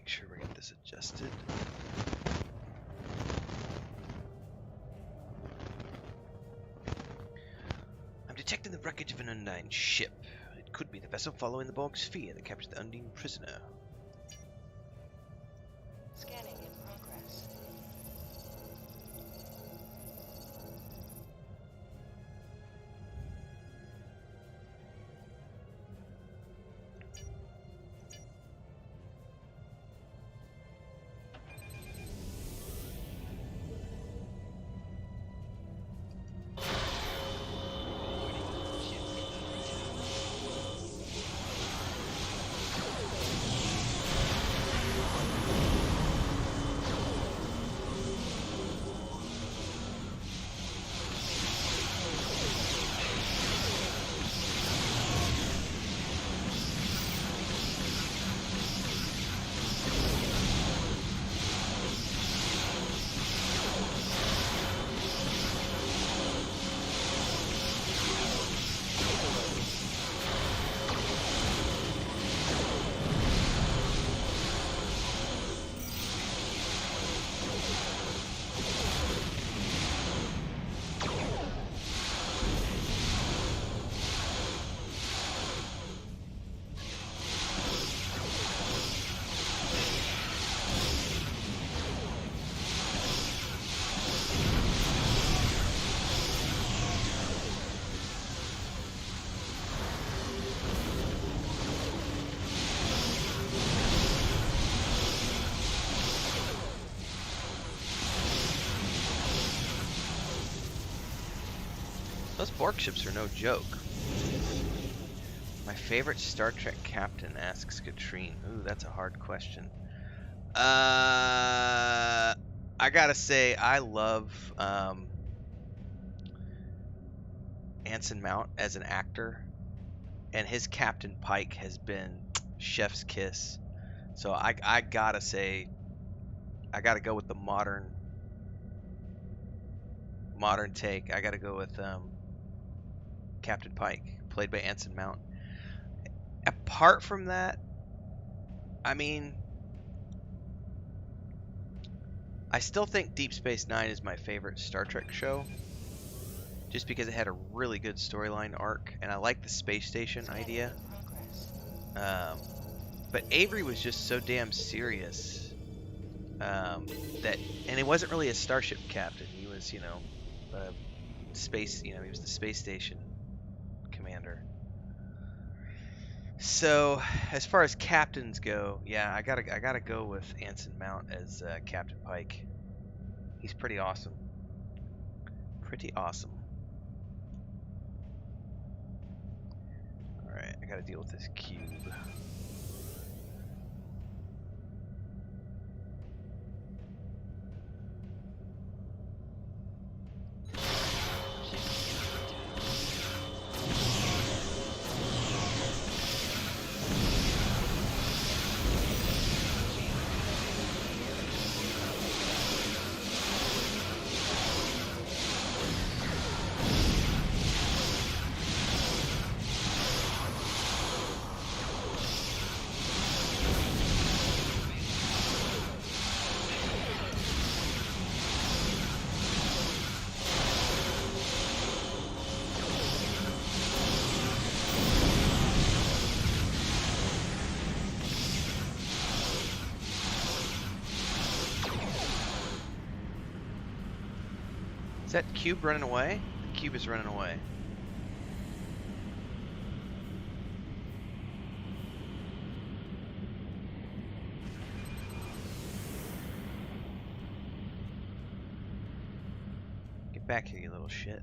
make sure we get this adjusted. I'm detecting the wreckage of an Undine ship. It could be the vessel following the Borg sphere that captured the Undine prisoner. Scanning in progress. Those Borg ships are no joke. My favorite Star Trek captain, asks Katrine. Ooh, that's a hard question. I gotta say, I love Anson Mount as an actor, and his Captain Pike has been chef's kiss. So I gotta say, I gotta go with the modern take. I gotta go with Captain Pike, played by Anson Mount. Apart from that, I mean, I still think Deep Space Nine is my favorite Star Trek show, just because it had a really good storyline arc, and I like the space station idea. But Avery was just so damn serious that, and he wasn't really a starship captain. He was, he was the space station commander. So as far as captains go, yeah, I gotta go with Anson Mount as Captain Pike. He's pretty awesome. Pretty awesome. All right, I gotta deal with this cube. Is that cube running away? The cube is running away. Get back here, you little shit.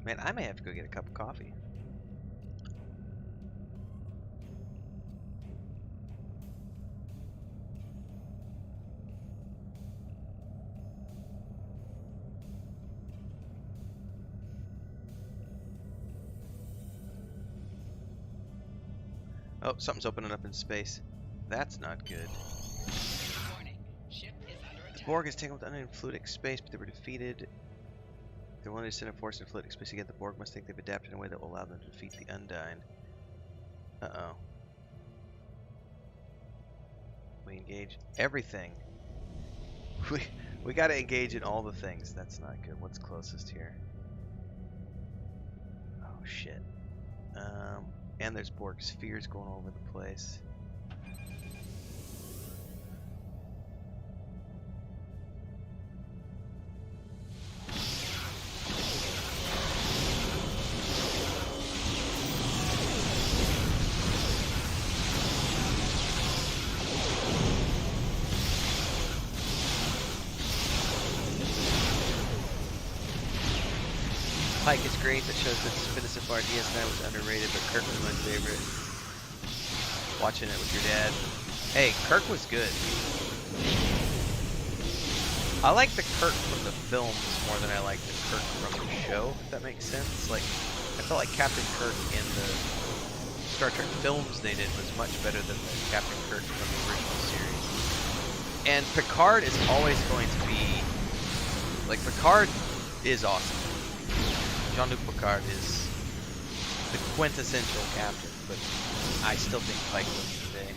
Man, I may have to go get a cup of coffee. Oh, something's opening up in space. That's not good. Warning. Ship is under attack. The Borg has taken with unknown fluidic space, but they were defeated. They're willing to send a force in fluidic space again. The Borg must think they've adapted in a way that will allow them to defeat the Undine. We engage everything. We got to engage in all the things. That's not good. What's closest here? Oh shit. And there's Borg spheres going all over the place. Pike is great. That shows that Spinus of DS9 was underrated, but Kirk was my favorite. Watching it with your dad. Hey, Kirk was good. I like the Kirk from the films more than I like the Kirk from the show, if that makes sense. Like, I felt like Captain Kirk in the Star Trek films they did was much better than the Captain Kirk from the original series. And Picard is always going to be... Like, Picard is awesome. Jean-Luc Picard is the quintessential captain, but I still think Pike wins today.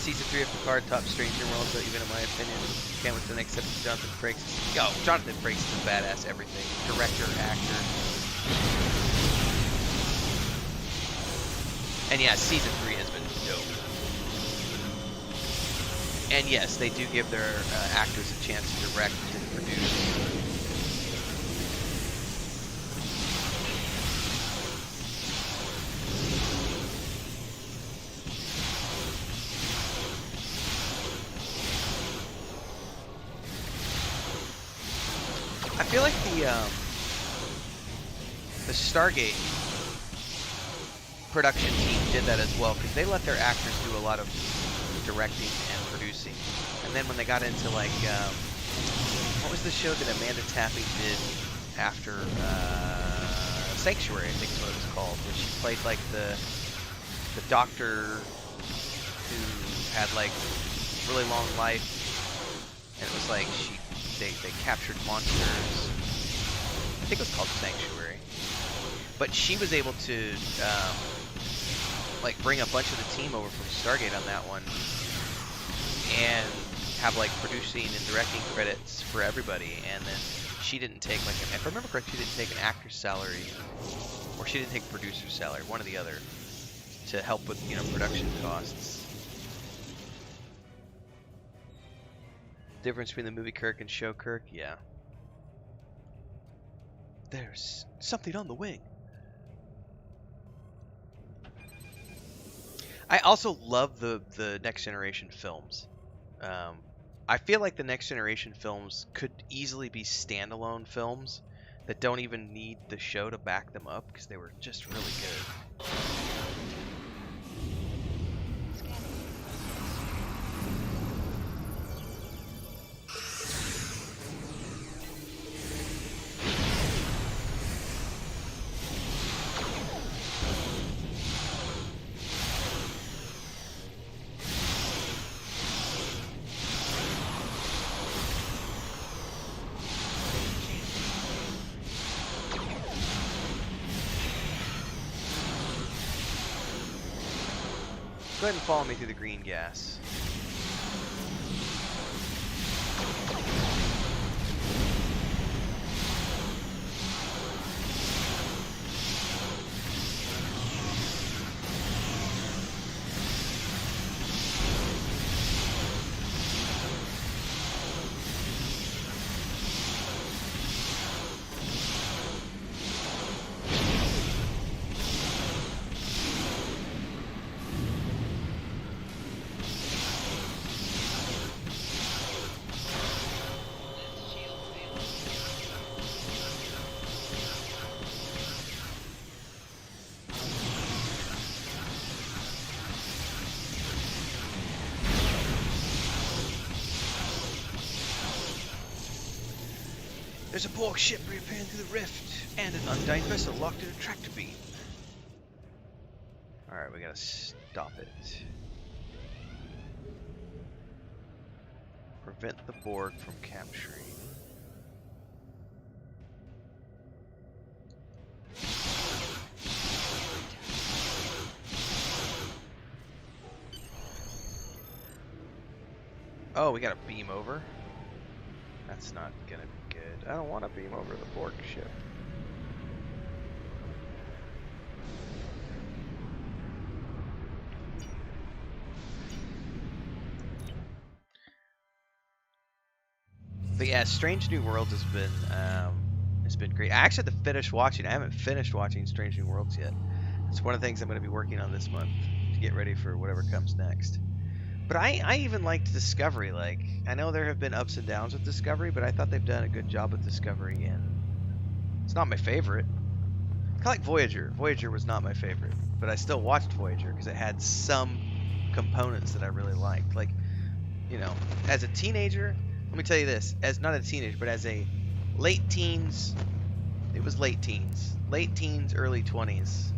Season 3 of Picard tops Stranger Worlds, even in my opinion. Can't wait for the next episode. Jonathan Frakes. Yo, Jonathan Frakes is a badass everything. Director, actor. And yeah, Season 3 has been dope. And yes, they do give their actors a chance to direct and produce. I feel like the Stargate production team did that as well, because they let their actors do a lot of directing and producing. And then when they got into like, what was the show that Amanda Tapping did after Sanctuary, I think is what it was called, where she played like the doctor who had like really long life, and it was like they captured monsters. I think it was called Sanctuary. But she was able to like bring a bunch of the team over from Stargate on that one and have like producing and directing credits for everybody. And then she didn't take like, if I remember correctly, she didn't take an actor's salary, or she didn't take a producer's salary, one or the other, to help with, you know, production costs. Difference between the movie Kirk and show Kirk? Yeah. There's something on the wing. I also love the Next Generation films. I feel like the Next Generation films could easily be standalone films that don't even need the show to back them up, because they were just really good. Go ahead and follow me through the green gas. There's a Borg ship reappearing through the rift, and an undying vessel locked in a tractor beam. Alright, we gotta stop it. Prevent the Borg from capturing. Oh, we got a beam over. That's not gonna be good. I don't want to beam over the Borg ship. But yeah, Strange New Worlds has been it's been great. I actually have to finish watching. I haven't finished watching Strange New Worlds yet. It's one of the things I'm going to be working on this month to get ready for whatever comes next. But I even liked Discovery. Like, I know there have been ups and downs with Discovery, but I thought they've done a good job with Discovery, and it's not my favorite. Kind of like Voyager. Voyager was not my favorite, but I still watched Voyager because it had some components that I really liked. Like, you know, as a teenager, let me tell you this, as not a teenager, but as a late teens, it was late teens, early 20s,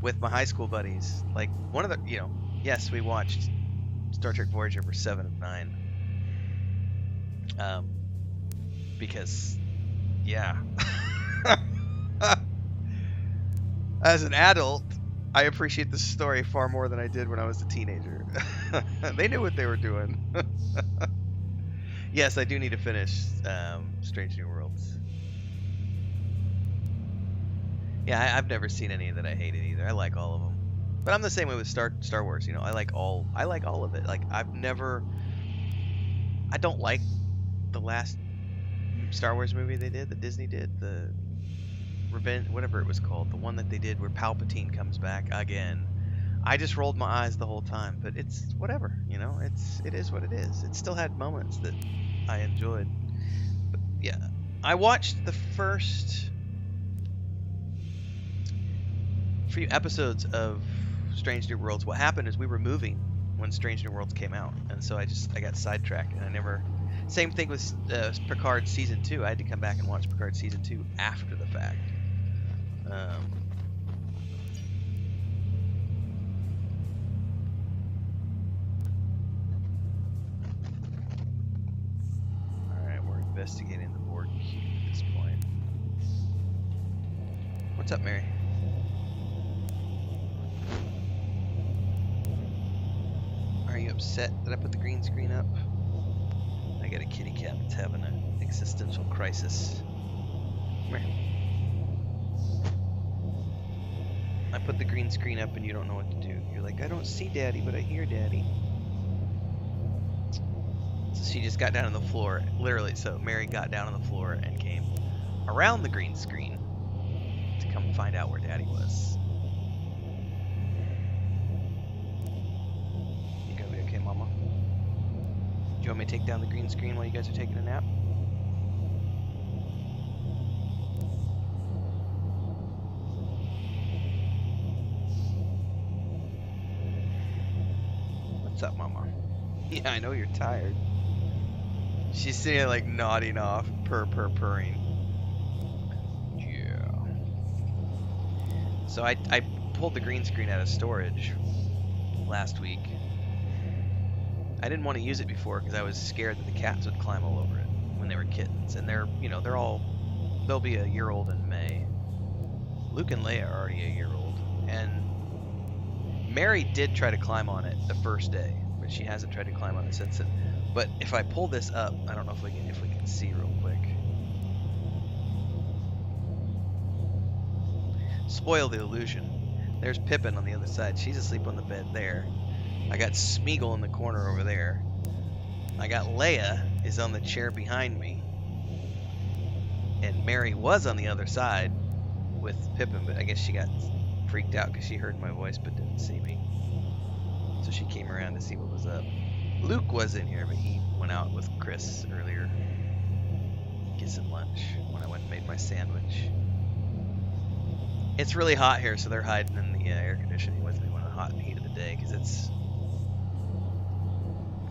with my high school buddies. Like, one of the, you know, yes, we watched Star Trek Voyager for 7 of 9. Because, yeah. As an adult, I appreciate the story far more than I did when I was a teenager. They knew what they were doing. Yes, I do need to finish Strange New Worlds. Yeah, I've never seen any that I hated either. I like all of them. But I'm the same way with Star Wars. You know, I like all of it. Like, I don't like the last Star Wars movie they did, that Disney did, the Revenge, whatever it was called, the one that they did where Palpatine comes back again. I just rolled my eyes the whole time, but it's whatever, you know. It is what it is. It still had moments that I enjoyed. But yeah, I watched the first few episodes of Strange New Worlds. What happened is we were moving when Strange New Worlds came out, and so I got sidetracked, and I never. Same thing with Picard season 2. I had to come back and watch Picard season 2 after the fact. Alright, we're investigating the Borg cube at this point. What's up, Mary? Are you upset that I put the green screen up? I got a kitty cat that's having an existential crisis. Come here. I put the green screen up and you don't know what to do. You're like, I don't see Daddy, but I hear Daddy. So she just got down on the floor, literally. So Mary got down on the floor and came around the green screen to come find out where Daddy was. You gonna be okay, Mama? Do you want me to take down the green screen while you guys are taking a nap? What's up, Mama? Yeah, I know you're tired. She's sitting there, like, nodding off, purring. Yeah. So I pulled the green screen out of storage last week. I didn't want to use it before because I was scared that the cats would climb all over it when they were kittens, and they'll be a year old in May. Luke and Leia are already a year old, and Mary did try to climb on it the first day, but she hasn't tried to climb on it since then. But if I pull this up, I don't know if we can see real quick. Spoil the illusion. There's Pippin on the other side. She's asleep on the bed there. I got Smeagol in the corner over there. I got Leia is on the chair behind me. And Mary was on the other side with Pippin, but I guess she got freaked out because she heard my voice but didn't see me. So she came around to see what was up. Luke was in here, but he went out with Chris earlier. Get some lunch when I went and made my sandwich. It's really hot here, so they're hiding in the air conditioning with me when the hot heat of the day, because it's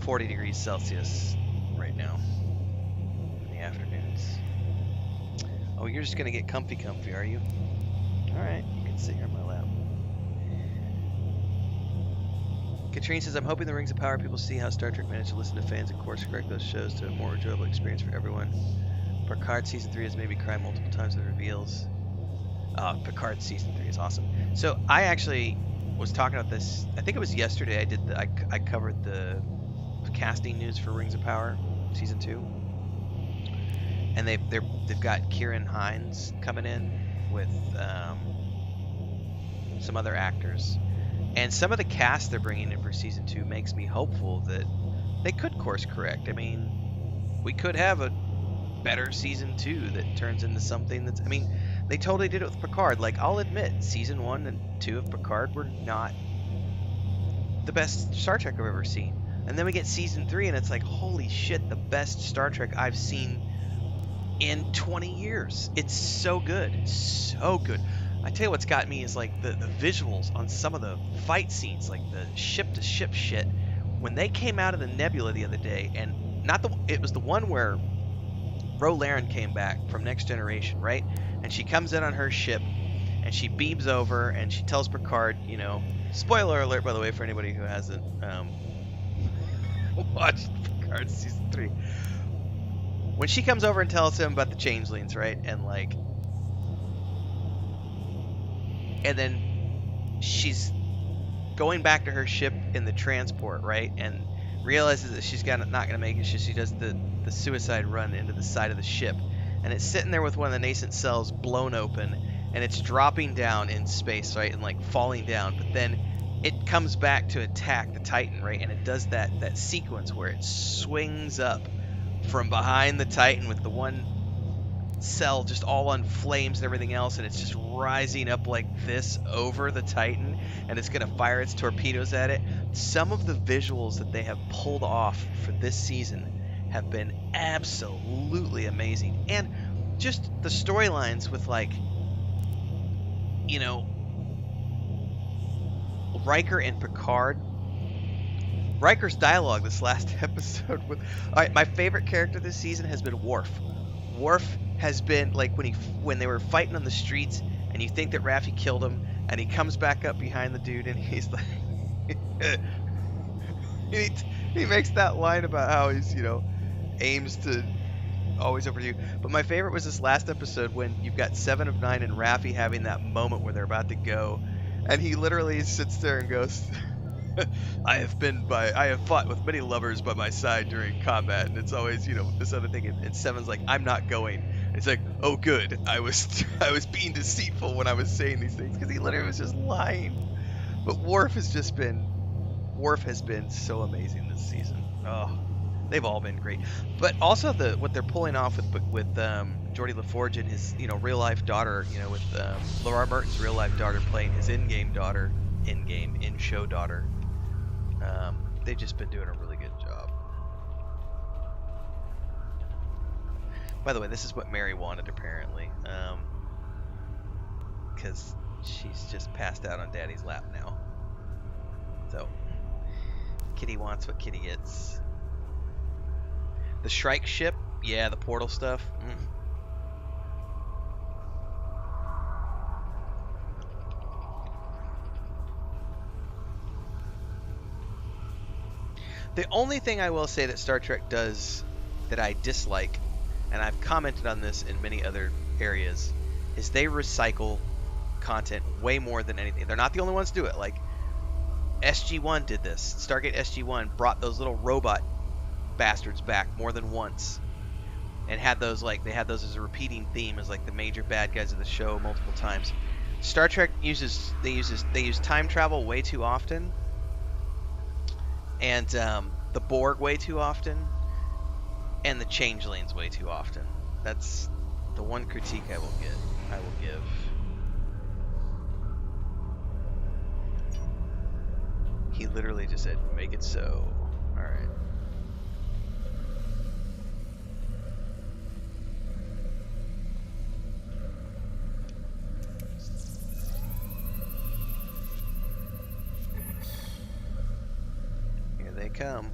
40 degrees Celsius right now in the afternoons. Oh, you're just gonna get comfy, are you? Alright, you can sit here in my lap. Katrine says, I'm hoping the Rings of Power people see how Star Trek managed to listen to fans and course correct those shows to a more enjoyable experience for everyone. Picard Season 3 has made me cry multiple times with reveals. Picard Season 3 is awesome. So I actually was talking about this, I think it was yesterday. I covered the casting news for Rings of Power season 2, and they've got Kieran Hines coming in with some other actors, and some of the cast they're bringing in for season 2 makes me hopeful that they could course correct. I mean, we could have a better season 2 that turns into something that's, I mean, they totally did it with Picard. Like, I'll admit, season 1 and 2 of Picard were not the best Star Trek I've ever seen. And then we get season 3 and it's like, holy shit, the best Star Trek I've seen in 20 years. It's so good. So good. I tell you what's got me is like the visuals on some of the fight scenes, like the ship to ship shit. When they came out of the nebula the other day, and it was the one where Ro Laren came back from Next Generation, right? And she comes in on her ship and she beams over and she tells Picard, you know, spoiler alert, by the way, for anybody who hasn't watched Picard season 3. When she comes over and tells him about the changelings, right? And then she's going back to her ship in the transport, right? And realizes that she's not going to make it. She does the suicide run into the side of the ship. And it's sitting there with one of the nascent cells blown open. And it's dropping down in space, right? And like falling down. But then it comes back to attack the Titan, right? And it does that sequence where it swings up from behind the Titan with the one cell just all on flames and everything else, and it's just rising up like this over the Titan, and it's going to fire its torpedoes at it. Some of the visuals that they have pulled off for this season have been absolutely amazing. And just the storylines with, like, you know, Riker and Picard. Riker's dialogue this last episode with... Alright, my favorite character this season has been Worf. Worf has been, like, when they were fighting on the streets, and you think that Raffi killed him, and he comes back up behind the dude, and he's like... he makes that line about how he's, you know, aims to always over you. But my favorite was this last episode when you've got 7 of 9 and Raffi having that moment where they're about to go, and he literally sits there and goes... I have fought with many lovers by my side during combat, and it's always, you know, this other thing, and Seven's like, I'm not going. And it's like, oh good, I was being deceitful when I was saying these things, because he literally was just lying. But Worf has been so amazing this season. Oh, they've all been great. But also what they're pulling off with Geordi LaForge and his, you know, real life daughter, you know, with LeVar Burton's real life daughter playing his in-show daughter. They've just been doing a really good job. By the way, this is what Mary wanted, apparently. Because she's just passed out on Daddy's lap now. So, Kitty wants what Kitty gets. The Shrike ship, yeah, the portal stuff. The only thing I will say that Star Trek does that I dislike, and I've commented on this in many other areas, is they recycle content way more than anything. They're not the only ones to do it. Like, SG-1 did this. Stargate SG-1 brought those little robot bastards back more than once, and had those, like, they had those as a repeating theme as like the major bad guys of the show multiple times. Star Trek uses time travel way too often, and the Borg way too often, and the Changelings way too often. That's the one critique I will give. He literally just said, "Make it so." All right. Here they come.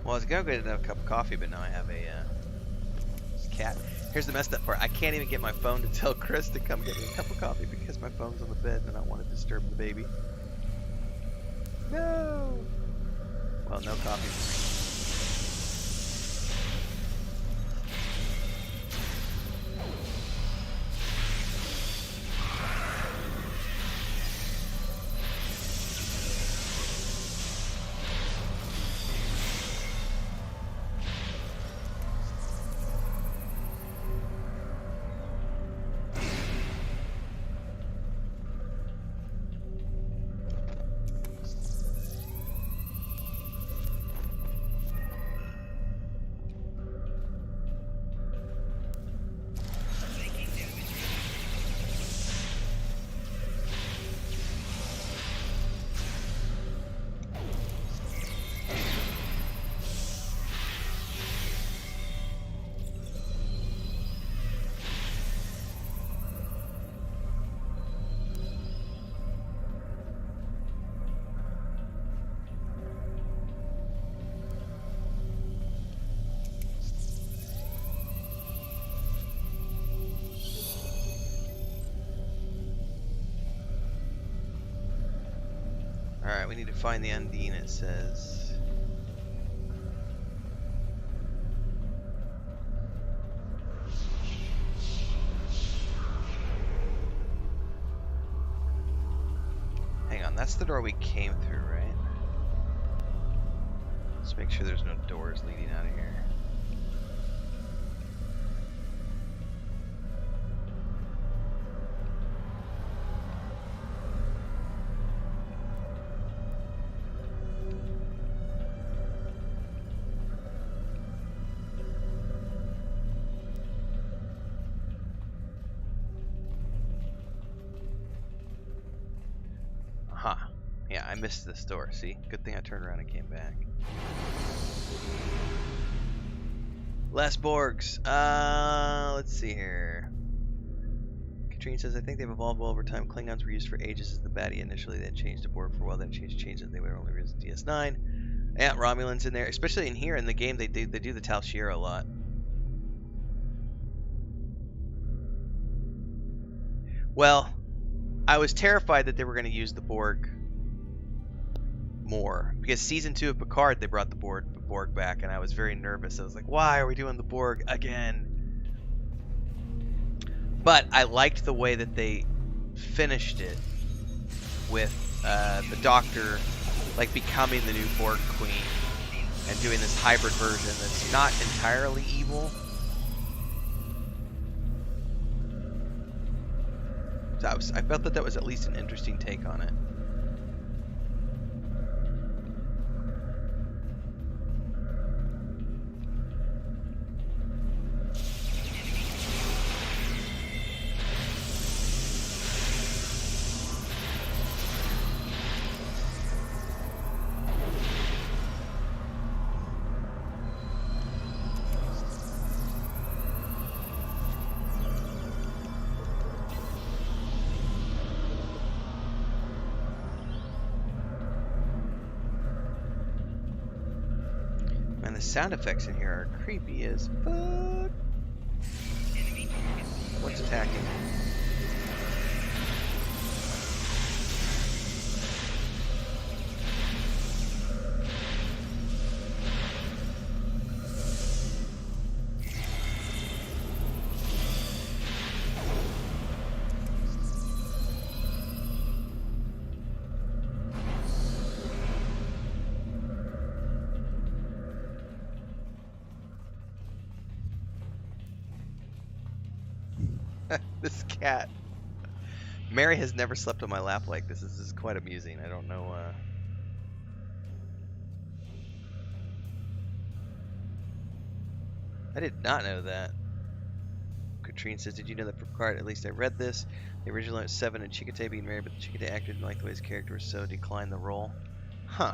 Well, I was gonna get a cup of coffee, but now I have a cat. Here's the messed up part. I can't even get my phone to tell Chris to come get me a cup of coffee because my phone's on the bed and I don't want to disturb the baby. No! Well, no coffee for me. Alright, we need to find the Undine, it says. Hang on, that's the door we came through, right? Let's make sure there's no doors leading out of here. Huh. Yeah, I missed this door. See? Good thing I turned around and came back. Less Borgs. Let's see here. Katrine says, I think they've evolved well over time. Klingons were used for ages as the baddie initially, then changed to Borg for a while, then changed as they were only used DS9. Yeah, Romulans in there. Especially in here in the game, they do the Tal Shiar a lot. Well, I was terrified that they were going to use the Borg more because season 2 of Picard they brought the Borg back, and I was very nervous. I was like, why are we doing the Borg again? But I liked the way that they finished it with the Doctor like becoming the new Borg Queen and doing this hybrid version that's not entirely evil. So I felt that was at least an interesting take on it. Man, the sound effects in here are creepy as fuck. What's attacking? This cat. Mary has never slept on my lap like this. This is quite amusing. I don't know. I did not know that. Katrine says, did you know that for Picard, at least I read this, the original was 7 and Chakotay being married, but the Chakotay actor didn't like the way his character was, so declined the role. Huh.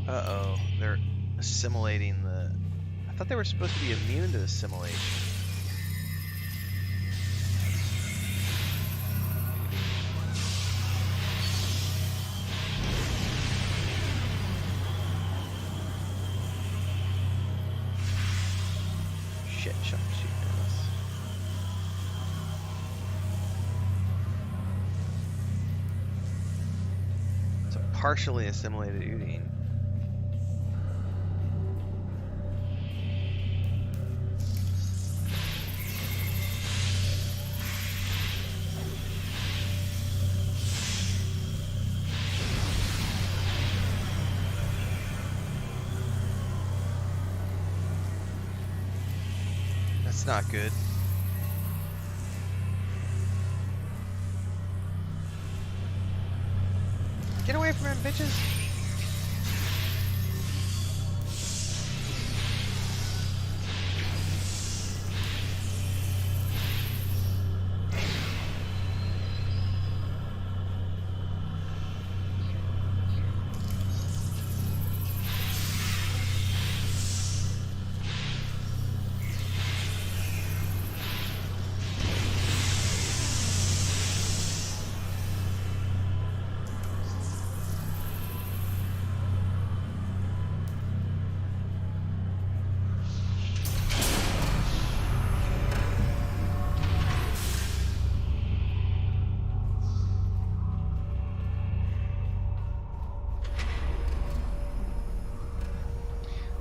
Uh-oh, they're assimilating the... I thought they were supposed to be immune to assimilation. Shit, shot shoot at us. It's a partially assimilated Udine. That's not good. Get away from him, bitches!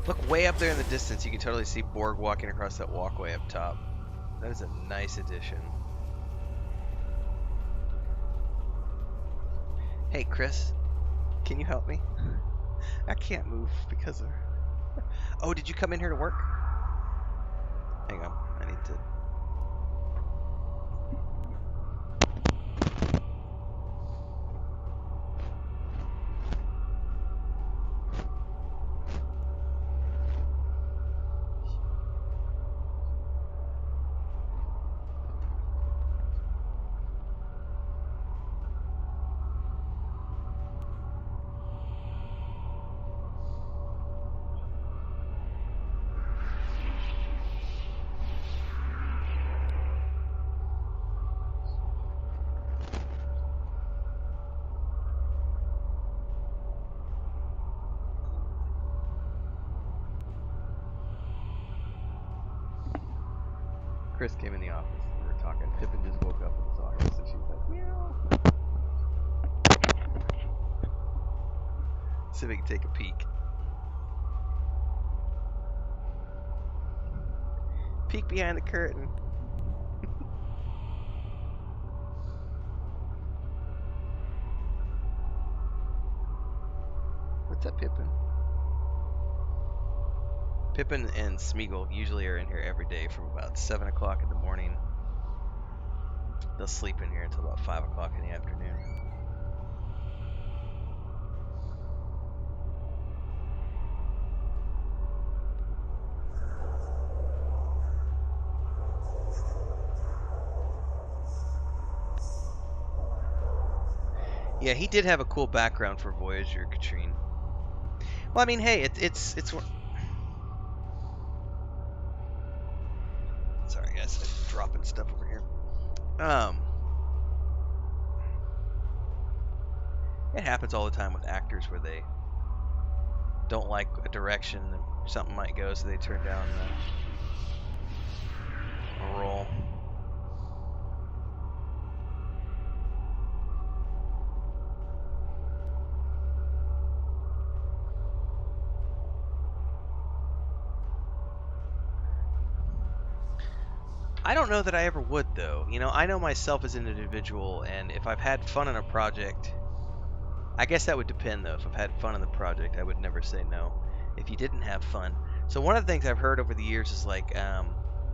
Look way up there in the distance. You can totally see Borg walking across that walkway up top. That is a nice addition. Hey, Chris, can you help me? I can't move because of... Oh, did you come in here to work? Hang on, I need to... Chris came in the office and we were talking. Pippin just woke up and saw her, so she was like, meow. See if we can take a peek. Peek behind the curtain. What's up, Pippin? Pippin and Smeagol usually are in here every day from about 7 o'clock in the morning. They'll sleep in here until about 5 o'clock in the afternoon. Yeah, he did have a cool background for Voyager, Katrine. Well, I mean, hey, it's sorry guys, I'm dropping stuff over here. It happens all the time with actors where they don't like a direction that something might go, so they turn down a role. I don't know that I ever would, though. You know, I know myself as an individual, and if I've had fun on a project, I guess that would depend, though. If I've had fun on the project, I would never say no. If you didn't have fun. So one of the things I've heard over the years is like,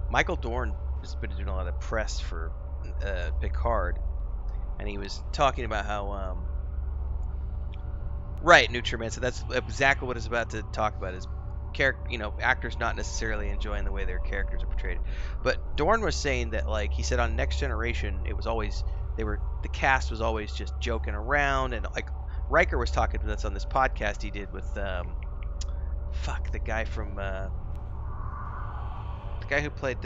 Michael Dorn has been doing a lot of press for Picard, and he was talking about how, right, Nutriman, so that's exactly what I was about to talk about, is actors not necessarily enjoying the way their characters are portrayed. But Dorn was saying that, like, he said on Next Generation, it was always, the cast was always just joking around, and like Riker was talking to us on this podcast he did with, the guy from The guy who played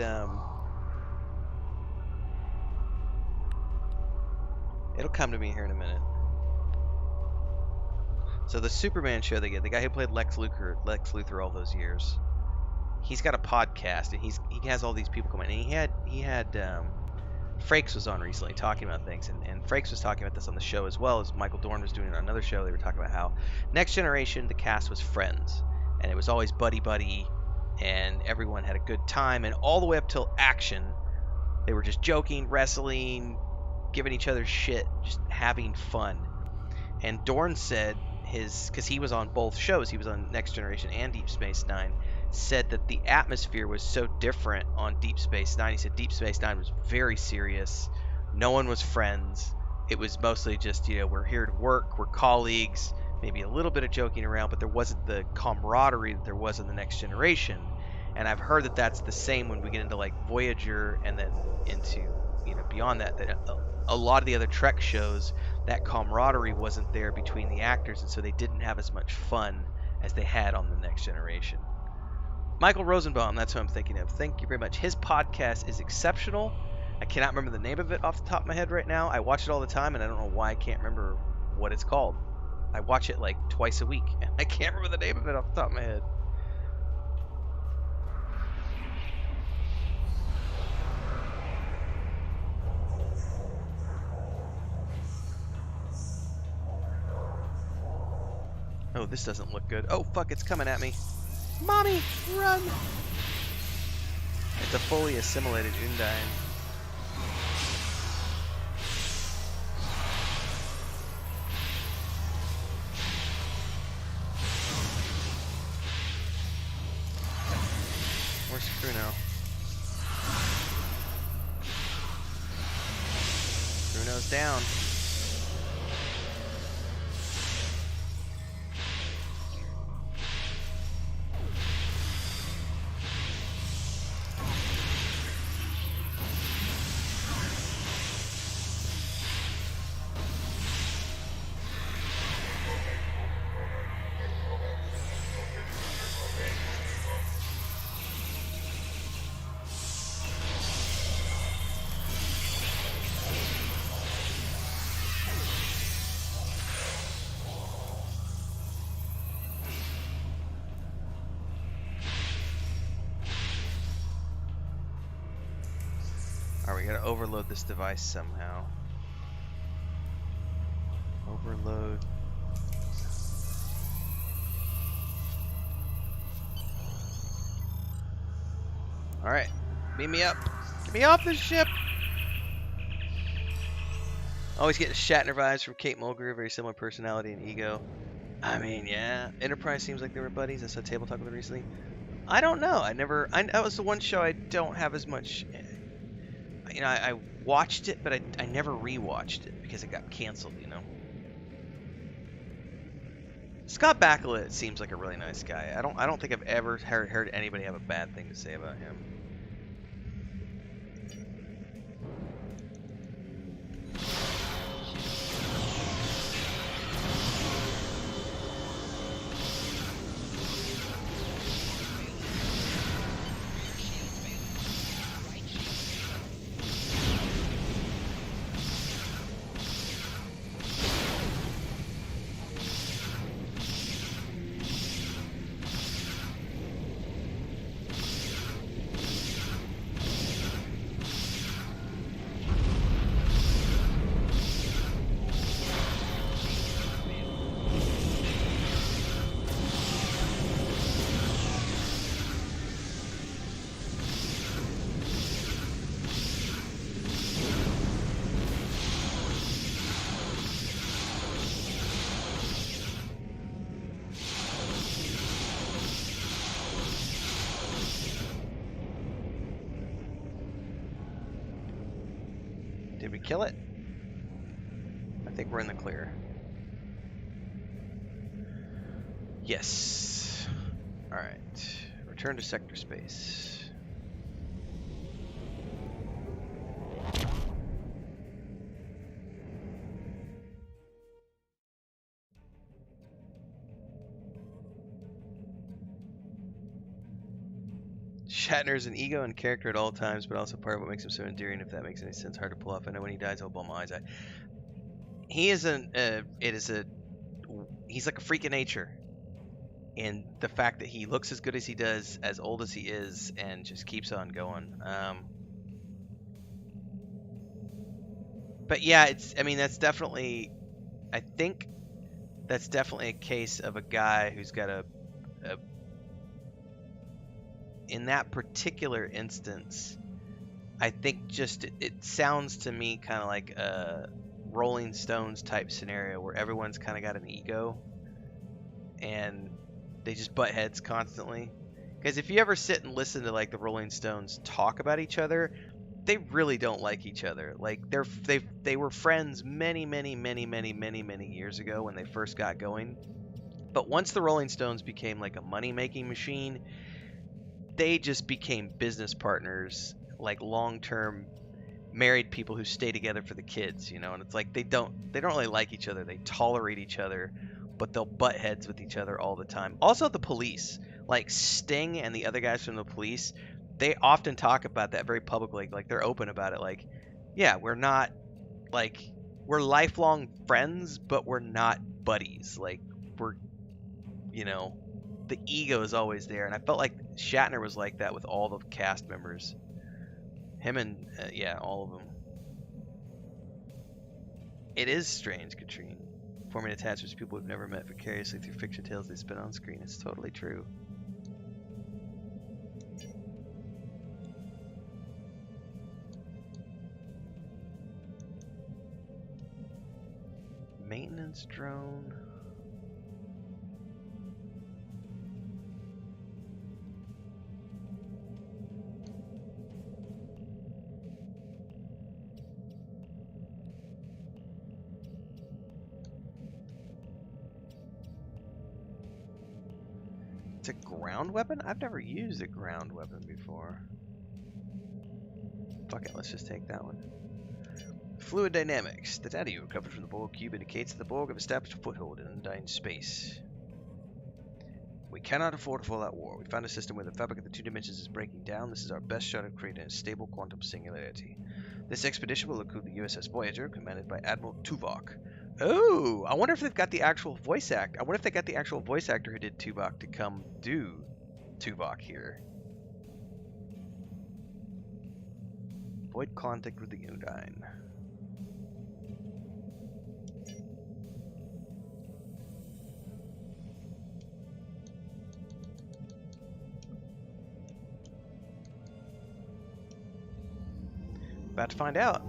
it'll come to me here in a minute. So the Superman show they get, the guy who played Lex Luthor all those years, he's got a podcast and he has all these people coming. And he had Frakes was on recently talking about things, and Frakes was talking about this on the show as well as Michael Dorn was doing it on another show. They were talking about how Next Generation, the cast was friends, and it was always buddy, and everyone had a good time, and all the way up till action, they were just joking, wrestling, giving each other shit, just having fun. And Dorn said because he was on both shows, he was on Next Generation and Deep Space Nine, said that the atmosphere was so different on Deep Space Nine. He said Deep Space Nine was very serious. No one was friends. It was mostly just, we're here to work, we're colleagues, maybe a little bit of joking around, but there wasn't the camaraderie that there was in the Next Generation. And I've heard that that's the same when we get into like Voyager and then into, beyond that, that a lot of the other Trek shows, that camaraderie wasn't there between the actors, and so they didn't have as much fun as they had on the Next Generation. Michael Rosenbaum, that's who I'm thinking of. Thank you very much. His podcast is exceptional. I cannot remember the name of it off the top of my head right now. I watch it all the time, and I don't know why I can't remember what it's called. I watch it like twice a week, and I can't remember the name of it off the top of my head. Oh, this doesn't look good. Oh, fuck, it's coming at me. Mommy, run! It's a fully assimilated Undine. Where's Bruno? Bruno's down. Alright, we gotta overload this device somehow. Overload. Alright, beam me up. Get me off this ship! Always getting Shatner vibes from Kate Mulgrew, very similar personality and ego. I mean, yeah. Enterprise seems like they were buddies. I saw Table Talk with them recently. I don't know. That was the one show I don't have as much. I watched it, but I never rewatched it because it got canceled, Scott Bakula seems like a really nice guy. I don't think I've ever heard anybody have a bad thing to say about him. Did we kill it? I think we're in the clear. Yes. Alright. Return to sector space. Shatner's an ego and character at all times, but also part of what makes him so endearing. If that makes any sense, hard to pull off. I know when he dies, I'll bum my eyes out. He isn't. It is a. He's like a freak of nature, and the fact that he looks as good as he does, as old as he is, and just keeps on going. But yeah, it's. I mean, that's definitely. I think that's definitely a case of a guy who's got a in that particular instance, I think just it sounds to me kind of like a Rolling Stones type scenario where everyone's kind of got an ego and they just butt heads constantly. Because if you ever sit and listen to like the Rolling Stones talk about each other, they really don't like each other. Like they were friends many years ago when they first got going. But once the Rolling Stones became like a money making machine, they just became business partners, like long term married people who stay together for the kids, you know, and it's like they don't really like each other. They tolerate each other, but they'll butt heads with each other all the time. Also the police, like Sting and the other guys from the police, they often talk about that very publicly, like they're open about it, like, yeah, we're not like we're lifelong friends, but we're not buddies. Like we're, you know, the ego is always there, and I felt like Shatner was like that with all the cast members. Him and yeah, all of them. It is strange, Katrine. Forming attachments to people we've never met vicariously through fiction tales they spin on screen. It's totally true. Maintenance drone. It's a ground weapon? I've never used a ground weapon before. Fuck it, let's just take that one. Fluid dynamics. The data you recovered from the Borg cube indicates that the Borg have established a foothold in undying space. We cannot afford to fall that war. We found a system where the fabric of the two dimensions is breaking down. This is our best shot at creating a stable quantum singularity. This expedition will include the USS Voyager, commanded by Admiral Tuvok. Oh, I wonder if they've got the actual voice actor. I wonder if they got the actual voice actor who did Tuvok to come do Tuvok here. Avoid contact with the Undyne. About to find out.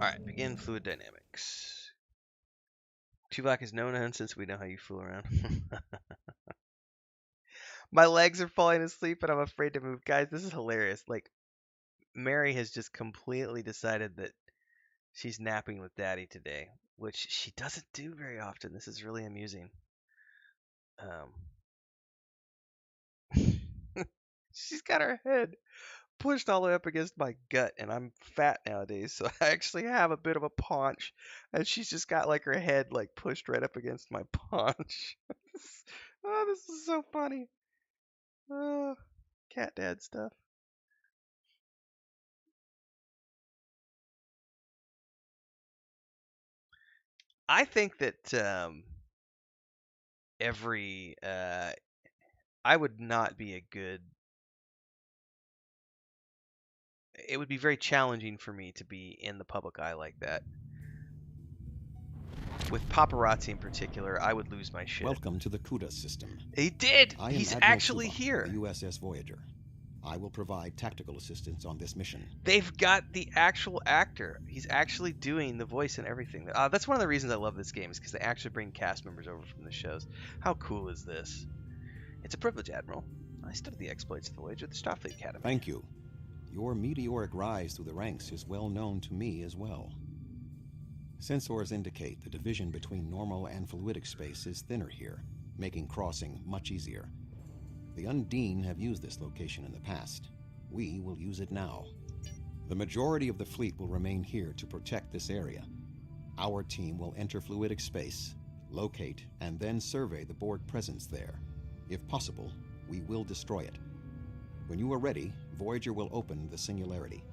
Alright, begin fluid dynamics. Tuvok is no nonsense. We know how you fool around. My legs are falling asleep and I'm afraid to move. Guys, this is hilarious. Like, Mary has just completely decided that she's napping with Daddy today, which she doesn't do very often. This is really amusing. She's got her head pushed all the way up against my gut, and I'm fat nowadays, so I actually have a bit of a paunch, and she's just got like her head like pushed right up against my paunch. Oh, this is so funny. Oh, cat dad stuff. I think that every I would not be a good. It would be very challenging for me to be in the public eye like that. with paparazzi in particular, I would lose my shit. Welcome to the CUDA system. He did. I am He's Admiral actually Tuvok, here. the USS Voyager. I will provide tactical assistance on this mission. They've got the actual actor. He's actually doing the voice and everything. That's one of the reasons I love this game, is because they actually bring cast members over from the shows. How cool is this? It's a privilege, Admiral. I studied the exploits of the Voyager at the Starfleet Academy. Thank you. Your meteoric rise through the ranks is well known to me as well. Sensors indicate the division between normal and fluidic space is thinner here, making crossing much easier. The Undine have used this location in the past. We will use it now. The majority of the fleet will remain here to protect this area. Our team will enter fluidic space, locate, and then survey the Borg presence there. If possible, we will destroy it. When you are ready, Voyager will open the singularity.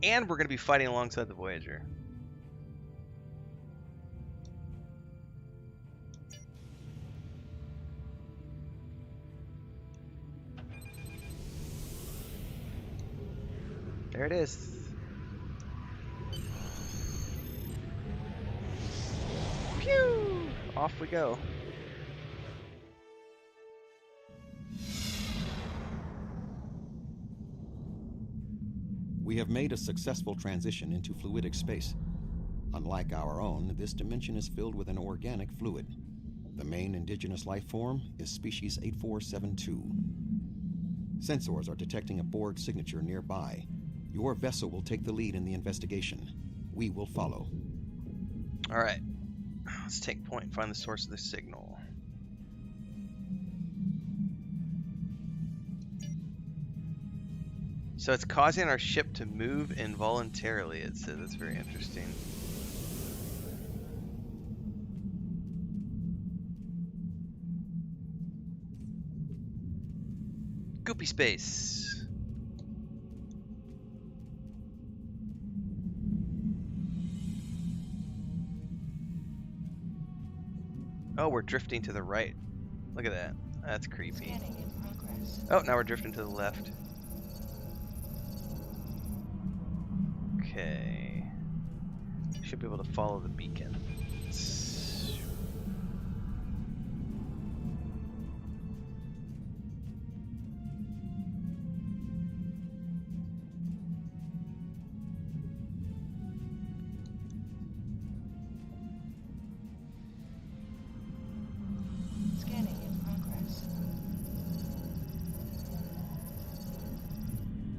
And we're going to be fighting alongside the Voyager. There it is. Pew! Off we go. We have made a successful transition into fluidic space. Unlike our own, this dimension is filled with an organic fluid. The main indigenous life form is species 8472. Sensors are detecting a Borg signature nearby. Your vessel will take the lead in the investigation. We will follow. All right. Let's take point and find the source of the signal. So it's causing our ship to move involuntarily, it says. That's very interesting. Goopy space. Oh, we're drifting to the right. Look at that. That's creepy. Scanning in progress. Oh, now we're drifting to the left. Okay. Should be able to follow the beacon. Scanning in progress.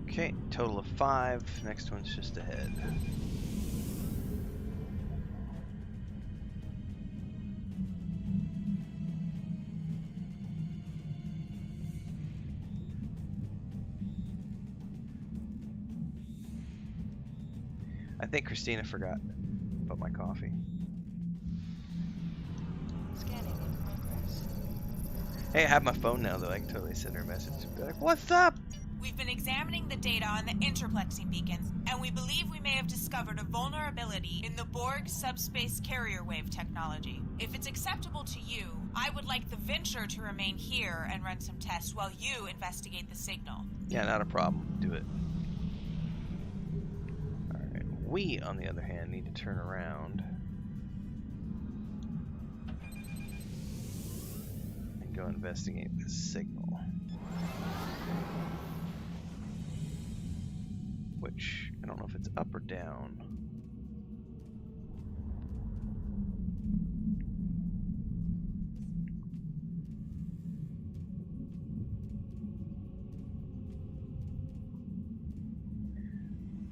Okay, total of 5. Next one's just ahead. I think Christina forgot about my coffee. Scanning in progress. Hey, I have my phone now though. I can totally send her a message and be like, "What's up?" We've been examining the data on the interplexing beacons, and we believe we may have discovered a vulnerability in the Borg subspace carrier wave technology. If it's acceptable to you, I would like the Venture to remain here and run some tests while you investigate the signal. Yeah, not a problem. Do it. Alright. We, on the other hand, need to turn around and go investigate this signal. Which, I don't know if it's up or down.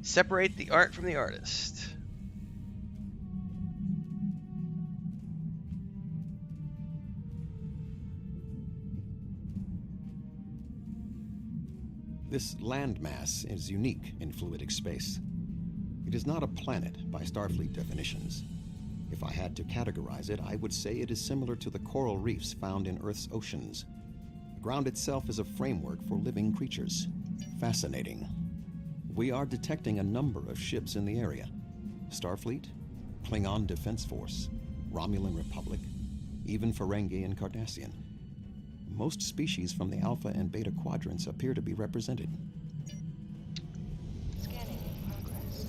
Separate the art from the artist. This landmass is unique in fluidic space. It is not a planet by Starfleet definitions. If I had to categorize it, I would say it is similar to the coral reefs found in Earth's oceans. The ground itself is a framework for living creatures. Fascinating. We are detecting a number of ships in the area. Starfleet, Klingon Defense Force, Romulan Republic, even Ferengi and Cardassian. Most species from the Alpha and Beta quadrants appear to be represented. Scanning in progress.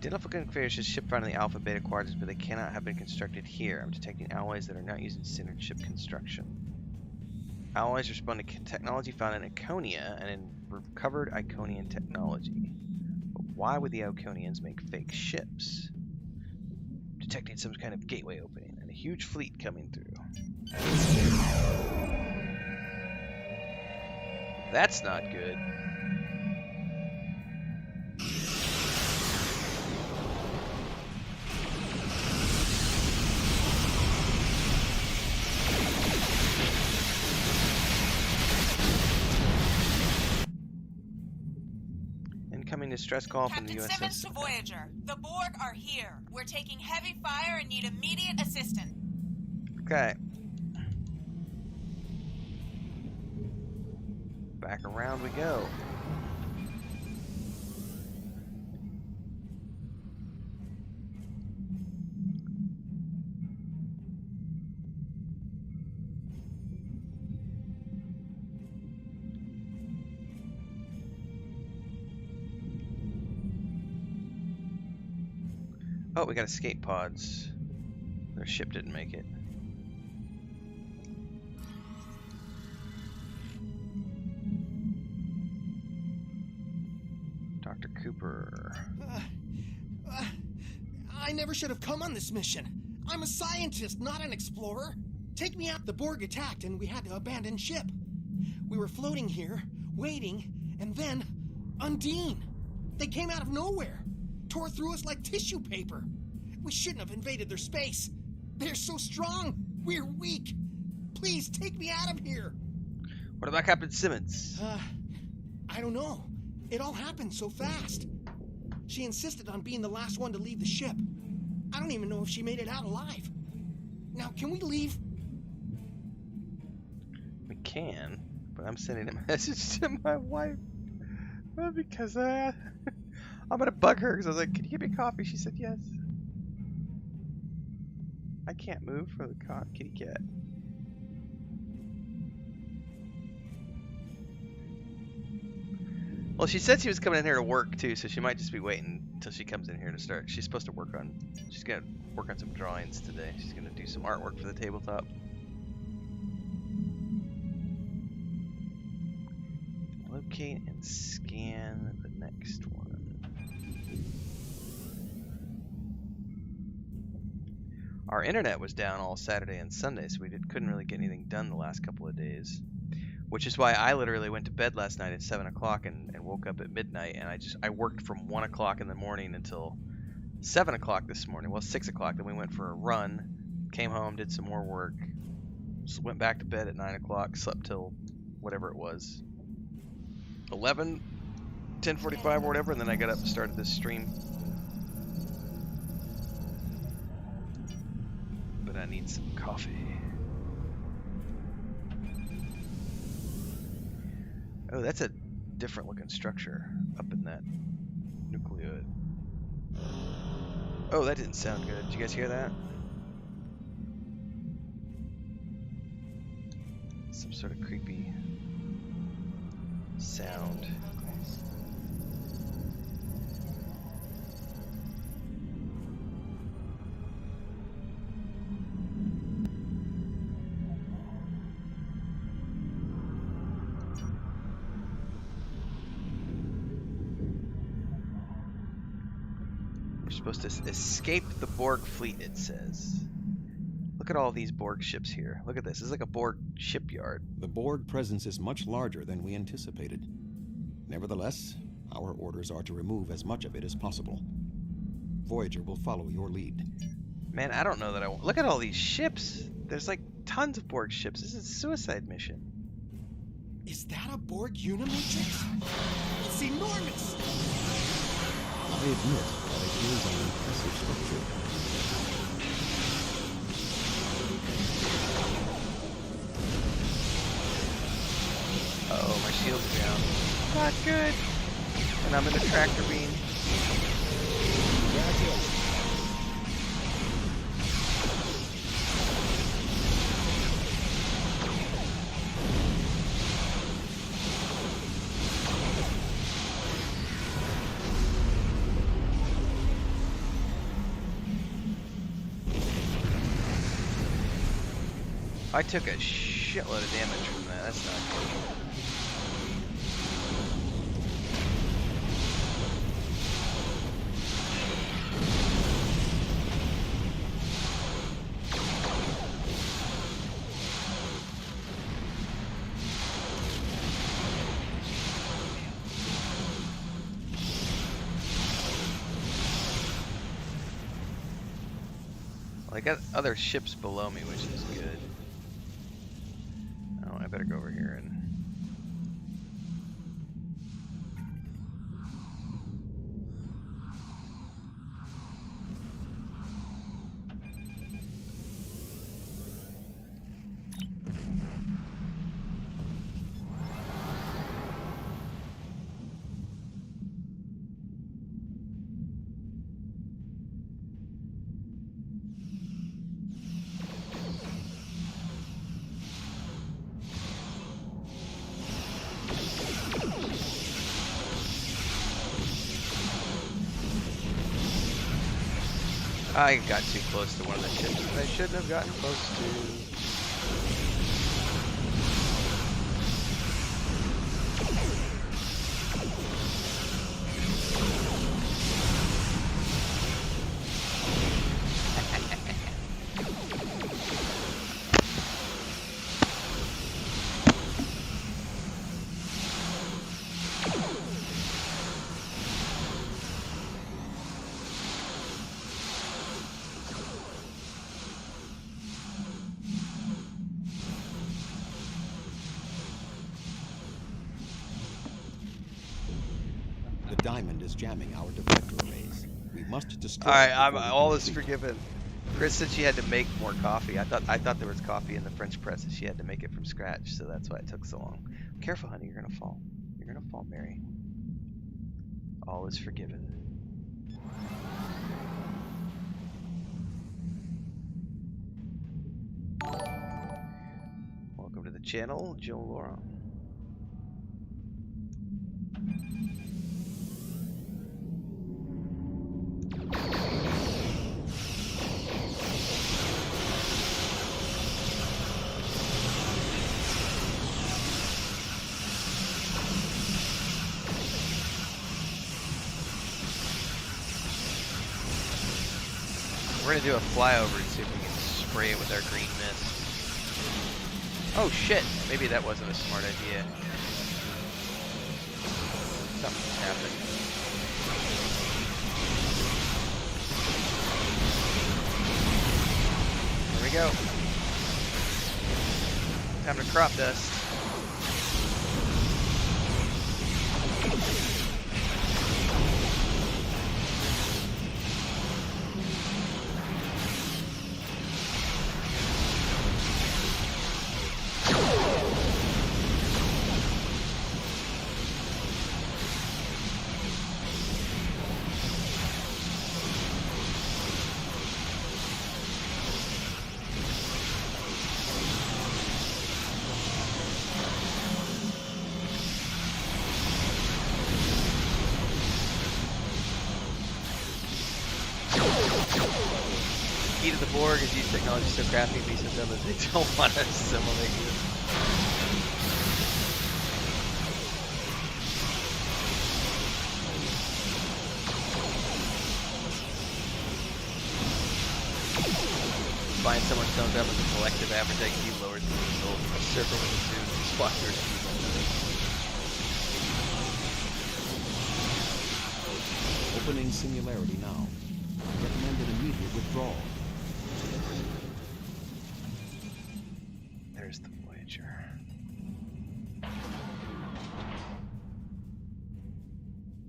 Identical configurations ship found in the Alpha Beta quadrants, but they cannot have been constructed here. I'm detecting alloys that are not used in standard ship construction. Alloys respond to technology found in Iconia and in recovered Iconian technology. But why would the Iconians make fake ships? Detecting some kind of gateway opening and a huge fleet coming through. That's not good. Incoming distress call from the Captain USS. Simmons to Voyager. The Borg are here. We're taking heavy fire and need immediate assistance. Okay. Back around we go. Oh, we got escape pods. Their ship didn't make it. Dr. Cooper. I never should have come on this mission. I'm a scientist, not an explorer. Take me out. The Borg attacked and we had to abandon ship. We were floating here, waiting, and then Undine. They came out of nowhere. Tore through us like tissue paper. We shouldn't have invaded their space. They're so strong. We're weak. Please take me out of here. What about Captain Simmons? I don't know. It all happened so fast. She insisted on being the last one to leave the ship. I don't even know if she made it out alive. Now, can we leave? We can, but I'm sending a message to my wife. Well, because I'm gonna bug her because I was like, "Can you give me coffee?" She said yes. I can't move for the kitty cat. Well, she said she was coming in here to work too, so she might just be waiting until she comes in here to start. She's supposed to work on. She's gonna work on some drawings today. She's gonna do some artwork for the tabletop. Locate and scan the next one. Our internet was down all Saturday and Sunday, so we couldn't really get anything done the last couple of days. Which is why I literally went to bed last night at 7 o'clock and woke up at midnight, and I worked from 1 o'clock in the morning until 7 o'clock this morning. Well, 6 o'clock. Then we went for a run, came home, did some more work, went back to bed at 9 o'clock, slept till whatever it was, 11, 10:45 or whatever, and then I got up and started this stream. But I need some coffee. Oh, that's a different looking structure up in that nucleoid. Oh, that didn't sound good. Did you guys hear that? Some sort of creepy sound. Progress. We're supposed to escape the Borg fleet, it says. Look at all these Borg ships here. Look at this. This is like a Borg shipyard. The Borg presence is much larger than we anticipated. Nevertheless, our orders are to remove as much of it as possible. Voyager will follow your lead. Man, I don't know that I want. Look at all these ships. There's like tons of Borg ships. This is a suicide mission. Is that a Borg Unimatrix? It's enormous! I admit that it is an impressive structure. Uh-oh, my shield's down. Not good. And I'm in a tractor beam. I took a shitload of damage from that. That's not good. I got other ships below me, which is good. Oh, I better go over here and... I got too close to one of the ships that I shouldn't have gotten close to. The diamond is jamming our deflector arrays. We must destroy All right, it I'm before we can all is retreat. forgiven. Chris said she had to make more coffee. I thought there was coffee in the French press and she had to make it from scratch, so that's why it took so long. Careful, honey, you're gonna fall. You're gonna fall, Mary. All is forgiven. Welcome to the channel, Joe Laura. We're gonna do a flyover and see if we can spray it with our green mist. Oh shit! Maybe that wasn't a smart idea. Something happened. Here we go. Time to crop dust. Key to the Borg is use technology so crafty and be so dumb that they don't want to assimilate you. Find someone so dumb as a collective average IQ lowers the result. A circle with a suit sponsors Opening singularity now. Recommended immediate withdrawal. There's the Voyager.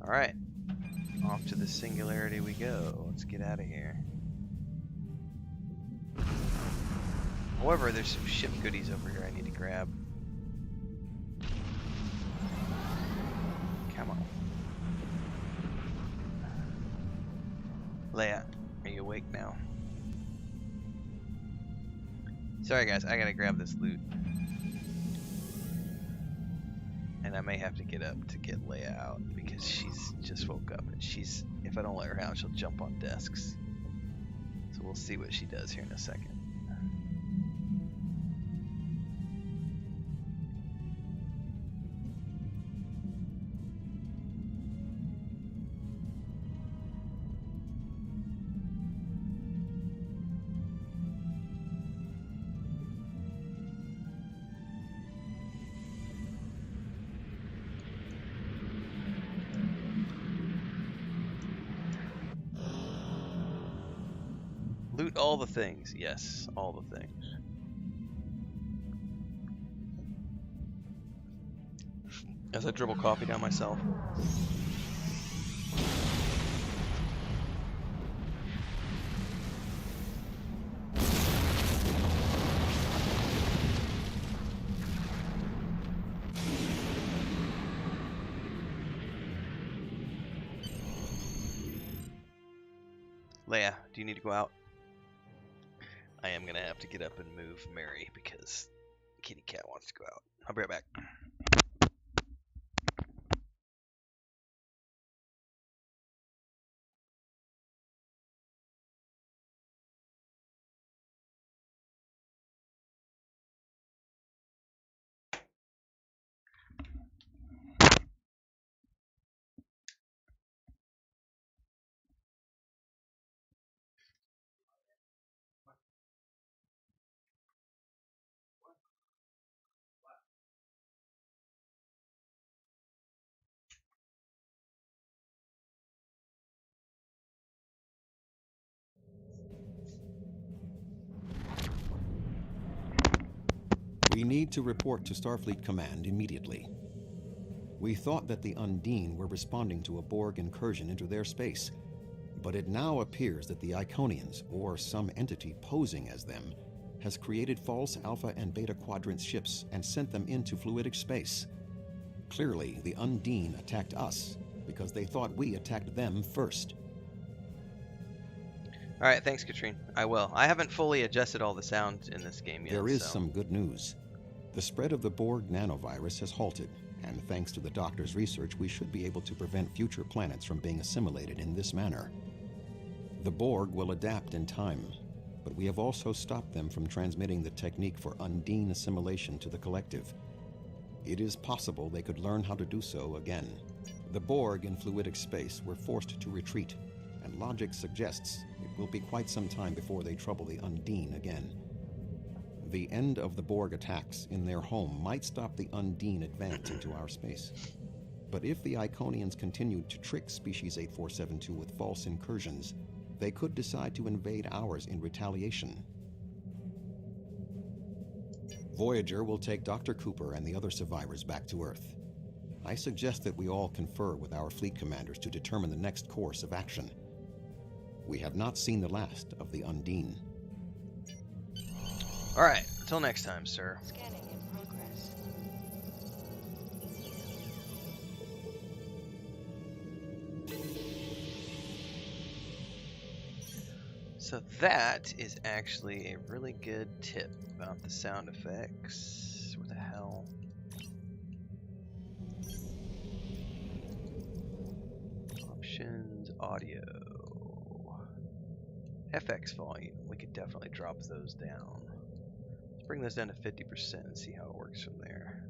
Alright. Off to the singularity we go. Let's get out of here. However, there's some ship goodies over here I need to grab. Come on. Leia, are you awake now? Sorry guys, I gotta grab this loot. And I may have to get up to get Leia out because she's just woke up and she's, if I don't let her out, she'll jump on desks. So we'll see what she does here in a second. All the things. Yes, all the things. As I dribble coffee down myself. Leia, do you need to go out? I am going to have to get up and move Mary because kitty cat wants to go out. I'll be right back. We need to report to Starfleet Command immediately. We thought that the Undine were responding to a Borg incursion into their space, but it now appears that the Iconians, or some entity posing as them, has created false Alpha and Beta Quadrant ships and sent them into fluidic space. Clearly, the Undine attacked us because they thought we attacked them first. Alright, thanks, Katrine. I will. I haven't fully adjusted all the sound in this game yet. There is some good news. The spread of the Borg nanovirus has halted, and thanks to the Doctor's research, we should be able to prevent future planets from being assimilated in this manner. The Borg will adapt in time, but we have also stopped them from transmitting the technique for Undine assimilation to the collective. It is possible they could learn how to do so again. The Borg in fluidic space were forced to retreat, and logic suggests it will be quite some time before they trouble the Undine again. The end of the Borg attacks in their home might stop the Undine advance into our space. But if the Iconians continued to trick Species 8472 with false incursions, they could decide to invade ours in retaliation. Voyager will take Dr. Cooper and the other survivors back to Earth. I suggest that we all confer with our fleet commanders to determine the next course of action. We have not seen the last of the Undine. Alright, until next time, sir. Scanning in progress. So that is actually a really good tip about the sound effects. Where the hell? Options, audio. FX volume. We could definitely drop those down. Let's bring those down to 50% and see how it works from there.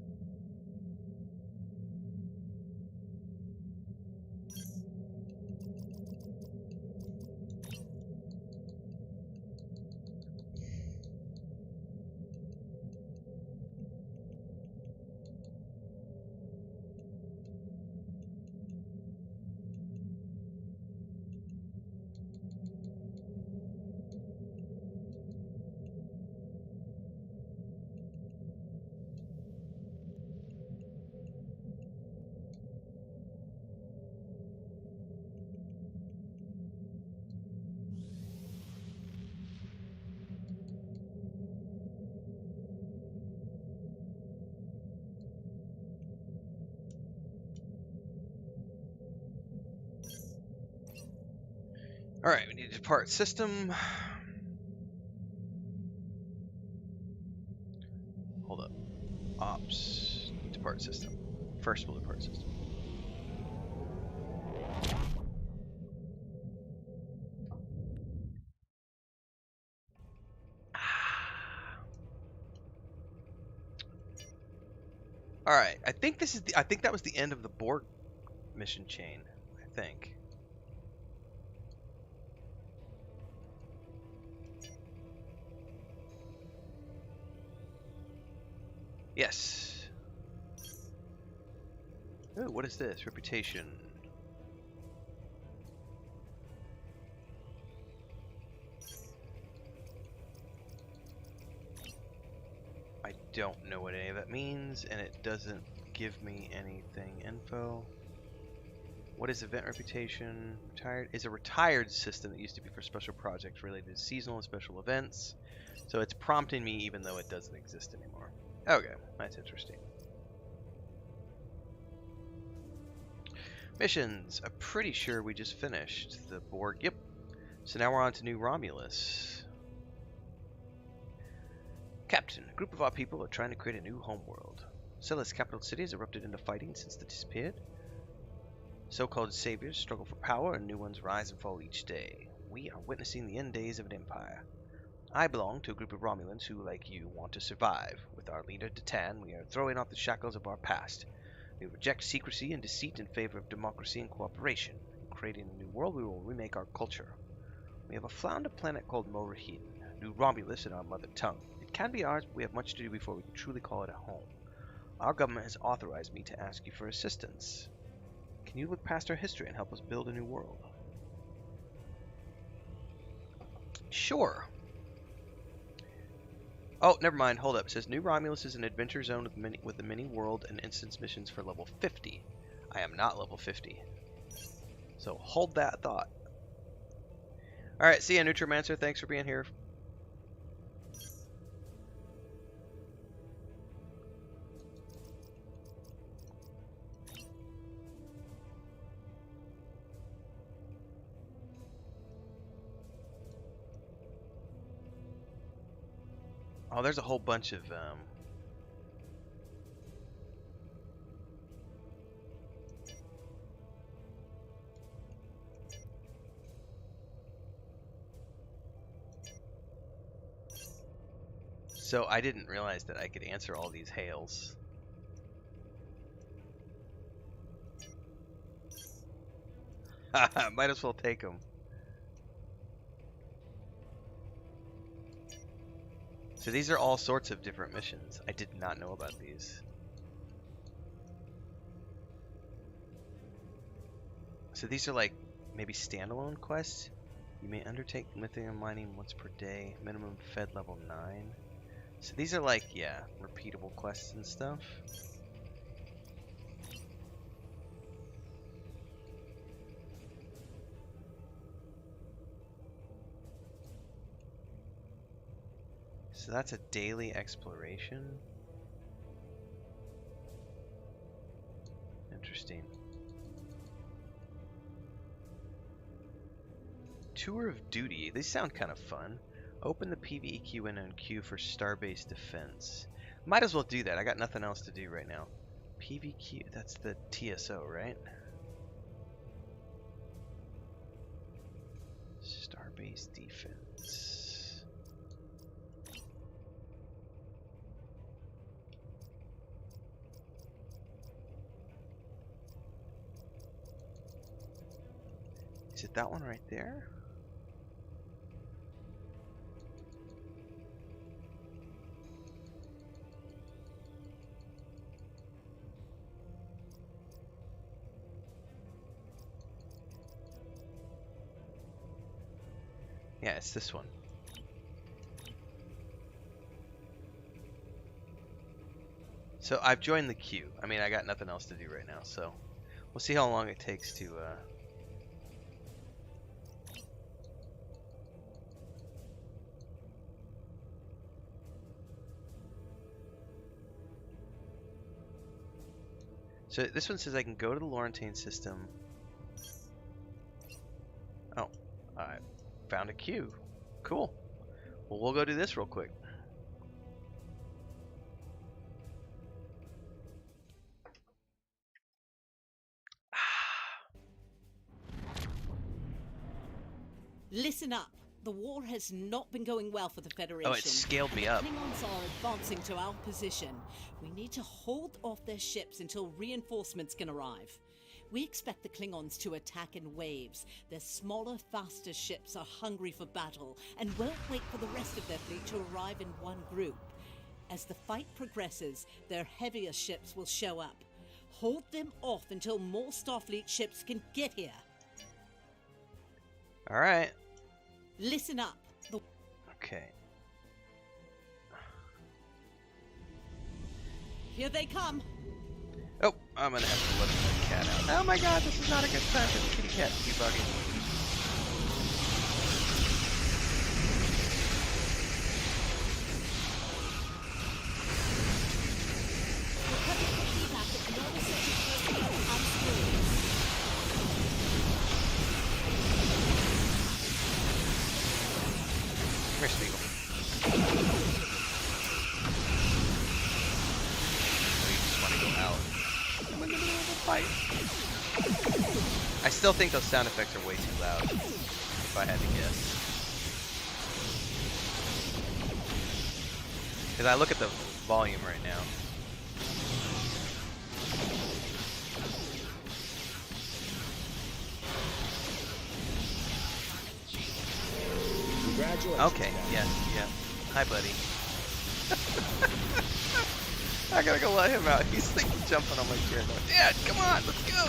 Alright, we need to depart system. Hold up. Ops. Depart system. First we'll depart system. Alright, I think this is I think that was the end of the Borg mission chain. I think. Yes. Ooh, what is this? Reputation. don't know what any of that means, and it doesn't give me anything. Info. What is event reputation? Retired is a retired system that used to be for special projects related to seasonal and special events. So it's prompting me even though it doesn't exist anymore. Okay, that's interesting. Missions. I'm pretty sure we just finished the Borg. Yep. So now we're on to New Romulus. Captain, a group of our people are trying to create a new homeworld. Cella's capital city has erupted into fighting since they disappeared. So-called saviors struggle for power, and new ones rise and fall each day. We are witnessing the end days of an empire. I belong to a group of Romulans who, like you, want to survive. With our leader, Datan, we are throwing off the shackles of our past. We reject secrecy and deceit in favor of democracy and cooperation. In creating a new world, we will remake our culture. We have a flounder planet called Morahin, New Romulus in our mother tongue. It can be ours, but we have much to do before we can truly call it a home. Our government has authorized me to ask you for assistance. Can you look past our history and help us build a new world? Sure. Oh, never mind. Hold up. It says New Romulus is an adventure zone with a mini world and instance missions for level 50. I am not level 50. So hold that thought. Alright, see ya, Nutromancer. Thanks for being here. Oh, there's a whole bunch of so I didn't realize that I could answer all these hails. Might as well take them. So these are all sorts of different missions. I did not know about these. So these are like maybe standalone quests. You may undertake lithium mining once per day. Minimum fed level 9. So these are like, yeah, repeatable quests and stuff. So that's a daily exploration. Interesting. Tour of duty. These sound kind of fun. Open the PvE window and queue for Starbase Defense. Might as well do that. I got nothing else to do right now. PvQ, that's the TSO, right? Starbase Defense. Is it that one right there? Yeah, it's this one. So I've joined the queue. I mean, I got nothing else to do right now, so we'll see how long it takes to So this one says I can go to the Laurentine system. Oh, I found a queue. Cool. Well, we'll go do this real quick. Listen up. The war has not been going well for the Federation. Oh, it scaled me up. The Klingons are advancing to our position. We need to hold off their ships until reinforcements can arrive. We expect the Klingons to attack in waves. Their smaller, faster ships are hungry for battle and won't wait for the rest of their fleet to arrive in one group. As the fight progresses, their heavier ships will show up. Hold them off until more Starfleet ships can get here. All right. Listen up. Okay. Here they come. Oh, I'm gonna have to let the cat out. Oh my god, this is not a good time for the kitty cat to be bugging. Come here, Spiegel. Oh, you just want to go out. I'm in the middle of a fight. I still think those sound effects are way too loud, if I had to guess. Because I look at the volume right now. Congratulations. Okay, yeah. Hi, buddy. I gotta go let him out. He's like jumping on my chair going, Dad, come on, let's go.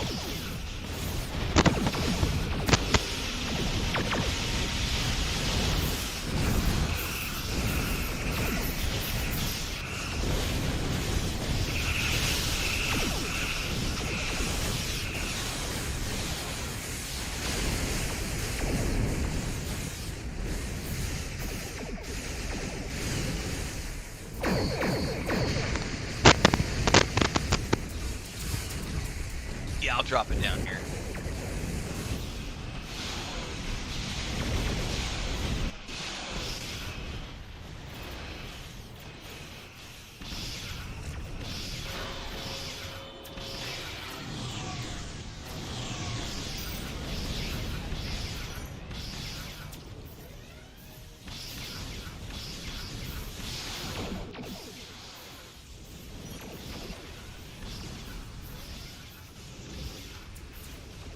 Yeah, I'll drop it down here.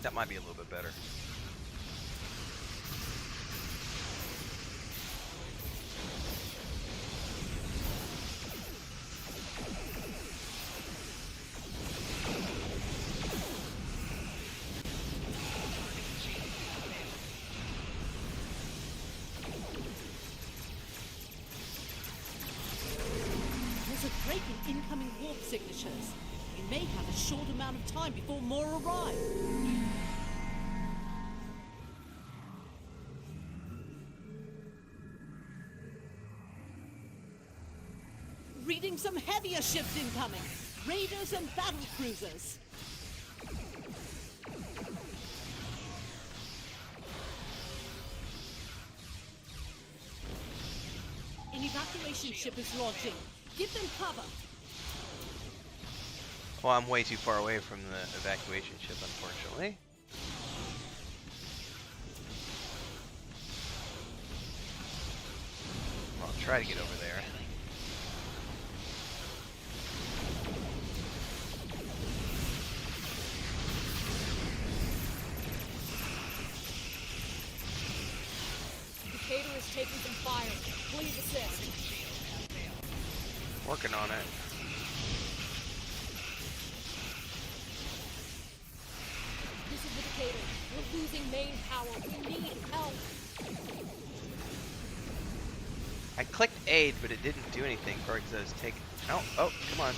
That might be a little bit better. There's a break in incoming warp signatures. We may have a short amount of time before more arrive. Reading some heavier ships incoming. Raiders and battle cruisers. An evacuation ship is launching. Give them cover. Well, I'm way too far away from the evacuation ship, unfortunately. Well, I'll try to get over there. Decatur is taking some fire. Please assist. Working on it. This is the Decatur. We're losing main power. We need help. I clicked aid, but it didn't do anything. Probably because I was taking. Oh, come on.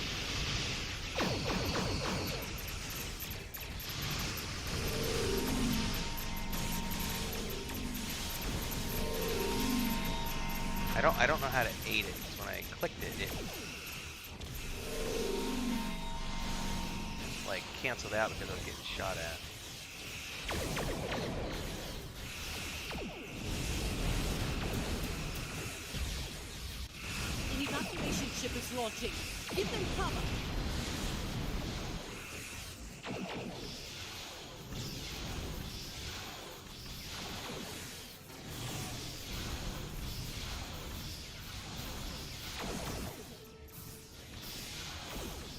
I don't know how to aid it. 'Cause when I clicked it, it like canceled out because I was getting shot at. An evacuation ship is launching. Give them cover.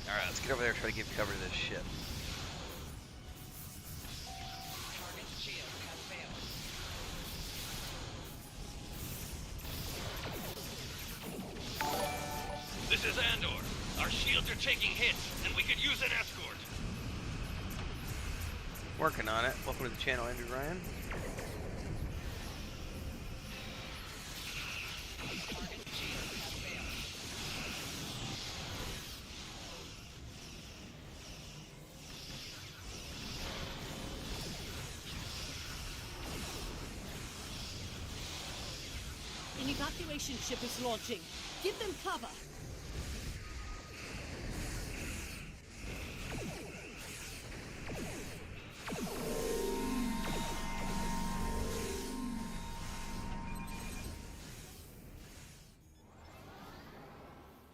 Alright, let's get over there and try to give cover to this ship. This is Andor. Our shields are taking hits, and we could use an escort. Working on it. Welcome to the channel, Andrew Ryan. evacuation ship is launching. Give them cover.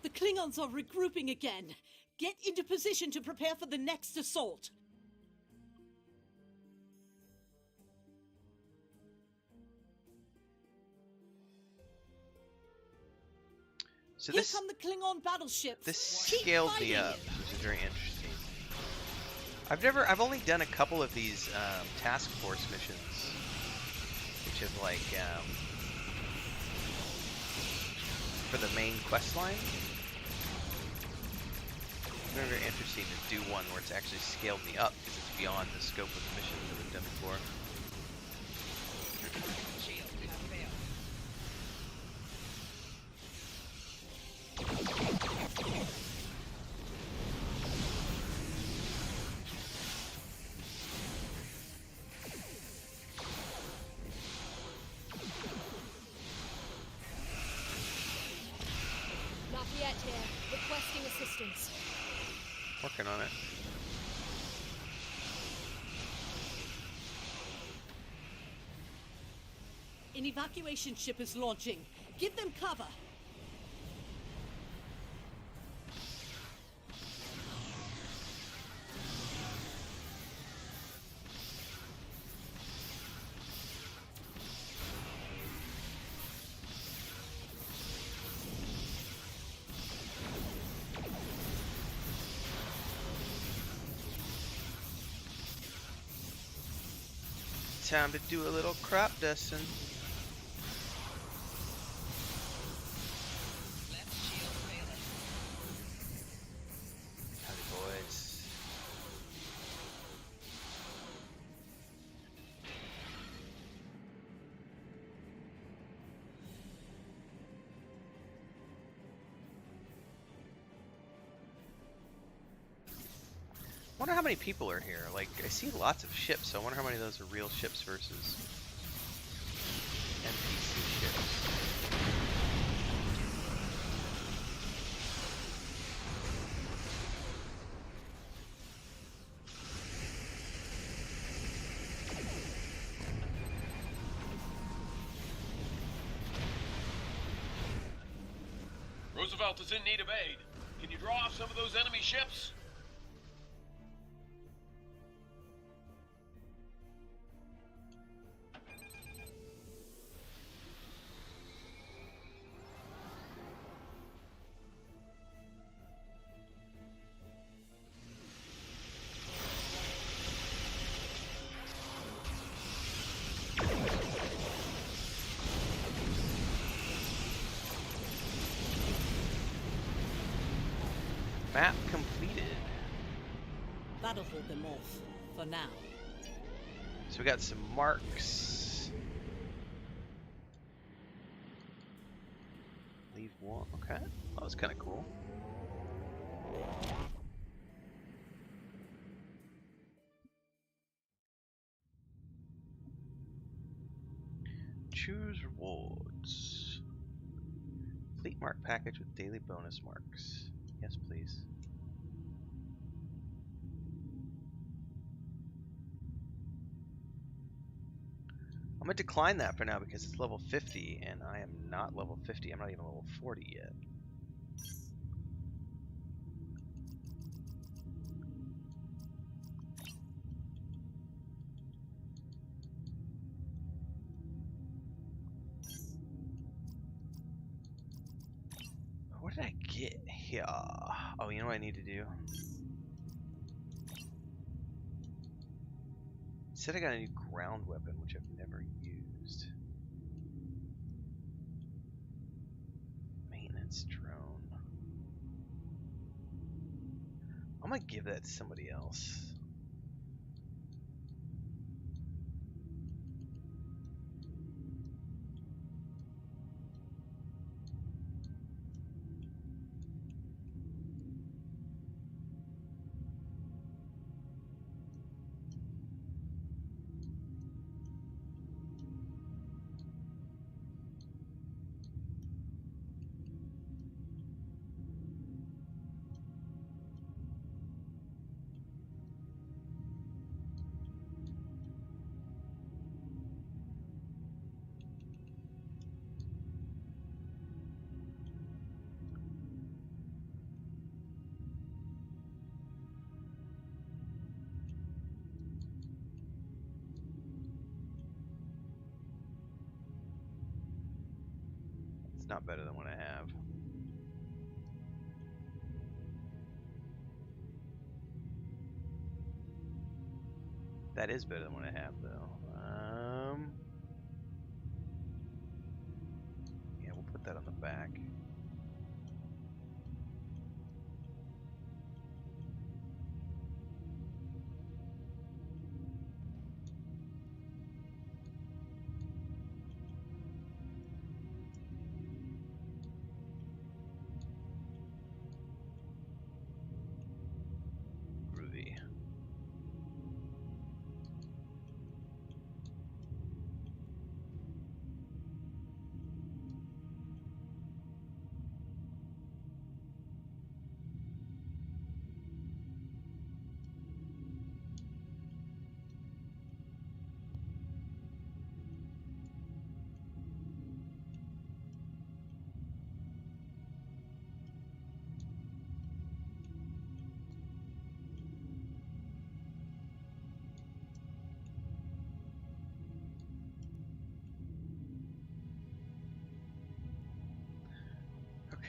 The Klingons are regrouping again. Get into position to prepare for the next assault. So Here this come the Klingon battleships. this Keep scaled me fighting. up, which is very interesting. I've only done a couple of these task force missions, which have like for the main quest line. Very, very interesting to do one where it's actually scaled me up because it's beyond the scope of the missions that we've done before. Lafayette here, requesting assistance. Working on it. An evacuation ship is launching. Give them cover. Time to do a little crop dusting. Howdy, boys. Wonder how many people are here. Like, I see lots of ships, so I wonder how many of those are real ships versus NPC ships. Roosevelt is in need of aid. Can you draw off some of those enemy ships? Map completed. That'll hold them off, for now. So we got some marks. Leave one. Okay. That was kind of cool. Choose rewards. Fleet mark package with daily bonus marks. Yes, please. I'm gonna decline that for now because it's level 50 and I am not level 50. I'm not even level 40 yet. What did I get here? Oh, you know what I need to do? It said I got a new ground weapon, which I've never used. Maintenance drone. I'm gonna give that to somebody else. Not better than what I have. That is better than what I have, though. Yeah, we'll put that on the back. Groovy.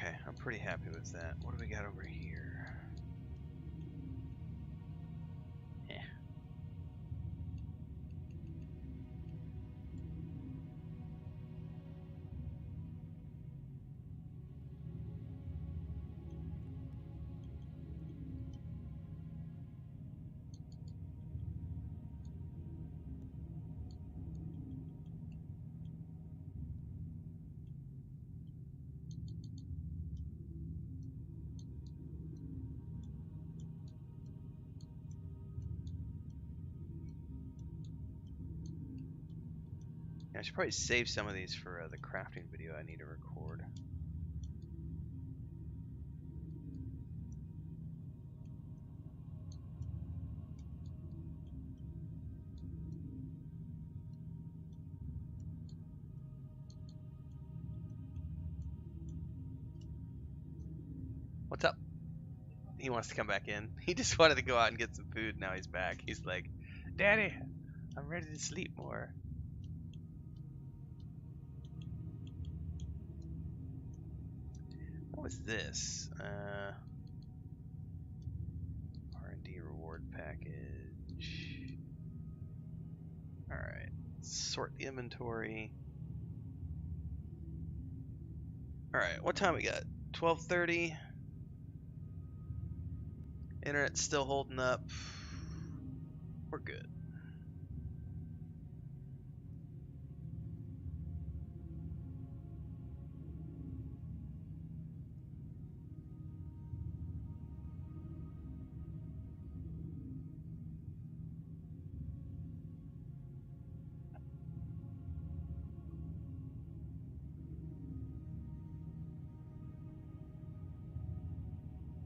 Okay, I'm pretty happy with that. What do we got over here? Eh. I should probably save some of these for the crafting video I need to record. What's up? He wants to come back in. He just wanted to go out and get some food. Now he's back. He's like, Daddy, I'm ready to sleep more. What was this? R&D reward package. Alright. Sort the inventory. Alright, what time we got? 12:30. Internet's still holding up. We're good.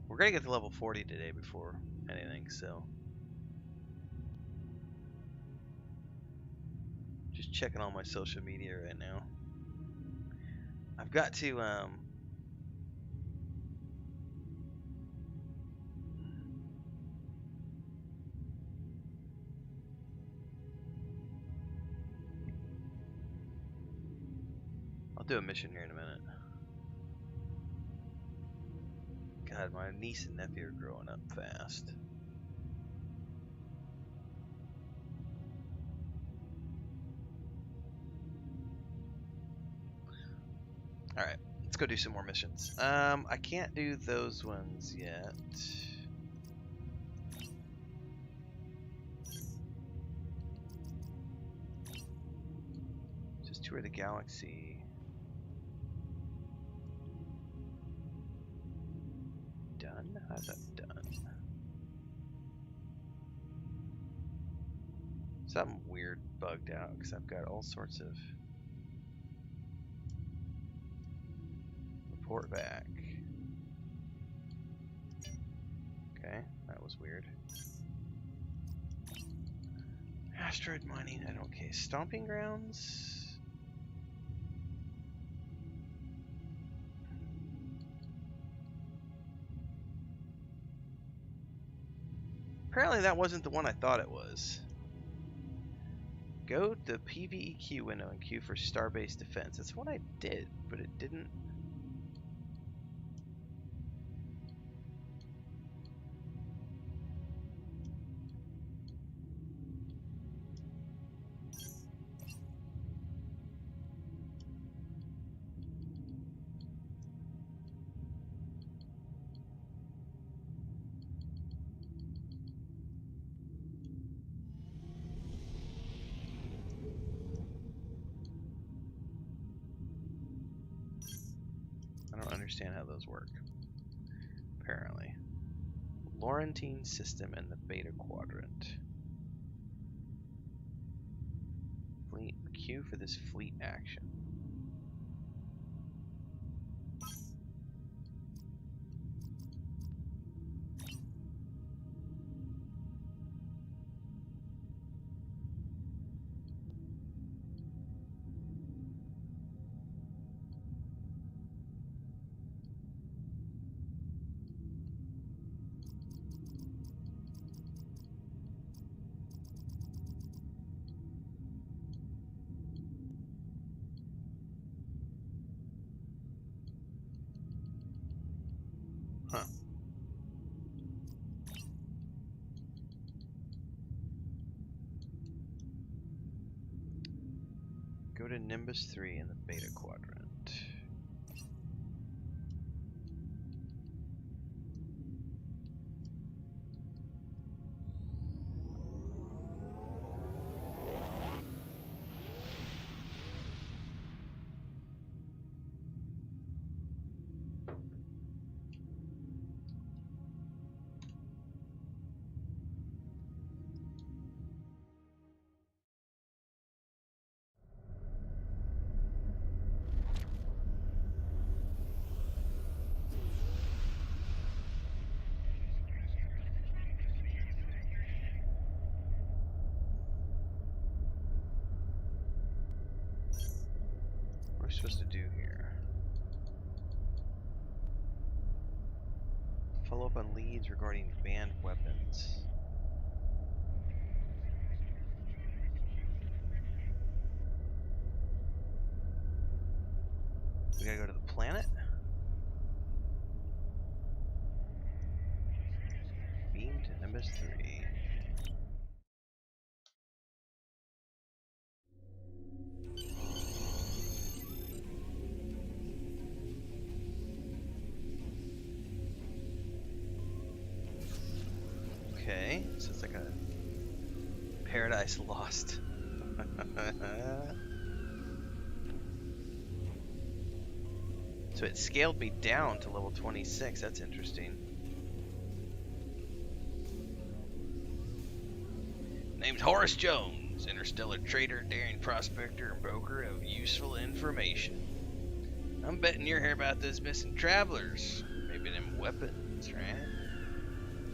We're gonna get to level 40 today before anything, so just checking all my social media right now. I've got to I'll do a mission here in a minute. God, my niece and nephew are growing up fast. Alright, let's go do some more missions. I can't do those ones yet. Just tour the galaxy. Done? How's that done? Something weird bugged out because I've got all sorts of report back. Okay, that was weird. Asteroid mining, I don't care. Stomping grounds? Apparently that wasn't the one I thought it was. Go to the PvEQ window and queue for Starbase Defense. That's what I did, but it didn't. I don't understand how those work. Apparently. Laurentine system in the beta quadrant. Fleet queue for this fleet action. Huh. Go to Nimbus 3 in the beta quadrant. What are we supposed to do here? Follow up on leads regarding banned weapons. We gotta go to the planet? Beam to Nimbus 3. Okay, so it's like a Paradise Lost. So it scaled me down to level 26. That's interesting. Named Horace Jones, interstellar trader, daring prospector, and broker of useful information. I'm betting you're here about those missing travelers. Maybe them weapons, right?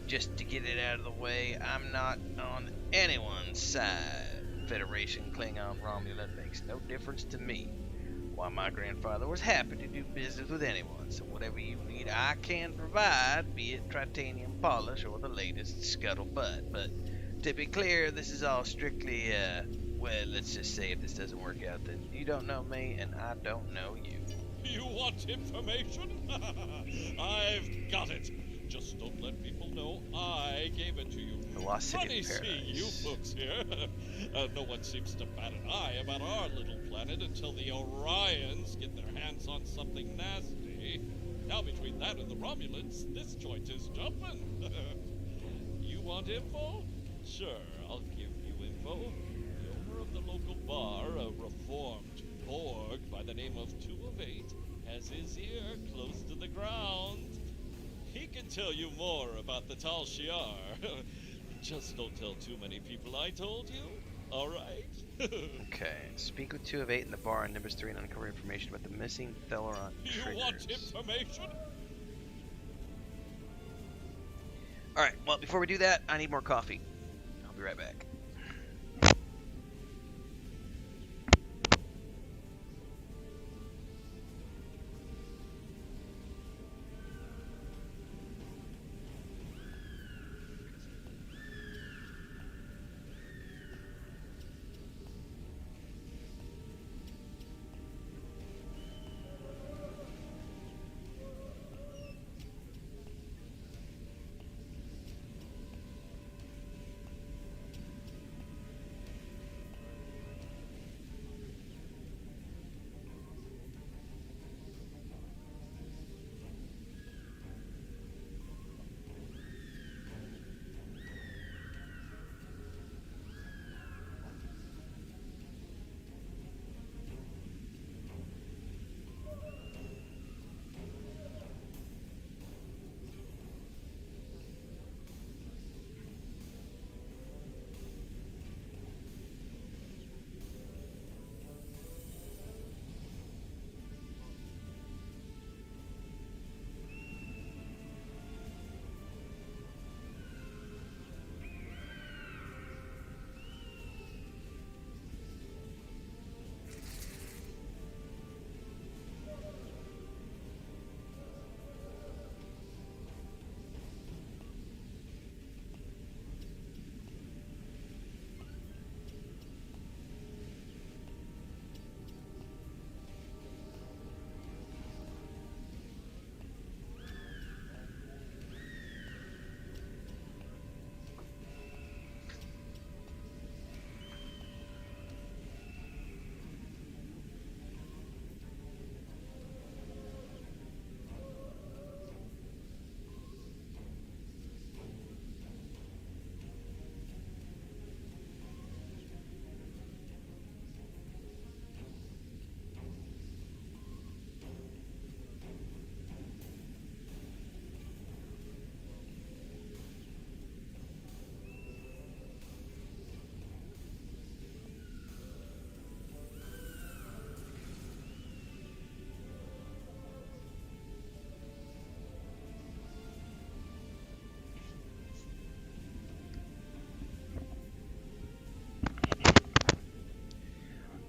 Just to get it out of the way, I'm not on anyone's side. Federation, Klingon, Romulan makes no difference to me. Why, my grandfather was happy to do business with anyone, so whatever you need I can provide, be it titanium polish or the latest scuttlebutt. But to be clear, this is all strictly, well, let's just say if this doesn't work out, then you don't know me and I don't know you. You want information? I've got it. Just don't let people know I gave it to you. The Lost City Funny of Paradise. seeing you folks here. No one seems to bat an eye about our little planet until the Orions get their hands on something nasty. Now between that and the Romulans, this joint is jumping. You want info? Sure, I'll give you info. The owner of the local bar, a reformed Borg by the name of 2 of 8, has his ear close to the ground. He can tell you more about the Tal Shiar. Just don't tell too many people I told you, alright? Okay, speak with 2 of 8 in the bar on Nimbus 3 and uncover information about the missing Theleron triggers. You want information? Alright, well, before we do that, I need more coffee. I'll be right back.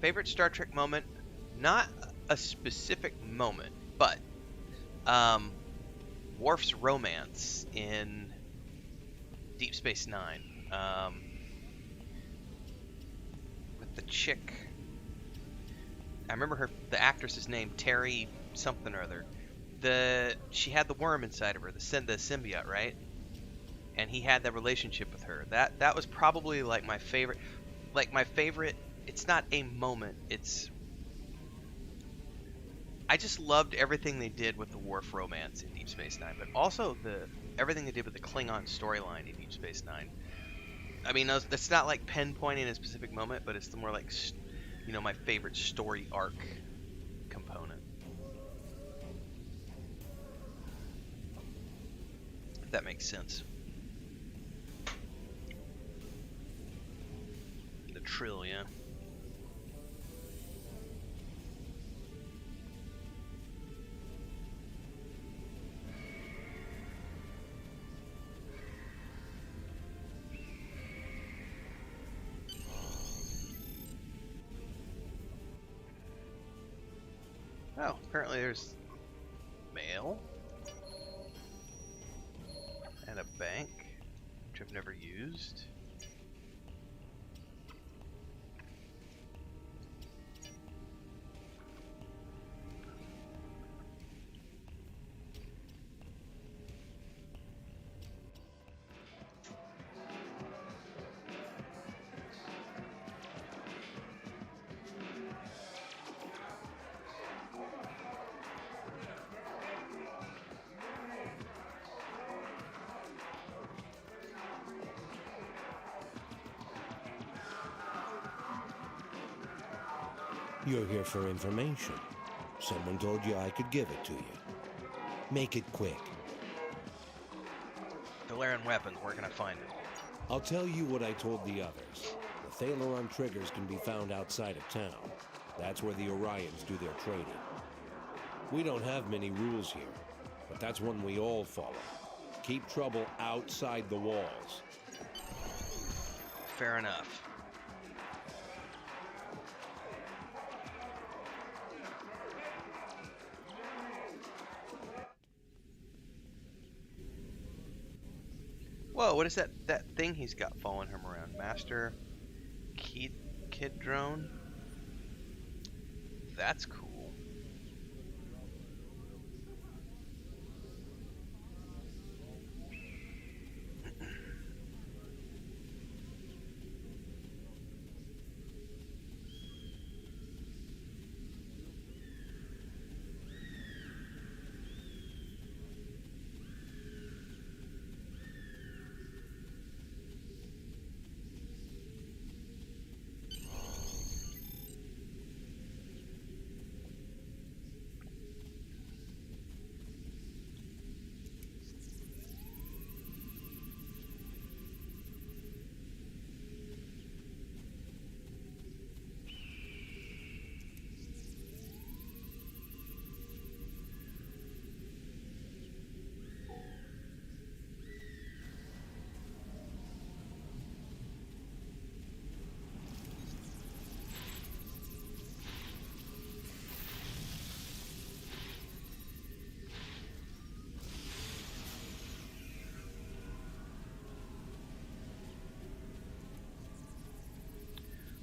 Favorite Star Trek moment? Not a specific moment, but Worf's romance in Deep Space Nine with the chick. I remember the actress's name, Terry something or other. She had the worm inside of her, the symbiote, right? And he had that relationship with her. That was probably like my favorite. Like my favorite. It's not a moment. I just loved everything they did with the Worf romance in Deep Space Nine, but also everything they did with the Klingon storyline in Deep Space Nine. I mean, that's not like pinpointing a specific moment, but it's the more like, my favorite story arc component. If that makes sense. The Trill, yeah. Oh, apparently there's mail and a bank, which I've never used. You're here for information. Someone told you I could give it to you. Make it quick. Valerian weapons, where can I find it? I'll tell you what I told the others. The Thalaron triggers can be found outside of town. That's where the Orions do their trading. We don't have many rules here, but that's one we all follow. Keep trouble outside the walls. Fair enough. Whoa, what is that thing he's got following him around? Master Kid drone? That's cool.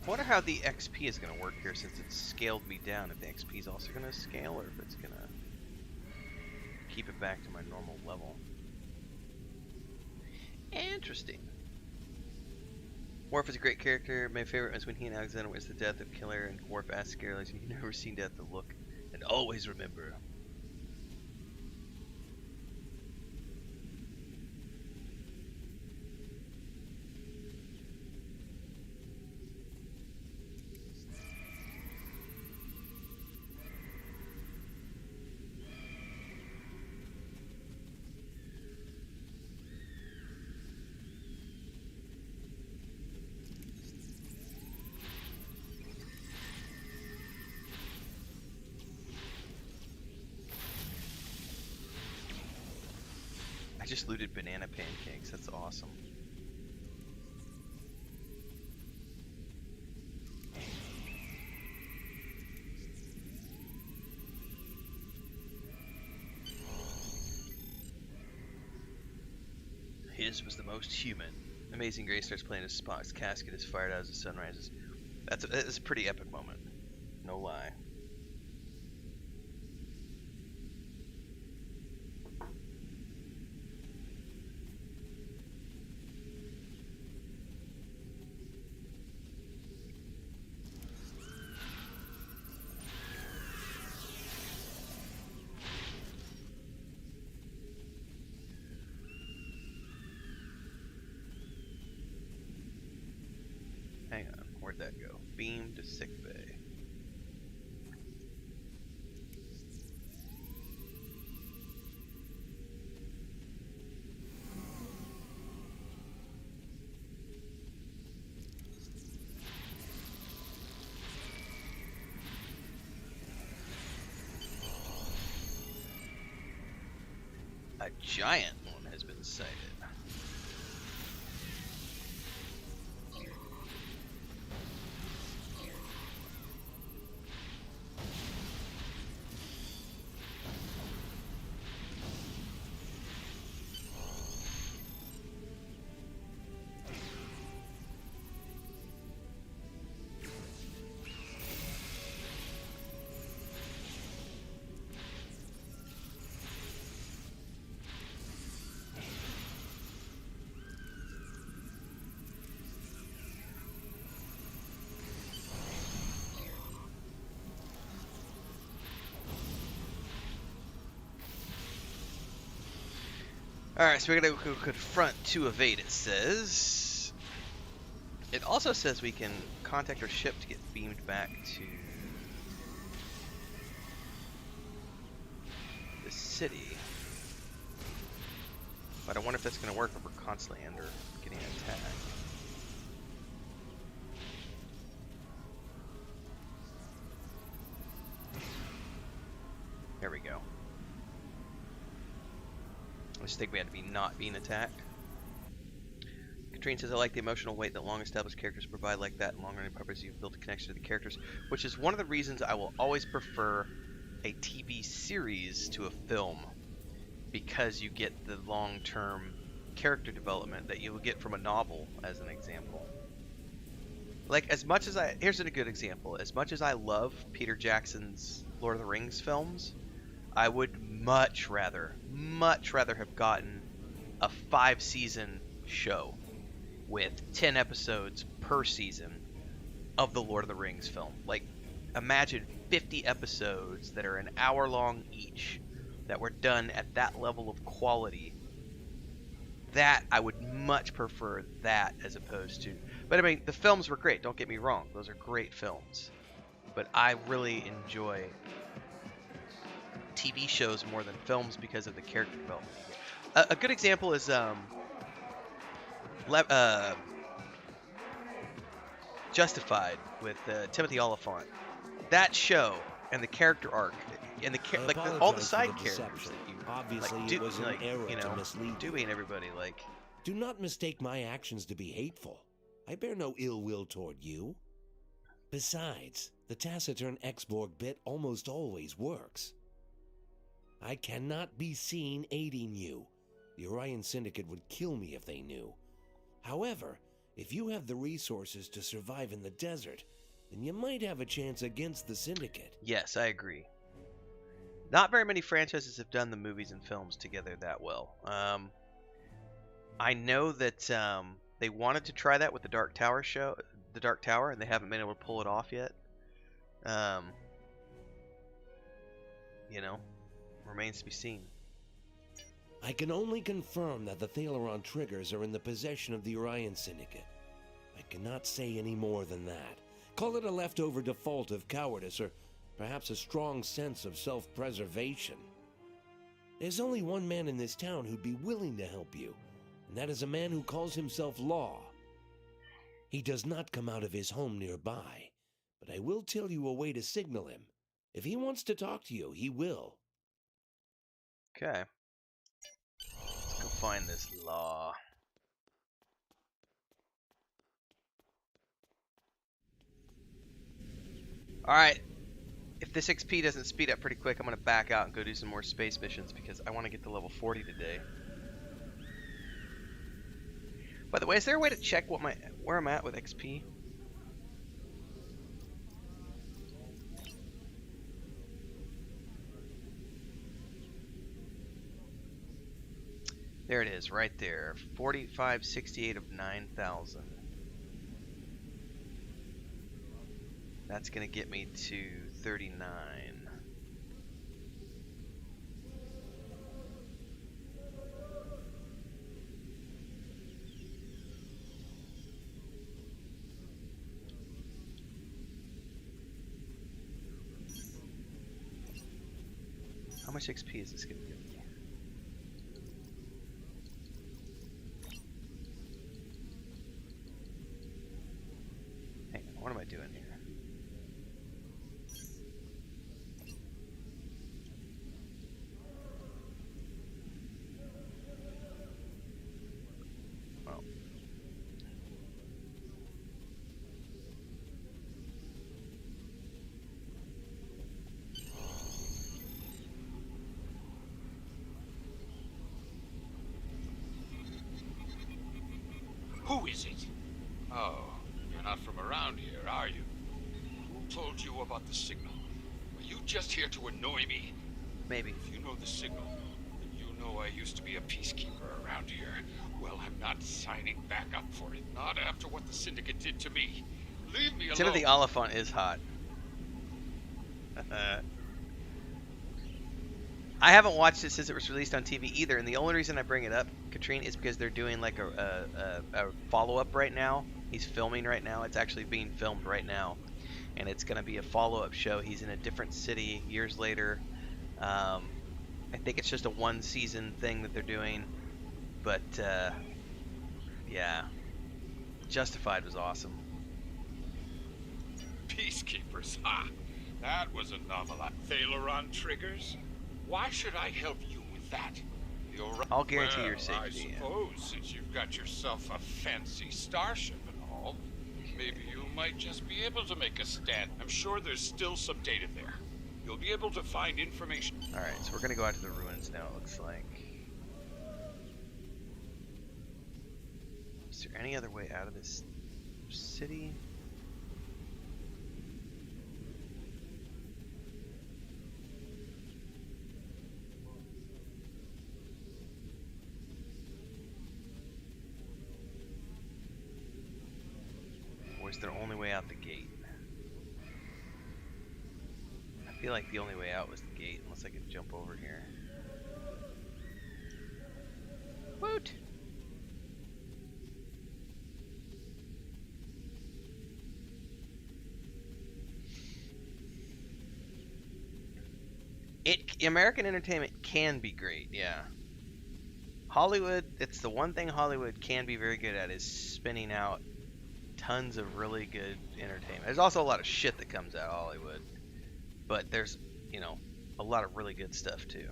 I wonder how the XP is going to work here since it's scaled me down. If the XP is also going to scale or if it's going to keep it back to my normal level. Interesting. Worf is a great character. My favorite was when he and Alexander witnessed the death of Killer and Worf asked Scarlet, "You've never seen death to look and always remember." I just looted banana pancakes. That's awesome. His was the most human. Amazing Grace starts playing as Spock's casket is fired out as the sun rises. That's a pretty epic moment. No lie. Hang on, where'd that go? Beam to sickbay. A giant one has been sighted. Alright, so we're gonna go confront to evade, it says. It also says we can contact our ship to get beamed back to the city. But I wonder if that's gonna work if we're constantly under getting attacked. There we go. I just think we had to be not being attacked. Katrine says, I like the emotional weight that long-established characters provide like that. In long-running purposes, you've built a connection to the characters, which is one of the reasons I will always prefer a TV series to a film, because you get the long-term character development that you will get from a novel, as an example. Like, as much as here's a good example. As much as I love Peter Jackson's Lord of the Rings films, I would much rather have gotten a 5-season show with 10 episodes per season of the Lord of the Rings film. Like, imagine 50 episodes that are an hour long each that were done at that level of quality. That, I would much prefer that as opposed to... But I mean, the films were great, don't get me wrong. Those are great films. But I really enjoy TV shows more than films because of the character development. A good example is Justified with Timothy Oliphant. That show and the character arc and like all the side characters that you Obviously, like, it was an error to mislead you. doing everybody like. Do not mistake my actions to be hateful. I bear no ill will toward you. Besides, the taciturn X-Borg bit almost always works. I cannot be seen aiding you. The Orion Syndicate would kill me if they knew. However, if you have the resources to survive in the desert, then you might have a chance against the Syndicate. Yes, I agree. Not very many franchises have done the movies and films together that well. I know that they wanted to try that with the Dark Tower show, and they haven't been able to pull it off yet. You know, remains to be seen. I can only confirm that the Thaleron triggers are in the possession of the Orion Syndicate. I cannot say any more than that. Call it a leftover default of cowardice, or perhaps a strong sense of self-preservation. There's only one man in this town who'd be willing to help you, and that is a man who calls himself Law. He does not come out of his home nearby, but I will tell you a way to signal him. If he wants to talk to you, he will. Okay. Let's go find this Law. Alright. If this XP doesn't speed up pretty quick, I'm going to back out and go do some more space missions because I want to get to level 40 today. By the way, is there a way to check where I'm at with XP? There it is, right there. 4568 of 9,000. That's gonna get me to 39. How much XP is this gonna give me? Hang on, what am I doing here? Oh. Who is it? Oh, you're not from around here, are you? Who told you about the signal? Are you just here to annoy me? Maybe. If you know the signal, then you know I used to be a peacekeeper around here. Well, I'm not signing back up for it. Not after what the Syndicate did to me. Leave me alone. Timothy Oliphant is hot. I haven't watched it since it was released on TV either, and the only reason I bring it up, Katrine, is because they're doing like a follow-up right now. He's filming right now. It's actually being filmed right now, and it's going to be a follow-up show. He's in a different city years later. I think it's just a one-season thing that they're doing, but yeah, Justified was awesome. Peacekeepers, ha! That was a novel. Thaleron triggers? Why should I help you with that? I'll guarantee your safety. I suppose since you've got yourself a fancy starship and all, maybe you might just be able to make a stand. I'm sure there's still some data there. You'll be able to find information. Alright, so we're going to go out to the ruins now, it looks like. Is there any other way out of this city? Or is there only way out the gate? I feel like the only way out was the gate, unless I can jump over here. Woot! American entertainment can be great, yeah. Hollywood, it's the one thing Hollywood can be very good at, is spinning out tons of really good entertainment. There's also a lot of shit that comes out of Hollywood, but there's, you know, a lot of really good stuff too.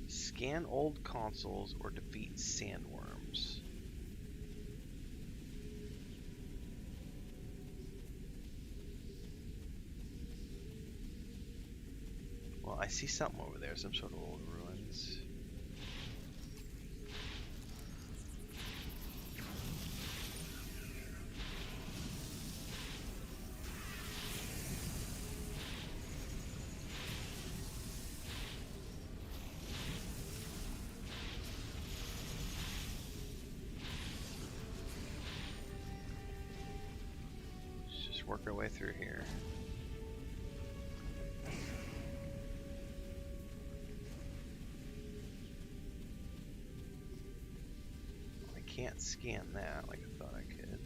Scan old consoles or defeat sandworms. Well, I see something over there, some sort of old ruins. Let's just work our way through here. Can't scan that like I thought I could.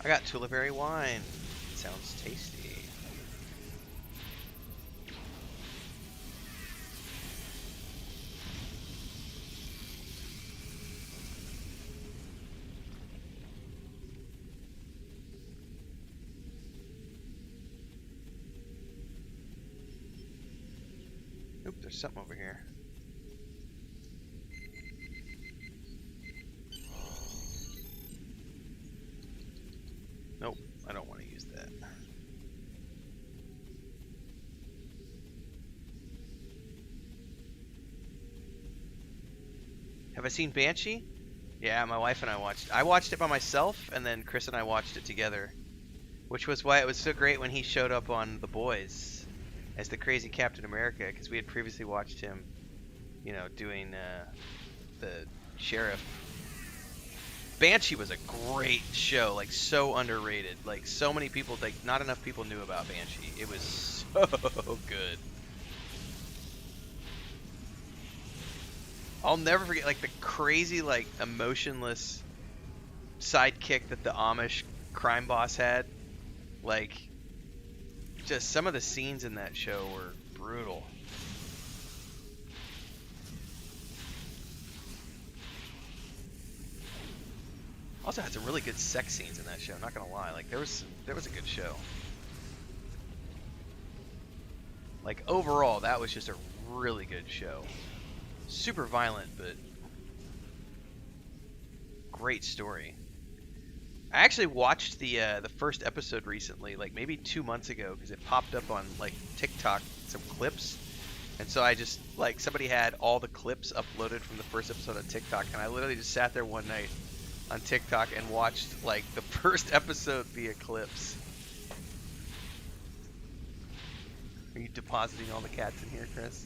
I got Tula Berry wine. Sounds tasty. Oop, there's something over here. Nope, I don't want to use that. Have I seen Banshee? Yeah, my wife and I watched. I watched it by myself, and then Chris and I watched it together, which was why it was so great when he showed up on The Boys as the crazy Captain America, because we had previously watched him, you know, doing the sheriff. Banshee was a great show, like so underrated. Like so many people, like not enough people knew about Banshee. It was so good. I'll never forget like the crazy, like emotionless sidekick that the Amish crime boss had. Like, just some of the scenes in that show were brutal. Also had some really good sex scenes in that show, not gonna lie. Like there was a good show. Like overall, that was just a really good show. Super violent, but great story. I actually watched the first episode recently, like maybe 2 months ago, because it popped up on like TikTok, some clips, and so I just like somebody had all the clips uploaded from the first episode on TikTok, and I literally just sat there one night on TikTok and watched like the first episode via clips. Are you depositing all the cats in here, Chris?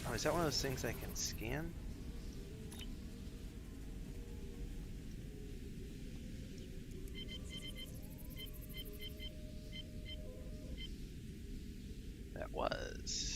Oh, is that one of those things I can scan? That was.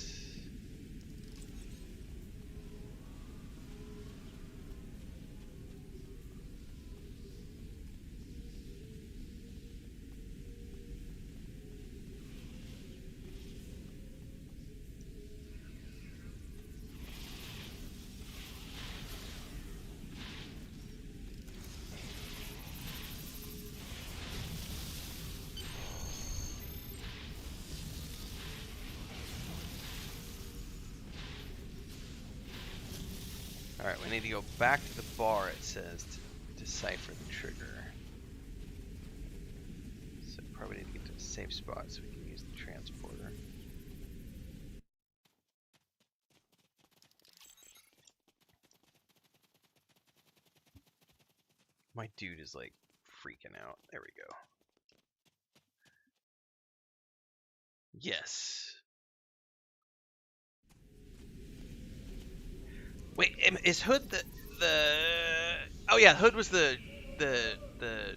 Alright, we need to go back to the bar, it says, to decipher the trigger. So probably need to get to a safe spot so we can use the transporter. My dude is like freaking out. There we go. Yes. Wait, is Hood the Oh yeah, Hood was the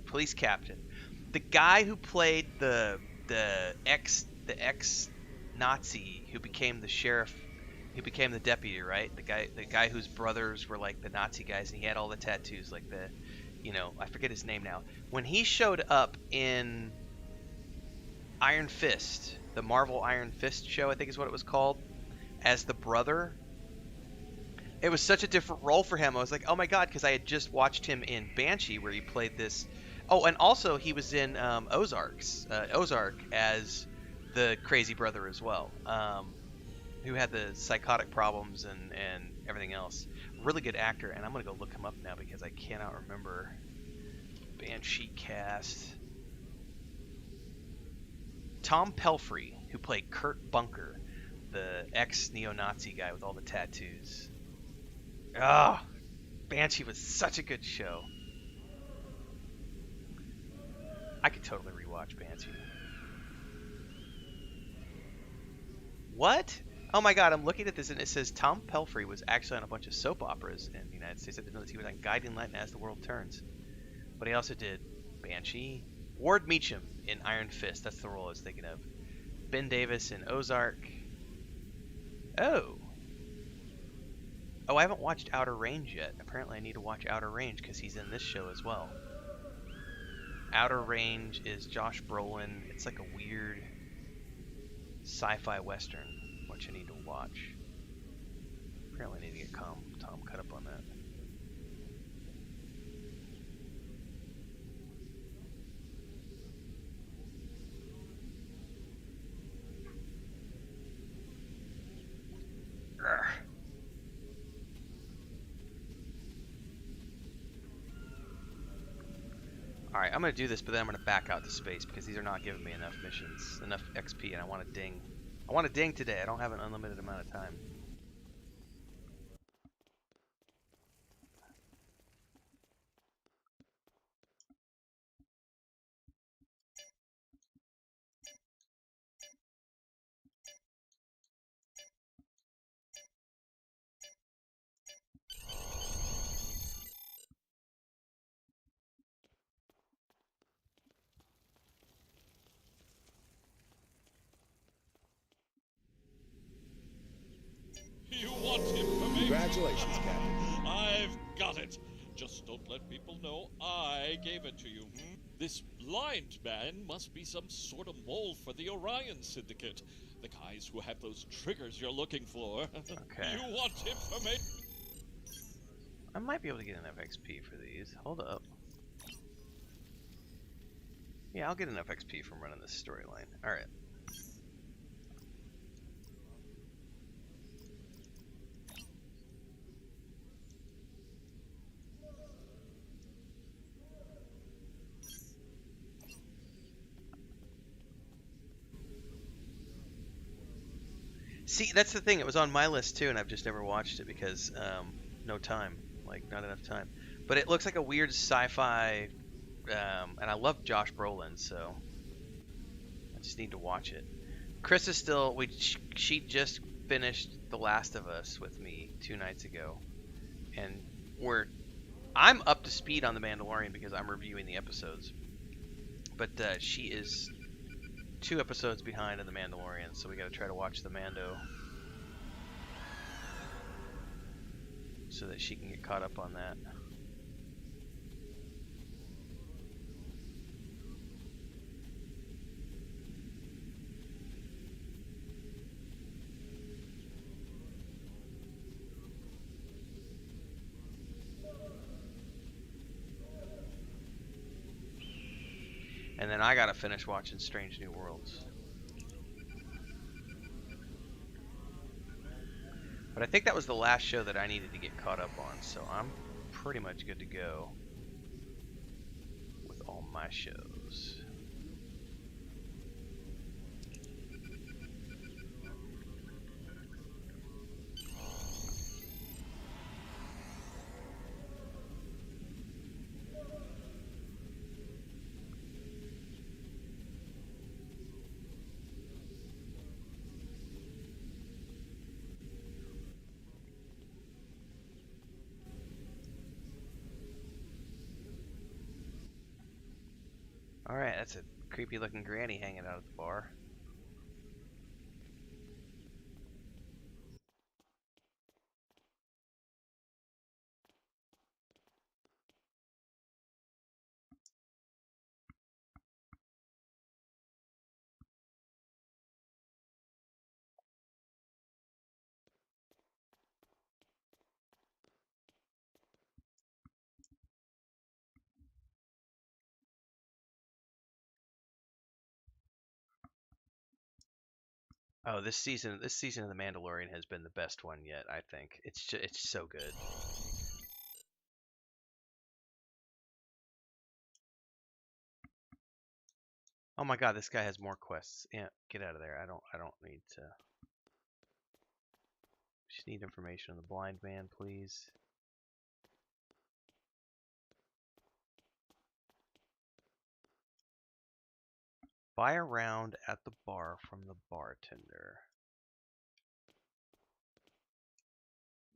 police captain. The guy who played the ex Nazi who became the sheriff, who became the deputy, right? The guy whose brothers were like the Nazi guys, and he had all the tattoos, like the, you know, I forget his name now. When he showed up in Iron Fist, the Marvel Iron Fist show, I think is what it was called, as the brother, it was such a different role for him. I was like, oh my god, because I had just watched him in Banshee, where he played this. Oh, and also he was in Ozark as the crazy brother as well, who had the psychotic problems and everything else. Really good actor, and I'm gonna go look him up now because I cannot remember. Banshee cast. Tom Pelfrey, who played Kurt Bunker, the ex-neo-Nazi guy with all the tattoos. Ah, Banshee was such a good show. I could totally rewatch Banshee. What? Oh my god, I'm looking at this and it says Tom Pelphrey was actually on a bunch of soap operas in the United States. I didn't know that he was on Guiding Light and As the World Turns. But he also did Banshee. Ward Meacham in Iron Fist. That's the role I was thinking of. Ben Davis in Ozark. Oh. Oh, I haven't watched Outer Range yet. Apparently I need to watch Outer Range because he's in this show as well. Outer Range is Josh Brolin. It's like a weird sci-fi western, which I need to watch. Apparently I need to get Tom cut up on that. Alright, I'm going to do this, but then I'm going to back out to space because these are not giving me enough missions, enough XP, and I want a ding. I want a ding today. I don't have an unlimited amount of time. You want information? Congratulations, Captain. I've got it. Just don't let people know I gave it to you. This blind man must be some sort of mole for the Orion Syndicate. The guys who have those triggers you're looking for. Okay. You want information? I might be able to get enough XP for these. Hold up. Yeah, I'll get enough XP from running this storyline. Alright. See, that's the thing. It was on my list too, and I've just never watched it because no time, like not enough time. But it looks like a weird sci-fi, and I love Josh Brolin, so I just need to watch it. Chris is still. She just finished The Last of Us with me 2 nights ago, and I'm up to speed on The Mandalorian because I'm reviewing the episodes, but she is 2 episodes behind in The Mandalorian, so we got to try to watch the Mando so that she can get caught up on that. And then I gotta finish watching Strange New Worlds. But I think that was the last show that I needed to get caught up on, so I'm pretty much good to go with all my shows. Alright, that's a creepy looking granny hanging out at the bar. Oh, this season of The Mandalorian has been the best one yet, I think. It's so good. Oh my god, this guy has more quests. Yeah, get out of there. I don't need to. Just need information on the blind man, please. Buy a round at the bar from the bartender.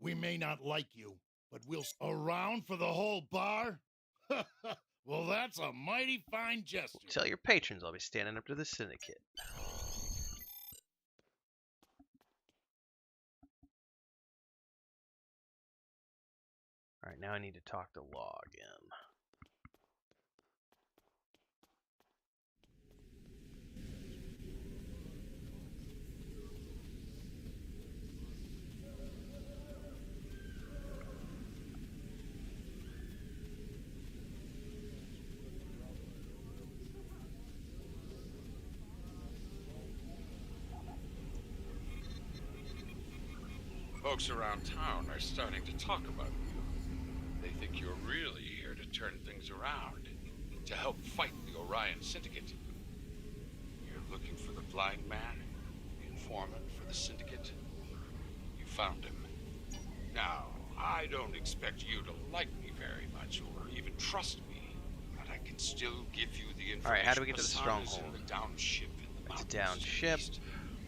We may not like you, but we'll around for the whole bar? Well, that's a mighty fine gesture. Tell your patrons I'll be standing up to the syndicate. Alright, now I need to talk to Law again. Folks around town are starting to talk about you. They think you're really here to turn things around, to help fight the Orion Syndicate. You're looking for the blind man, the informant for the Syndicate. You found him. Now, I don't expect you to like me very much or even trust me, but I can still give you the information. Alright, how do we get to the Hassan is stronghold? in the down ship in the mountains Down to the ship. east,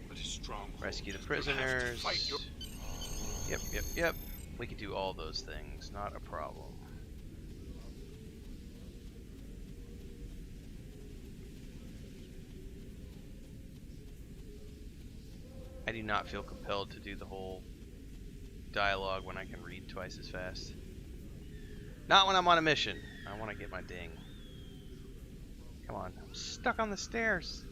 but his stronghold Rescue the is gonna have to prisoners. fight your- Yep. We could do all those things. Not a problem. I do not feel compelled to do the whole dialogue when I can read twice as fast. Not when I'm on a mission. I want to get my ding. Come on. I'm stuck on the stairs.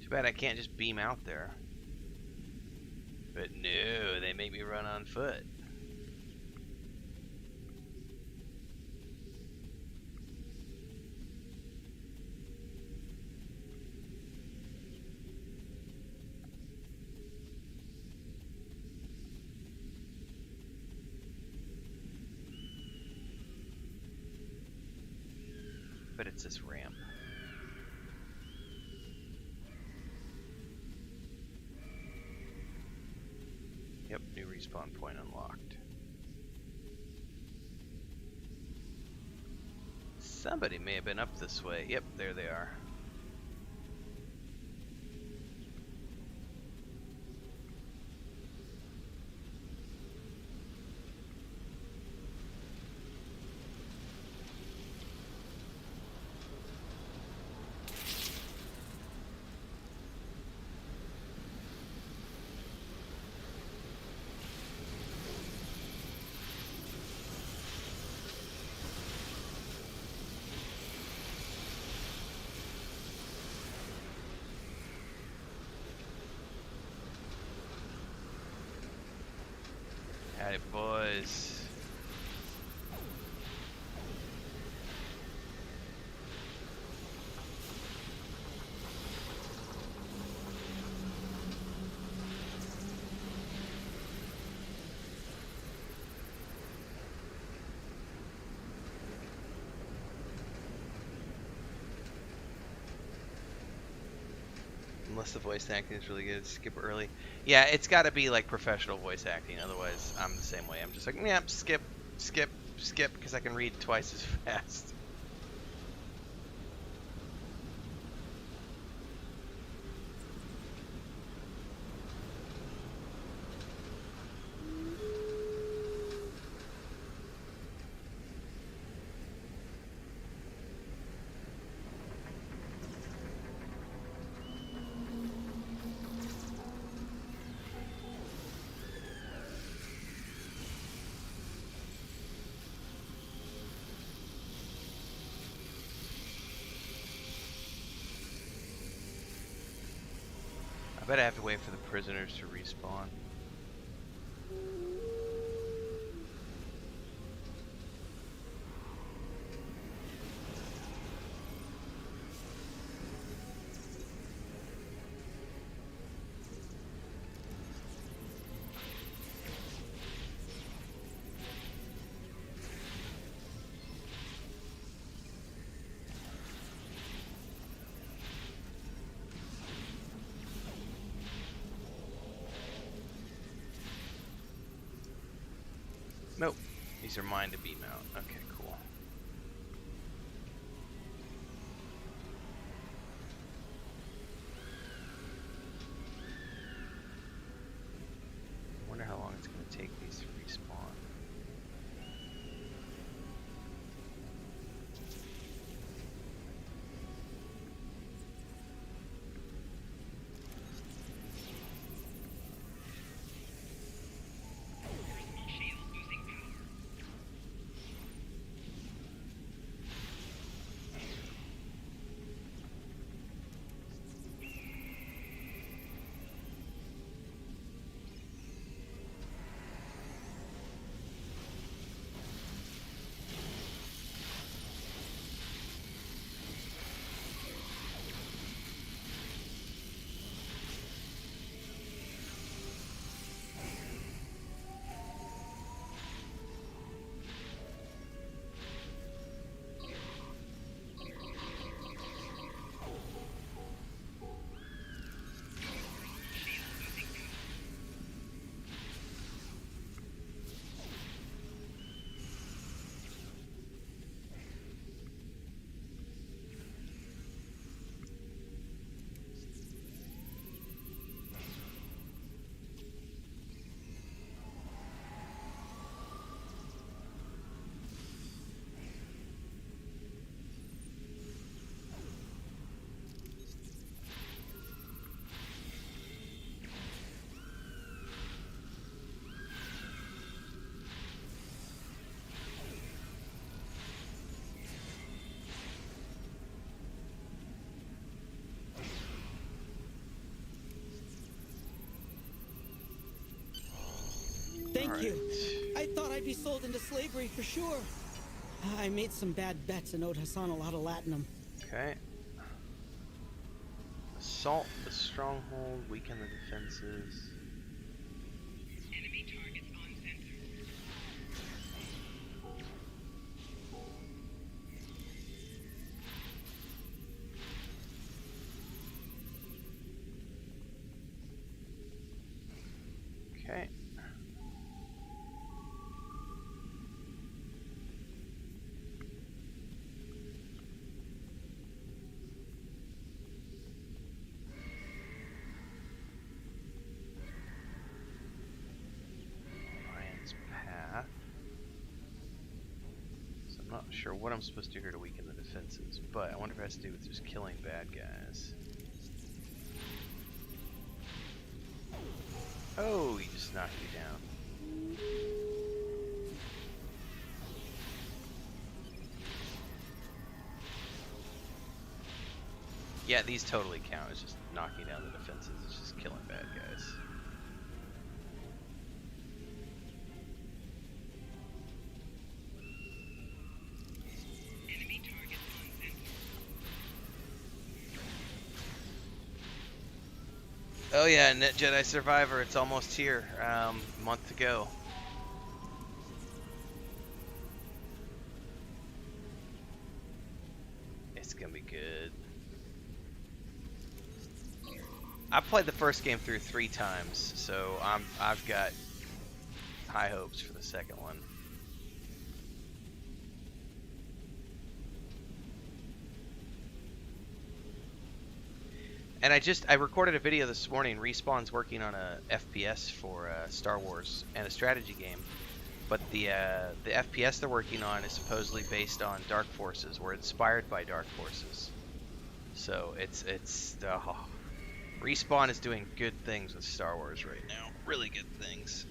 Too bad I can't just beam out there. But no, they make me run on foot. But it's this ramp. Yep, new respawn point unlocked. Somebody may have been up this way. Yep, there they are. Howdy, boys. Unless the voice acting is really good, skip early. Yeah, it's got to be like professional voice acting. Otherwise, I'm the same way. I'm just like, yeah, skip, because I can read twice as fast. I bet I have to wait for the prisoners to respawn. Nope. These are mine to beam out. Okay, cool. I wonder how long it's going to take these to respawn. Thank you. I thought I'd be sold into slavery for sure. I made some bad bets and owed Hassan a lot of latinum. Okay. Assault the stronghold, weaken the defenses. Enemy targets on center. Okay. Orion's Path. So I'm not sure what I'm supposed to do here to weaken the defenses, but I wonder if it has to do with just killing bad guys. Oh, he just knocked you down. Yeah, these totally count. It's just knocking down the defenses. It's just killing bad guys. Enemy targets on center. Oh yeah, Net Jedi Survivor. It's almost here. A month to go. It's gonna be good. I played the first game through 3 times, so I've got high hopes for the second one. And I recorded a video this morning. Respawn's working on a FPS for Star Wars and a strategy game, but the FPS they're working on is supposedly based on Dark Forces, or inspired by Dark Forces. So it's Respawn is doing good things with Star Wars right now. Really good things.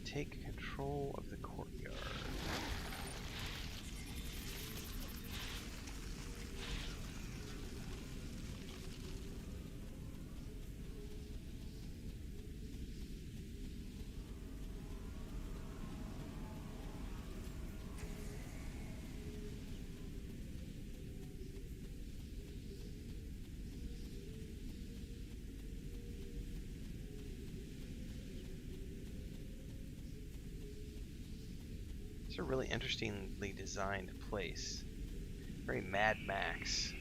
Take control of the courtyard. It's a really interestingly designed place. Very Mad Max.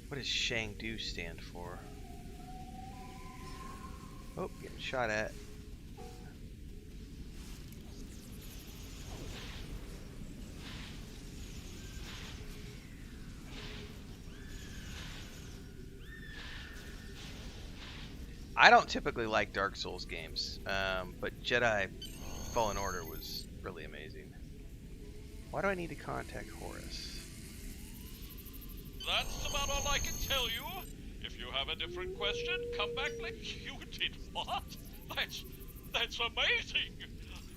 What does Shangdu stand for? Oh, getting shot at. I don't typically like Dark Souls games, but Jedi Fallen Order was really amazing. Why do I need to contact Horus? That's about all I can tell you. If you have a different question, come back like you did. What? That's amazing.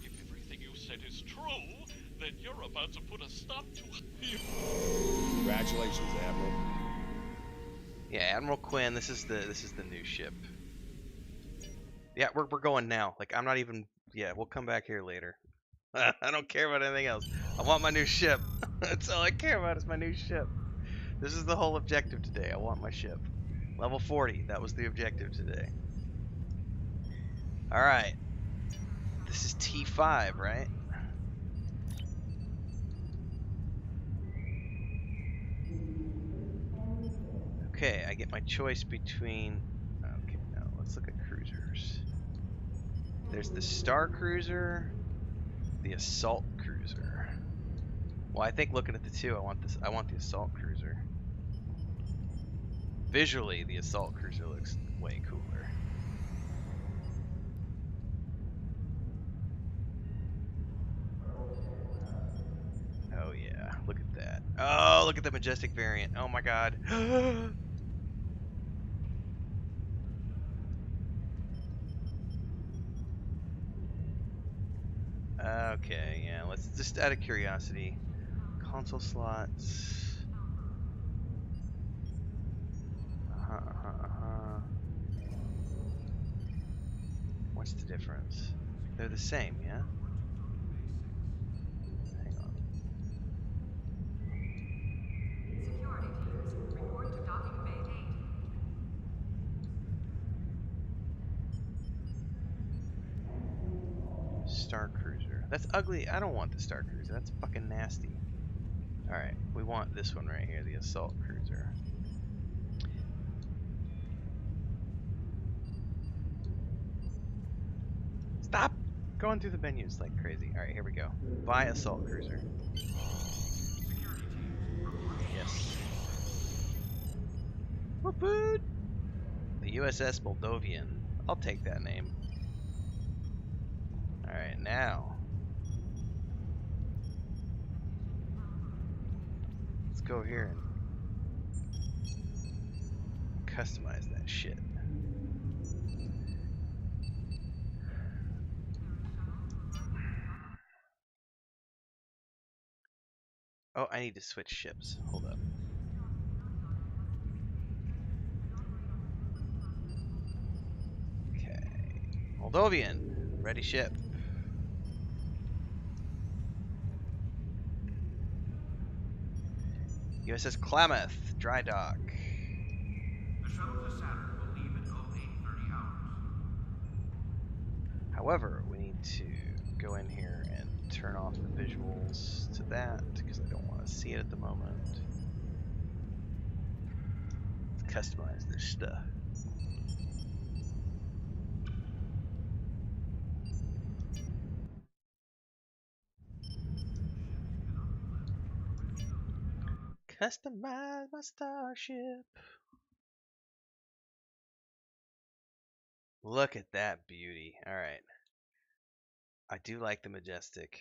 If everything you said is true, then you're about to put a stop to you. Congratulations, Admiral. Yeah, Admiral Quinn. This is the new ship. Yeah, we're going now. Like I'm not even. Yeah, we'll come back here later. I don't care about anything else. I want my new ship. That's all I care about is my new ship. This is the whole objective today. I want my ship. Level 40. That was the objective today. All right. This is T5, right? Okay, I get my choice between. Okay, now let's look at cruisers. There's the Star Cruiser, the Assault Cruiser. Well, I think looking at the two, I want this. I want the Assault Cruiser. Visually, the Assault Cruiser looks way cooler. Oh yeah, look at that. Oh, look at the majestic variant. Oh my god. Okay, yeah, let's just out of curiosity. Console slots. What's the difference? They're the same, yeah? Hang on. Security teams, report to docking bay 8. Star Cruiser. That's ugly. I don't want the Star Cruiser. That's fucking nasty. Alright, we want this one right here, the Assault Cruiser. Stop going through the menus like crazy. Alright, here we go. Buy Assault Cruiser. Yes. Whoop-woot! The USS Moldovan. I'll take that name. Alright, now. Let's go here and customize that shit. Oh, I need to switch ships. Hold up. Okay. Moldovan. Ready ship. USS Klamath. Dry dock. The shuttle to Saturn will leave at 0830 hours. However, we need to go in here and turn off the visuals to that because I don't want to see it at the moment. Let's customize this stuff. Customize my starship. Look at that beauty. All right. I do like the Majestic.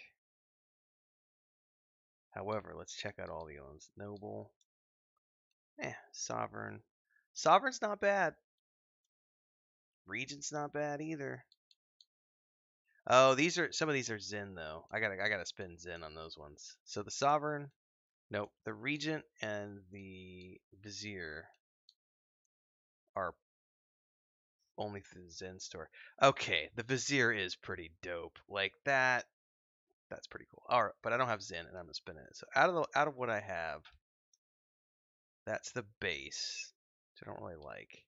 However, let's check out all the other ones. Noble. Sovereign. Sovereign's not bad. Regent's not bad either. Oh, some of these are Zen though. I gotta spend Zen on those ones. So the Sovereign, nope. The Regent and the Vizier are only through the Zen store. Okay, the Vizier is pretty dope. Like that, that's pretty cool. All right, but I don't have Zen, and I'm gonna spin it. So out of what I have, that's the base, which I don't really like.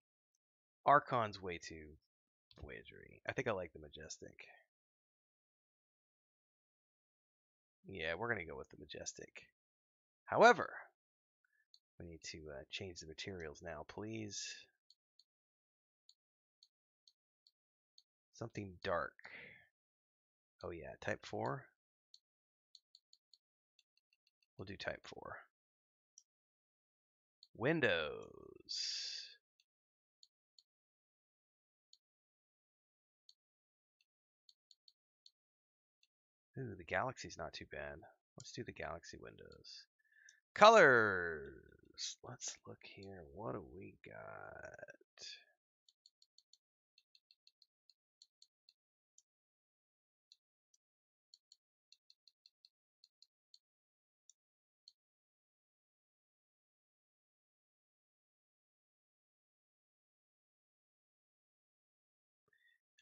Archon's way too wagery. I think I like the Majestic. Yeah, we're gonna go with the Majestic. However, we need to change the materials now, please. Something dark. Oh yeah, type 4. We'll do type 4. Windows. Ooh, the Galaxy's not too bad. Let's do the Galaxy windows. Colors. Let's look here. What do we got?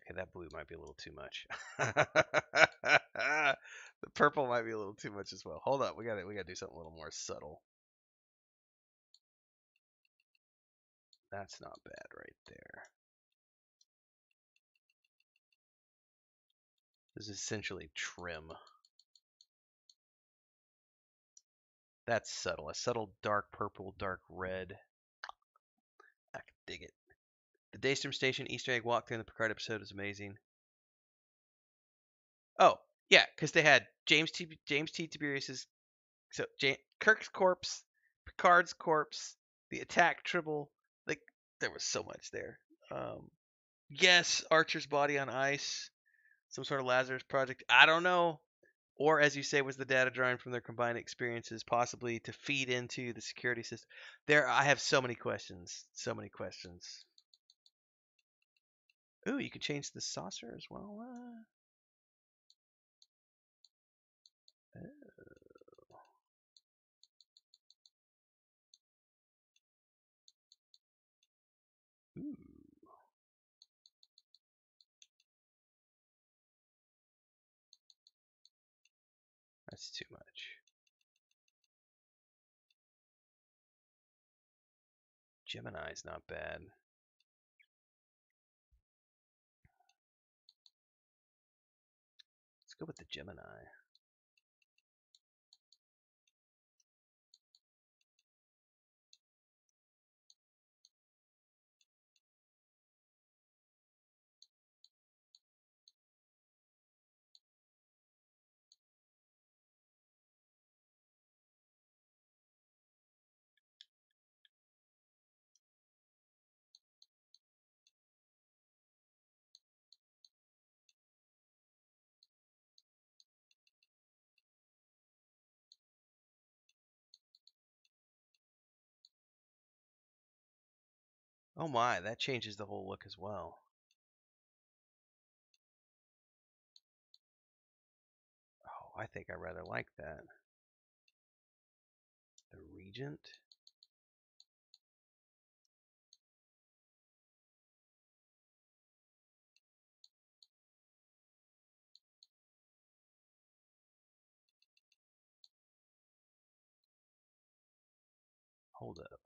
Okay, that blue might be a little too much. The purple might be a little too much as well. Hold up, we gotta do something a little more subtle. That's not bad right there. This is essentially trim. That's subtle. A subtle dark purple, dark red. I can dig it. The Daystrom Station Easter egg walkthrough in the Picard episode is amazing. Oh, yeah, because they had James T. Tiberius's, so Kirk's corpse, Picard's corpse, the attack tribble. Like there was so much there. Yes, Archer's body on ice, some sort of Lazarus project. I don't know. Or as you say, was the data drawing from their combined experiences, possibly to feed into the security system? I have so many questions. So many questions. Ooh, you can change the saucer as well. Ooh, that's too much. Gemini's not bad. Let's go with the Gemini. Oh my, that changes the whole look as well. Oh, I think I rather like that. The Regent. Hold up.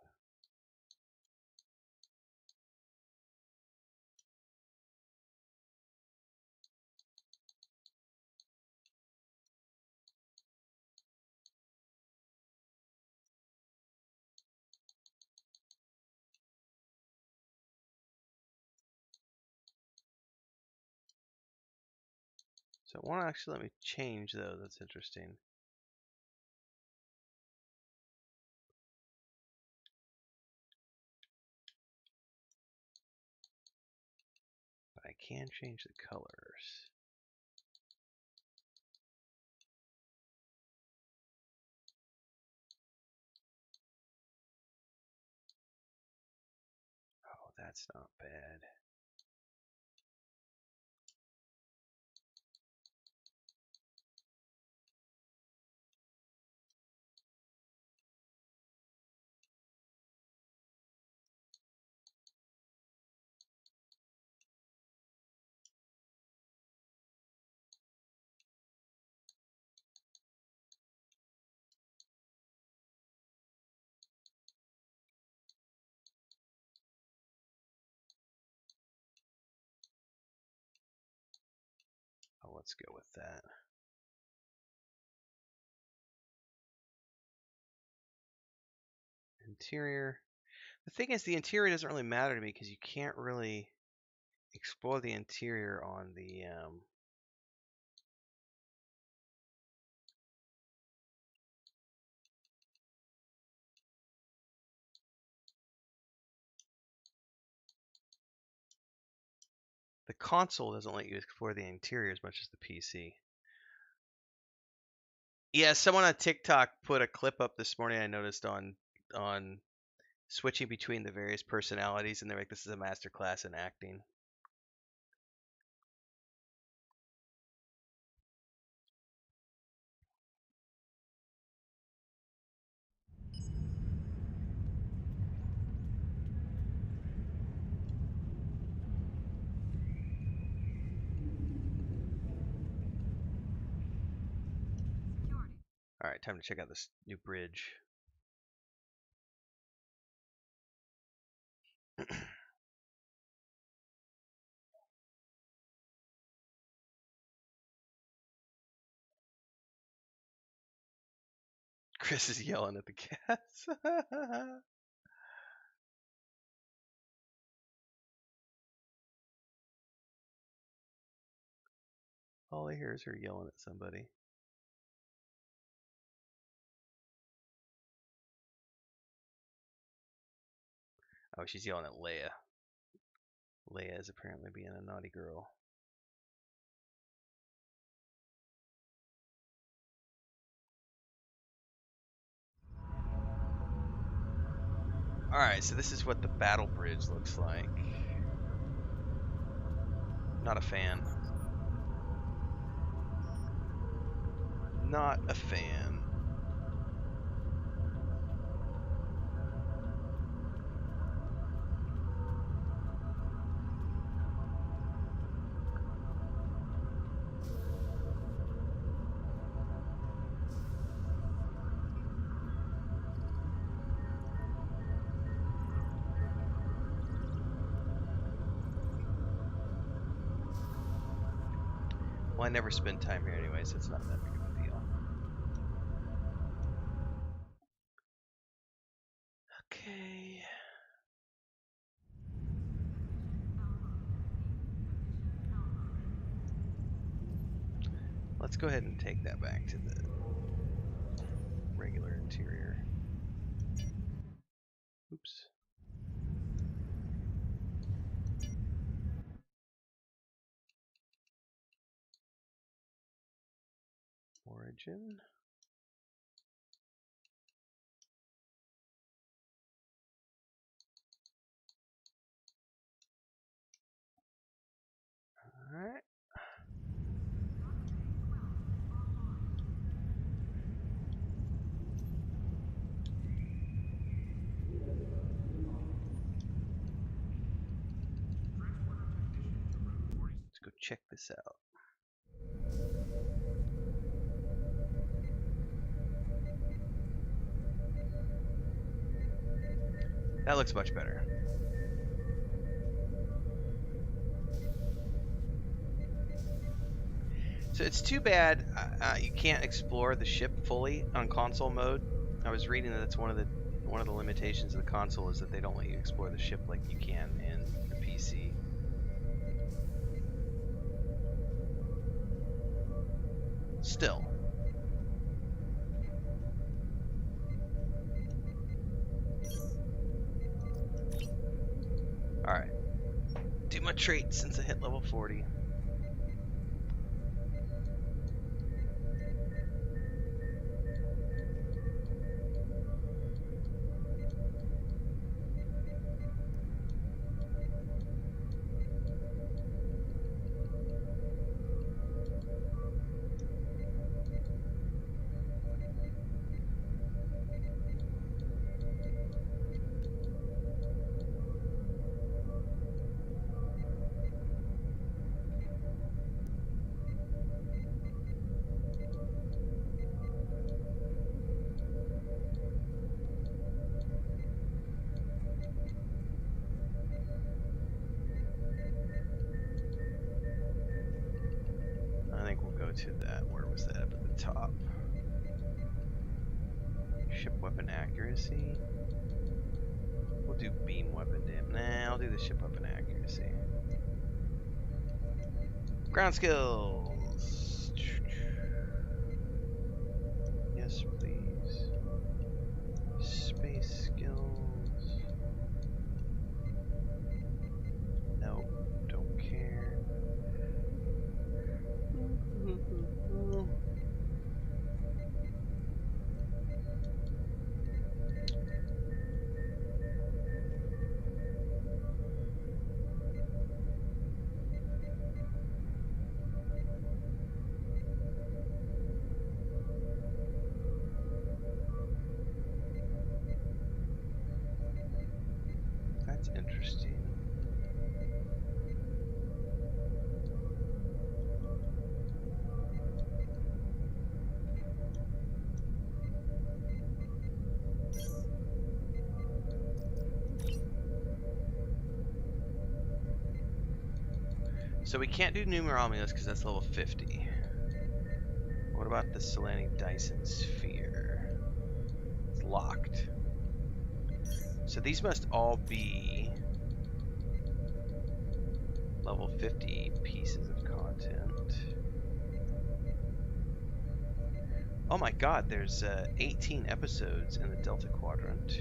So it won't actually let me change those. That's interesting. But I can change the colors. That's not bad. Oh, let's go with that. Interior. The thing is, the interior doesn't really matter to me because you can't really explore the interior on the console doesn't let you explore the interior as much as the PC. Yeah, someone on TikTok put a clip up this morning I noticed on switching between the various personalities, and they're like, this is a master class in acting. All right, time to check out this new bridge. Chris is yelling at the cats. All I hear is her yelling at somebody. Oh, she's yelling at Leia. Leia is apparently being a naughty girl. Alright, so this is what the battle bridge looks like. Not a fan. Not a fan. Well, I never spend time here anyway, so it's not that big of a deal. Okay. Let's go ahead and take that back to the regular interior. Oops. Origin. Alright. Let's go check this out. That looks much better. So it's too bad you can't explore the ship fully on console mode. I was reading that that's one of the limitations of the console is that they don't let you explore the ship like you can in the PC. Still. Alright. Do my trait since I hit level 40. to that. Where was that? Up at the top. Ship weapon accuracy. We'll do beam weapon damage. Nah, I'll do the ship weapon accuracy. Ground skills. Yes, please. Space skills. Nope, don't care. That's interesting. So we can't do Numer Romulus because that's level 50. What about the Solanic Dyson Sphere? It's locked. So these must all be level 50 pieces of content. Oh my god, there's 18 episodes in the Delta Quadrant.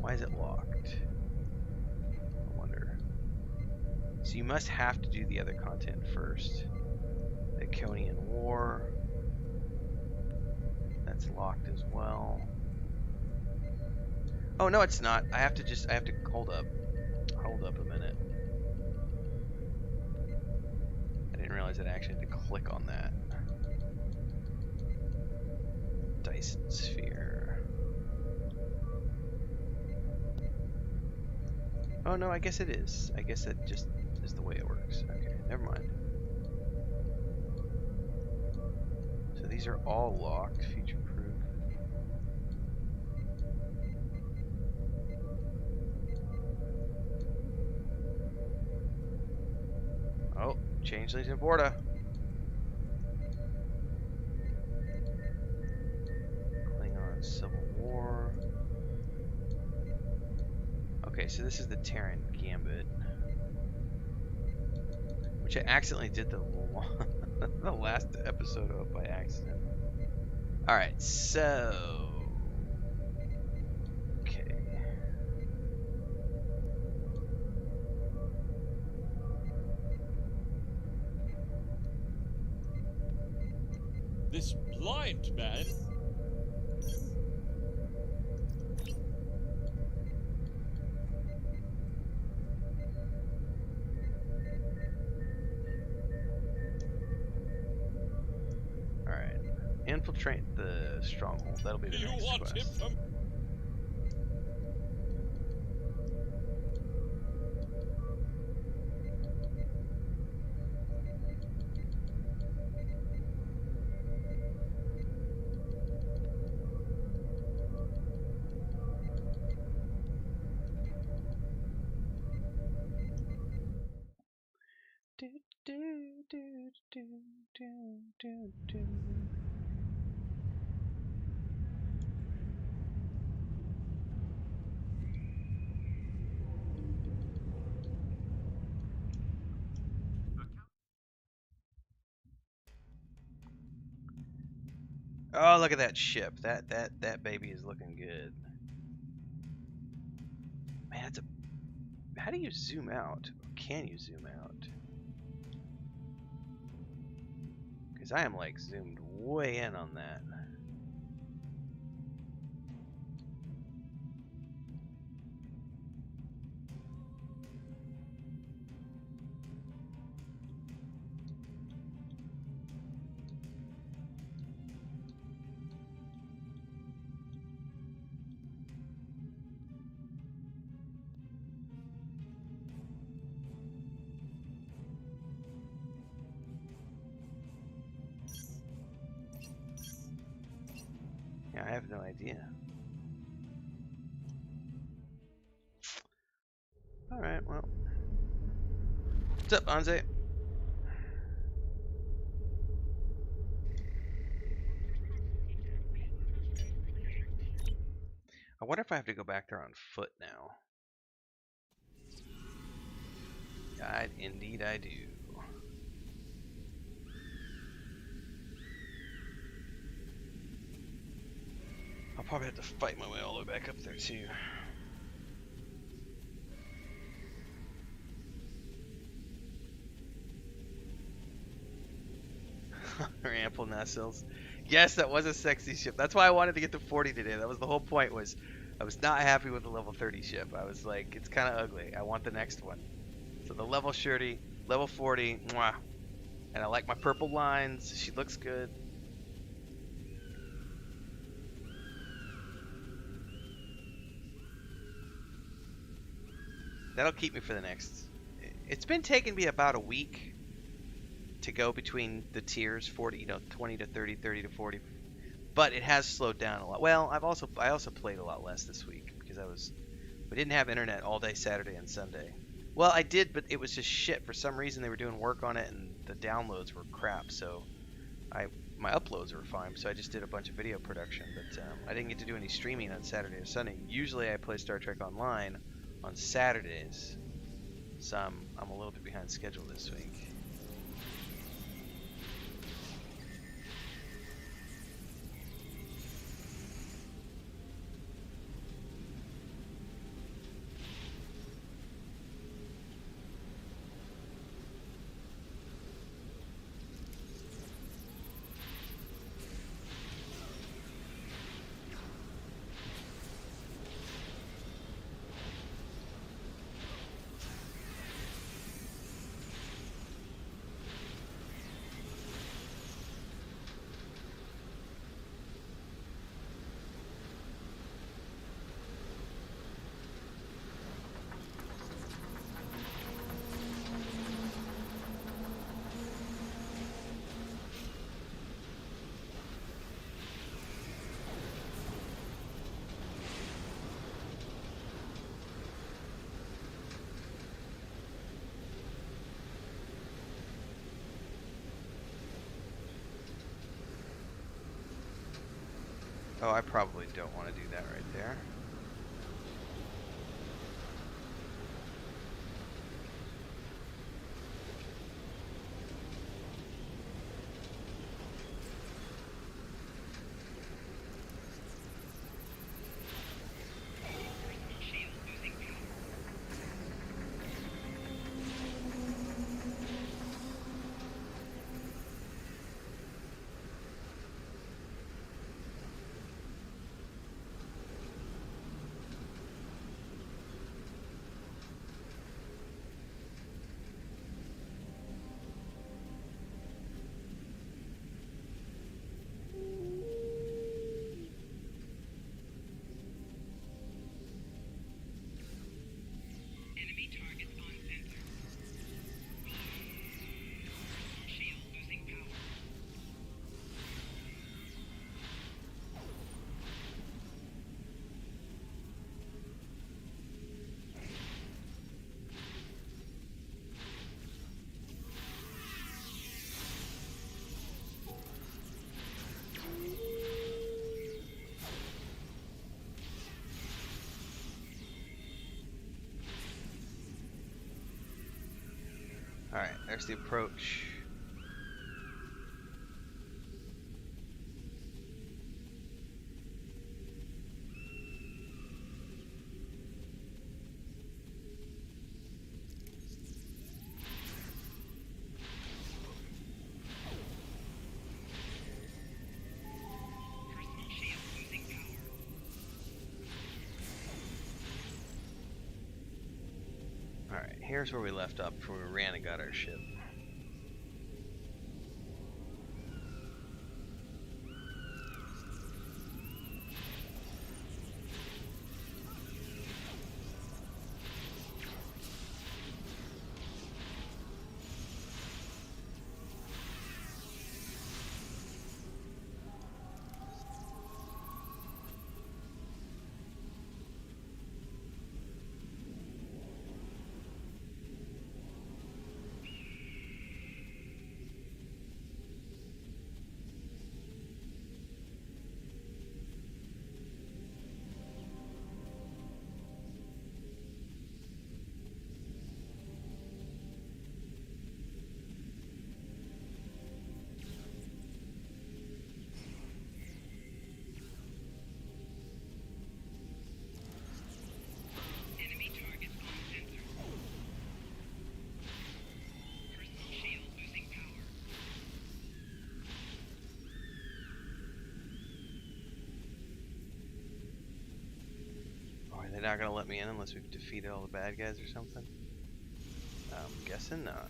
Why is it locked? I wonder. So you must have to do the other content first. The Conian War. That's locked as well. Oh no, it's not. I have to hold up. Hold up a minute. I didn't realize that I actually had to click on that. Dyson Sphere. Oh no, I guess it is. I guess that just is the way it works. Okay, never mind. So these are all locked, future proof. Oh, Changelings in Vorta. Klingon Civil War. Okay, so this is the Terran Gambit, which I accidentally did the the last episode of by accident. All right, so okay. This blind man. Infiltrate the stronghold. That'll be the next quest. Him from Oh, look at that ship. That baby is looking good. Man, it's a. How do you zoom out? Or can you zoom out? Because I am like zoomed way in on that. Yeah, I have no idea. Alright, well. What's up, Anze? I wonder if I have to go back there on foot now. Indeed I do. I'll probably have to fight my way all the way back up there too. Ample nacelles. Yes, that was a sexy ship. That's why I wanted to get to 40 today. That was the whole point. Was I was not happy with the level 30 ship. I was like, it's kind of ugly. I want the next one. So the level 30, level 40, mwah. And I like my purple lines. She looks good. That'll keep me for the next. It's been taking me about a week to go between the tiers, 40, 20 to 30, 30 to 40. But it has slowed down a lot. Well, I also played a lot less this week because we didn't have internet all day Saturday and Sunday. Well, I did, but it was just shit. For some reason, they were doing work on it, and the downloads were crap. So, my uploads were fine. So I just did a bunch of video production, but I didn't get to do any streaming on Saturday or Sunday. Usually, I play Star Trek Online on Saturdays. So I'm a little bit behind schedule this week. Oh, I probably don't want to do that right there. Alright, there's the approach. Alright, here's where we left off before we ran and got our ship. They're not gonna let me in unless we've defeated all the bad guys or something? I'm guessing not.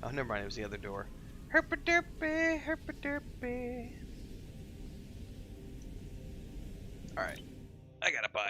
Oh, never mind, it was the other door. Herpa-derpy, herpa-derpy. Alright, I got a bio.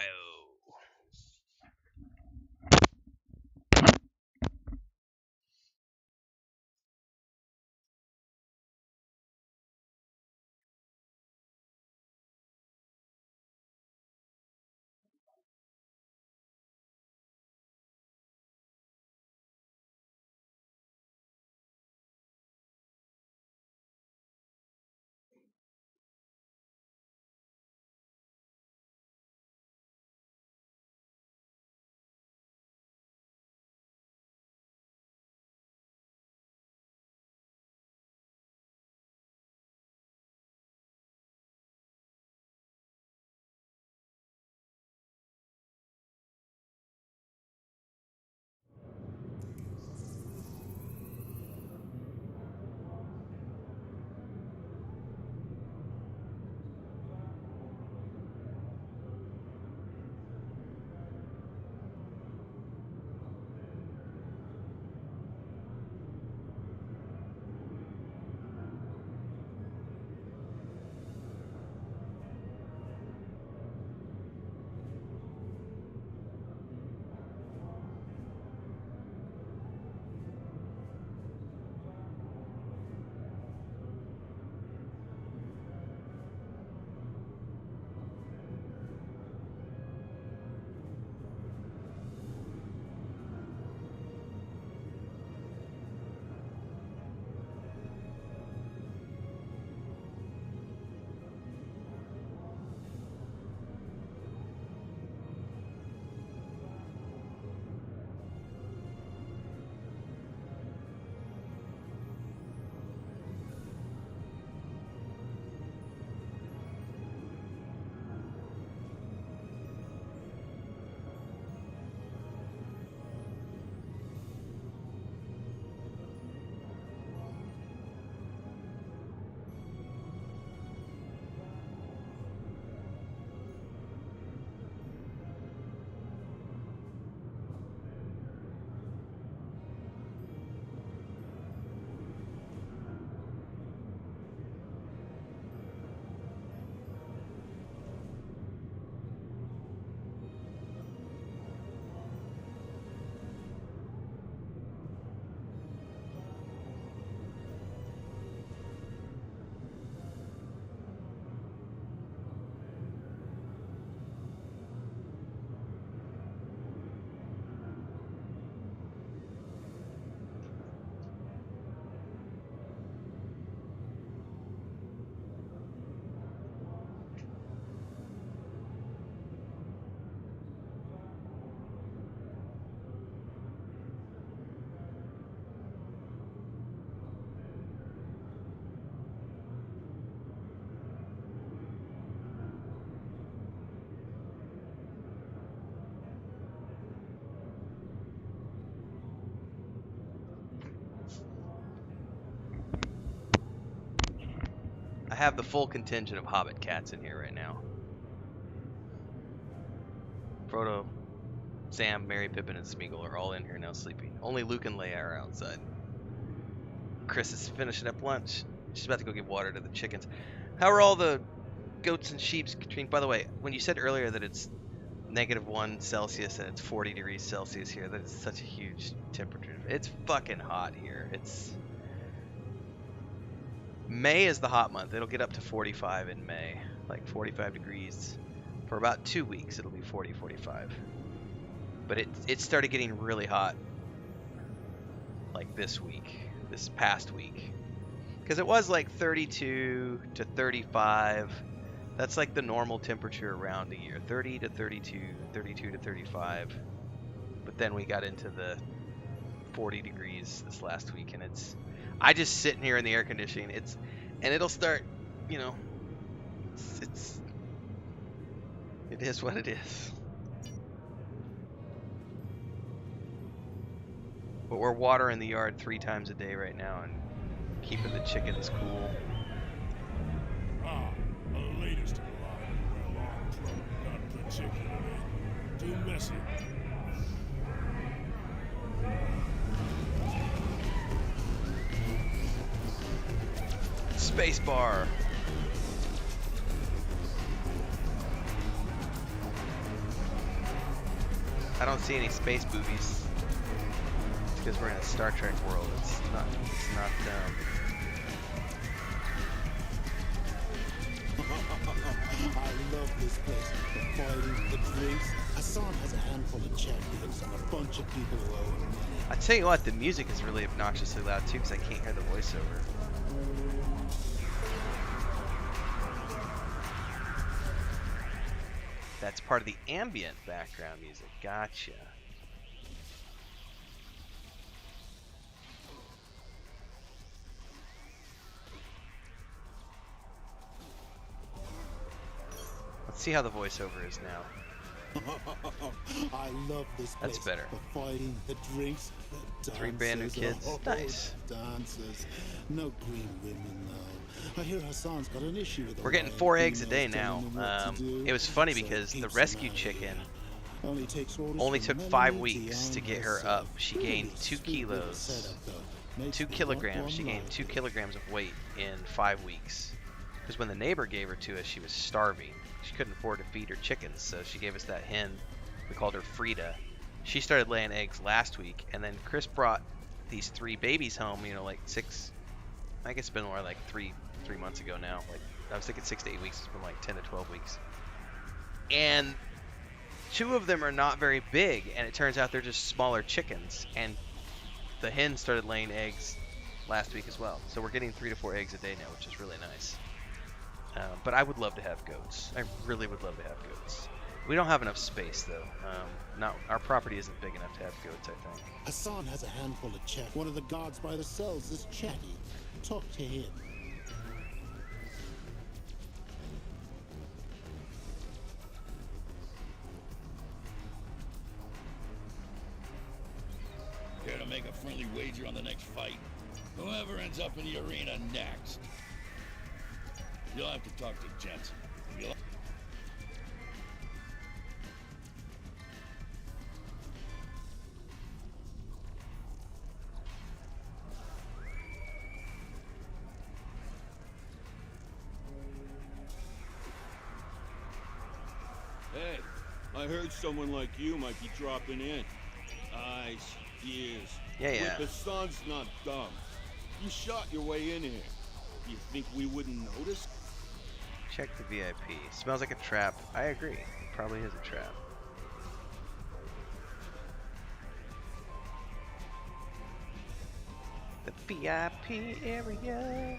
I have the full contingent of Hobbit cats in here right now. Frodo, Sam, Merry, Pippin, and Smeagol are all in here now sleeping. Only Luke and Leia are outside. Chris is finishing up lunch. She's about to go give water to the chickens. How are all the goats and sheep, Katrine? By the way, when you said earlier that it's -1 Celsius and it's 40 degrees Celsius here, that is such a huge temperature. It's fucking hot here. It's May is the hot month. It'll get up to 45 in May, like 45 degrees. For about 2 weeks, it'll be 40, 45. But it started getting really hot, like this past week. Because it was like 32 to 35. That's like the normal temperature around a year. 30 to 32, 32 to 35. But then we got into the 40 degrees this last week, and I just sitting here in the air conditioning. And it'll start, you know, it is what it is. But we're watering the yard 3 times a day right now and keeping the chickens cool. Ah, the latest in line. Well, not particularly. Too messy. Space bar. I don't see any space boobies. It's because we're in a Star Trek world. It's not I love this place. The fighting, the drinks. Hassan has a handful of champions and a bunch of people who owe him money. I tell you what, the music is really obnoxiously loud too because I can't hear the voiceover. That's part of the ambient background music. Gotcha. Let's see how the voiceover is now. I love this place. That's better. The fighting, the drinks, the dances. 3 brand new kids. Nice. Dances. No green women though. I hear Hassan's got an issue with. We're getting 4 eggs a day now. It was funny because the rescue chicken only took 5 weeks to get her up. She gained 2 kilos, 2 kilograms. She gained 2 kilograms of weight in 5 weeks. Because when the neighbor gave her to us, she was starving. She couldn't afford to feed her chickens, so she gave us that hen. We called her Frida. She started laying eggs last week, and then Chris brought these 3 babies home. You know, like 6. I guess it's been more like 3 months ago now. Like I was thinking 6 to 8 weeks. It's been like 10 to 12 weeks. And 2 of them are not very big, and it turns out they're just smaller chickens. And the hen started laying eggs last week as well. So we're getting 3 to 4 eggs a day now, which is really nice. But I would love to have goats. I really would love to have goats. We don't have enough space though. Our property isn't big enough to have goats, I think. Hassan has a handful of chat. One of the guards by the cells is chatty. Talk to him. Care to make a friendly wager on the next fight? Whoever ends up in the arena next. You'll have to talk to Jensen. Hey, I heard someone like you might be dropping in. Eyes, ears. Yeah. The sun's not dumb. You shot your way in here. You think we wouldn't notice? Check the VIP. Smells like a trap. I agree. It probably is a trap. The VIP area.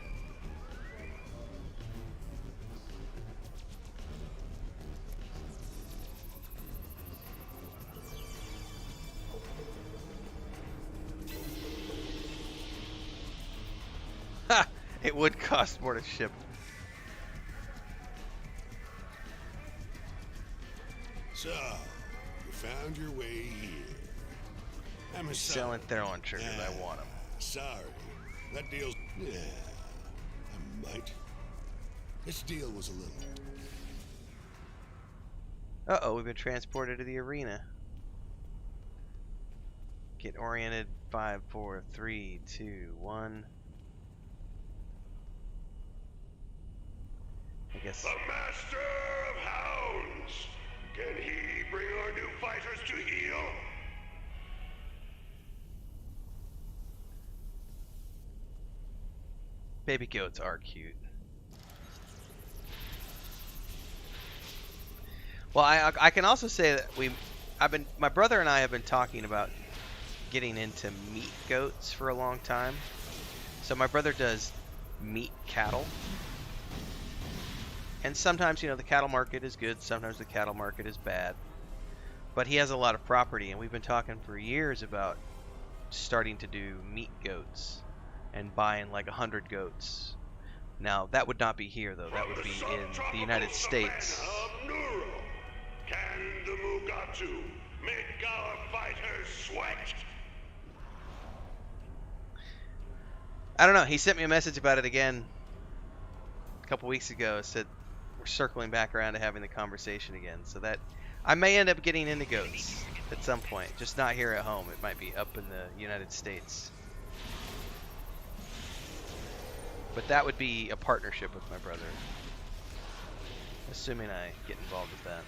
Ha! It would cost more to ship. So, you found your way here. I'm selling throwing triggers. I want them. Sorry, that deal's... Yeah, I might. This deal was a little... Uh-oh, we've been transported to the arena. Get oriented. 5, 4, 3, 2, 1. I guess... The Master of Hounds! Can he bring our new fighters to heel? Baby goats are cute. Well, I can also say that my brother and I have been talking about getting into meat goats for a long time. So my brother does meat cattle. And sometimes, the cattle market is good, sometimes the cattle market is bad. But he has a lot of property, and we've been talking for years about starting to do meat goats and buying like 100 goats. Now that would not be here though. That would be in the United States. Can the Mugatu make our fighters sweat? I don't know. He sent me a message about it again a couple weeks ago. Said we're circling back around to having the conversation again. So that I may end up getting into goats at some point. Just not here at home. It might be up in the United States. But that would be a partnership with my brother. Assuming I get involved with that.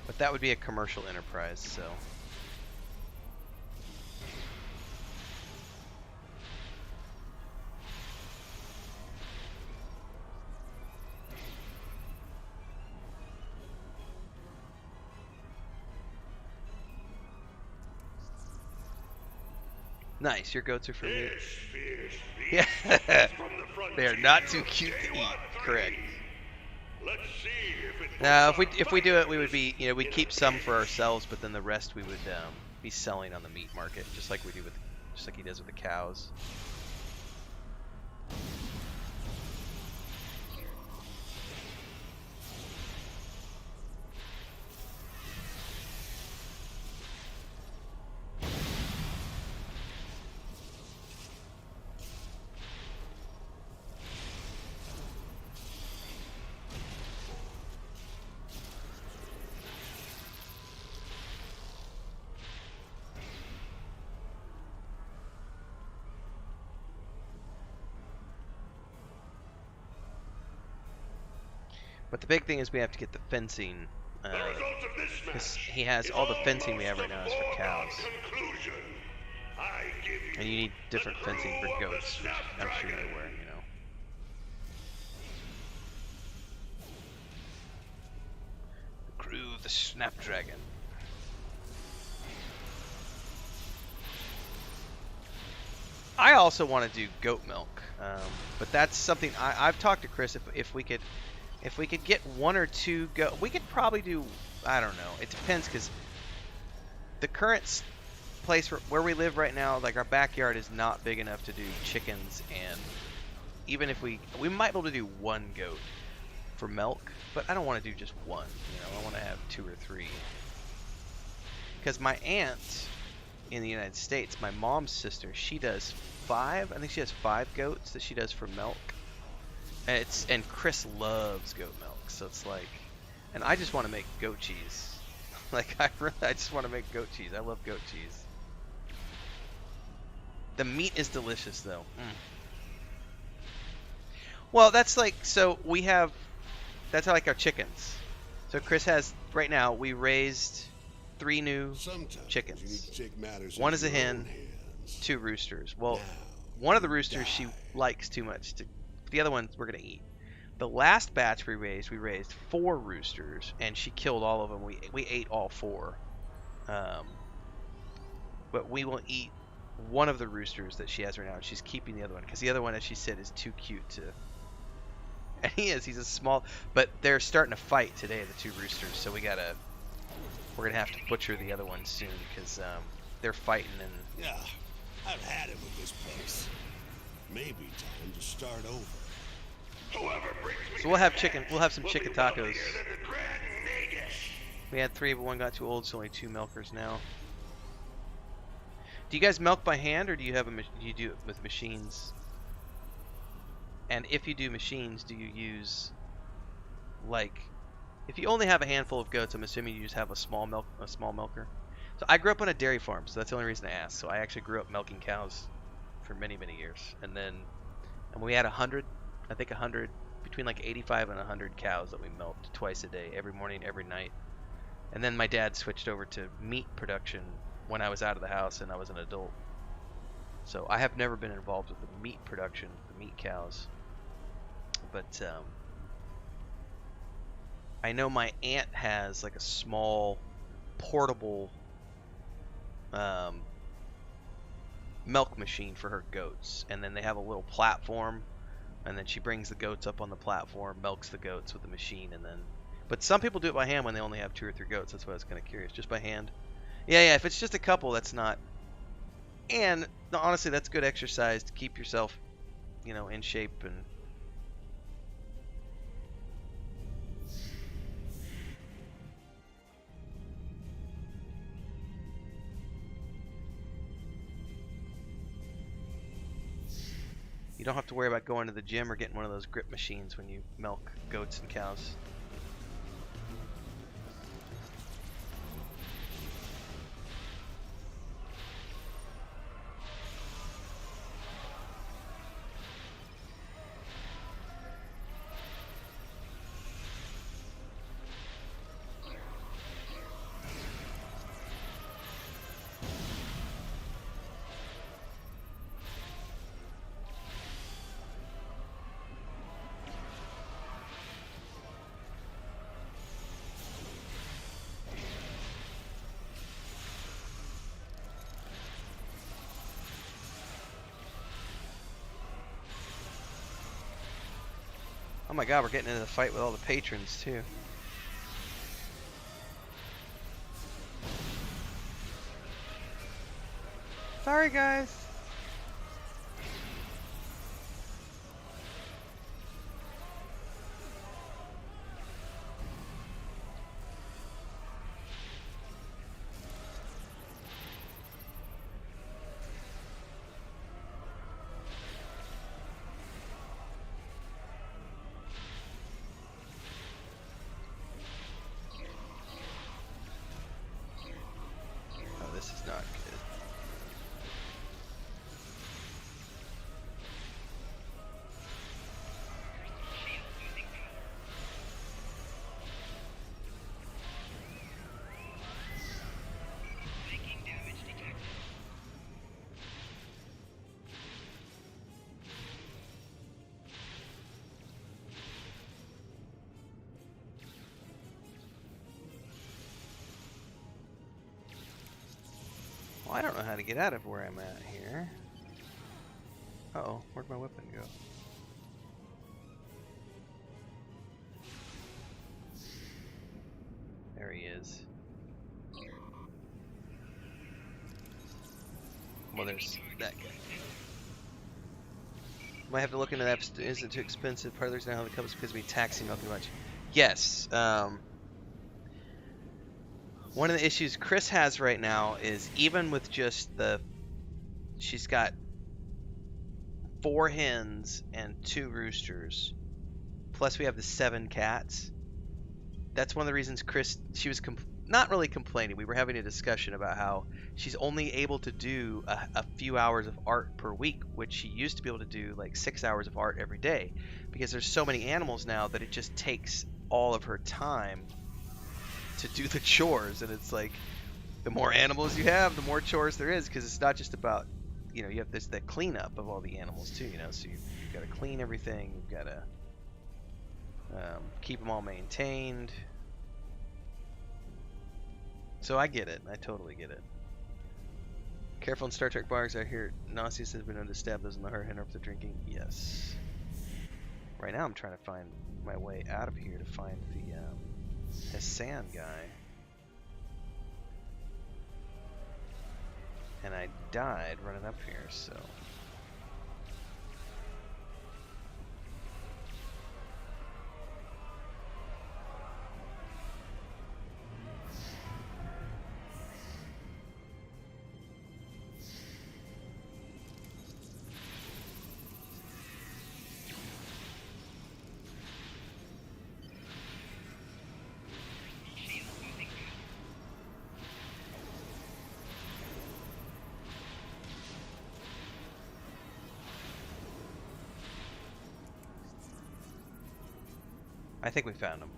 But that would be a commercial enterprise, so. Nice, your goats are for me. Yeah, they are not too cute to eat. Correct. Now, if we do it, we would be, you know, we'd keep some for ourselves, but then the rest we would be selling on the meat market, just like we do with, just like he does with the cows. But the big thing is we have to get the fencing, because he has all the fencing we have right now is for cows. And you need different fencing for goats, which I'm sure you're aware, you know. The crew of the Snapdragon. I also want to do goat milk, but that's something I've talked to Chris if we could get one or two we could probably do, I don't know, it depends, because the current place where we live right now, like our backyard is not big enough to do chickens, and even if we might be able to do one goat for milk, but I don't want to do just one, you know, I want to have 2 or 3. Because my aunt in the United States, my mom's sister, she does 5, I think she has 5 goats that she does for milk. And Chris loves goat milk, so it's like, and I just want to make goat cheese. Like I just want to make goat cheese. I love goat cheese. The meat is delicious though. Well, that's like, so we have, that's like our chickens. So Chris has, right now we raised 3 new chickens. One is a hen, 2 roosters. Well, one of the roosters she likes too much to. The other ones we're gonna eat. The last batch we raised 4 roosters, and she killed all of them. We ate all 4. But we will eat one of the roosters that she has right now, and she's keeping the other one because the other one, as she said, is too cute to. And he's a small. But they're starting to fight today, the 2 roosters. So we're gonna have to butcher the other one soon because they're fighting and. Yeah, I've had it with this place. Maybe time to start over. So we'll have chicken. We'll have some chicken tacos. We had 3, but 1 got too old, so only 2 milkers now. Do you guys milk by hand, or do you have you do it with machines? And if you do machines, do you use, like, if you only have a handful of goats, I'm assuming you just have a small milker. So I grew up on a dairy farm, so that's the only reason I asked. So I actually grew up milking cows for many years, and we had 100, I think 100, between like 85 and 100 cows that we milked twice a day, every morning, every night. And then my dad switched over to meat production when I was out of the house and I was an adult. So I have never been involved with the meat production, the meat cows. But I know my aunt has like a small portable milk machine for her goats, and then they have a little platform, and then she brings the goats up on the platform, milks the goats with the machine, and then. But some people do it by hand when they only have 2 or 3 goats. That's why I was kind of curious. Just by hand. Yeah. If it's just a couple, that's not. And no, honestly, that's good exercise to keep yourself, in shape and. You don't have to worry about going to the gym or getting one of those grip machines when you milk goats and cows. Oh my god, we're getting into the fight with all the patrons too. Sorry guys. This is not good. Well, I don't know how to get out of where I'm at here. Uh-oh, where'd my weapon go? There he is. Well, there's that guy. Might have to look into that. Is it too expensive? Part of the reason I don't have the cup is because of me taxing not too much. Yes. One of the issues Chris has right now is even with just she's got 4 hens and 2 roosters, plus we have the 7 cats. That's one of the reasons she was not really complaining. We were having a discussion about how she's only able to do a few hours of art per week, which she used to be able to do like 6 hours of art every day, because there's so many animals now that it just takes all of her time to do the chores. And it's like, the more animals you have, the more chores there is, because it's not just about, you have the cleanup of all the animals too, so you've got to clean everything, you've got to keep them all maintained. So I get it. I totally get it. Careful in Star Trek bars. I hear Nauseous has been known to stab those in the heart after drinking. Yes. Right now I'm trying to find my way out of here to find the Hassan guy. And I died running up here, so... I think we found him.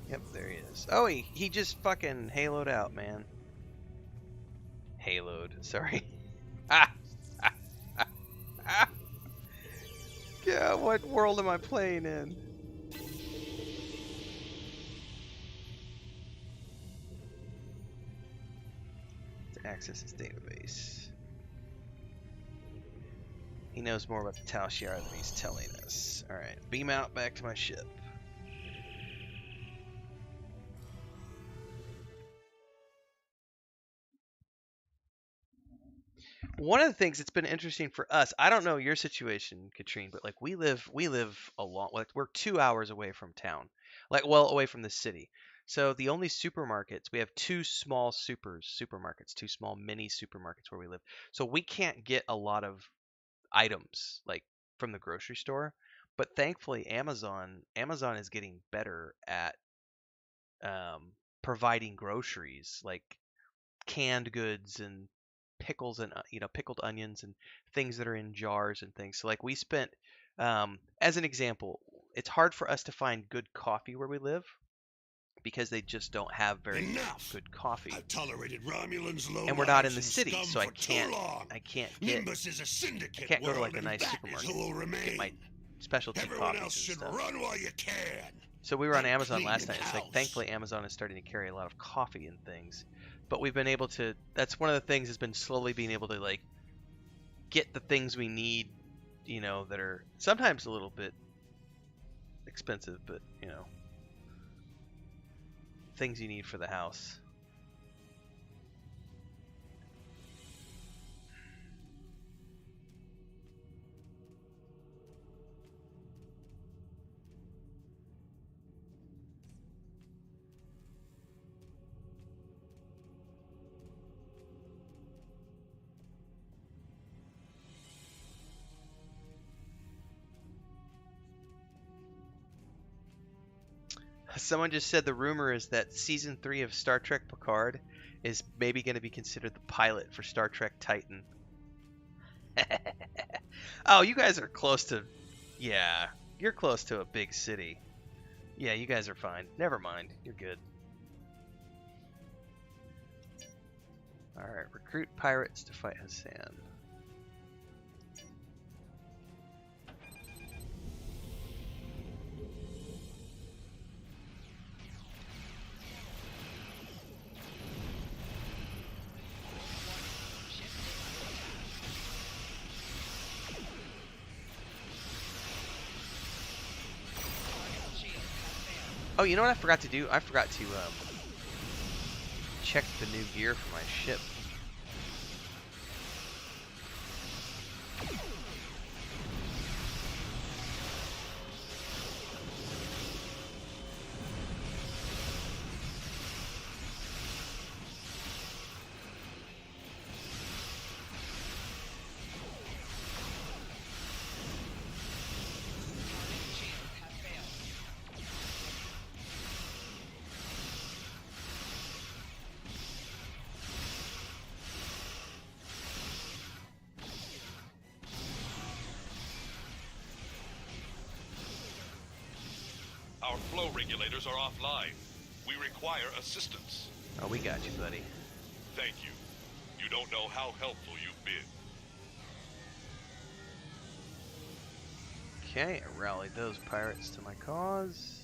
Yep, there he is. Oh, he just fucking haloed out, man. Haloed, sorry. Yeah, what world am I playing in? access his database. He knows more about the Tal Shiar than he's telling us. Alright, beam out back to my ship. One of the things that's been interesting for us, I don't know your situation, Katrine, but like we live a long, like we're 2 hours away from town, like well away from the city. So the only supermarkets, we have two small supermarkets, two small mini supermarkets where we live. So we can't get a lot of items like from the grocery store. But thankfully, Amazon is getting better at providing groceries like canned goods and pickles and pickled onions and things that are in jars and things. So like we spent as an example, it's hard for us to find good coffee where we live because they just don't have very good coffee. I've tolerated Romulans, And we're not in lowlives, the and city, scum so I for too can't long. Nimbus is a I syndicate can't go to world, like a and nice that supermarket is who will and remain. get my specialty Everyone coffees else and should stuff. run while you can. So we were on I'm Amazon last night. cleaning It's like house. thankfully Amazon is starting to carry a lot of coffee and things. But we've been able to, that's one of the things has been slowly being able to like get the things we need, that are sometimes a little bit expensive, but things you need for the house. Someone just said the rumor is that season 3 of Star Trek Picard is maybe going to be considered the pilot for Star Trek Titan. Oh, you guys are close to, yeah, you're close to a big city. Yeah, you guys are fine. Never mind, you're good. Alright, recruit pirates to fight Hassan. Oh, you know what I forgot to do? I forgot to check the new gear for my ship. Our flow regulators are offline. We require assistance. Oh, we got you, buddy. Thank you. You don't know how helpful you've been. Okay, I rallied those pirates to my cause.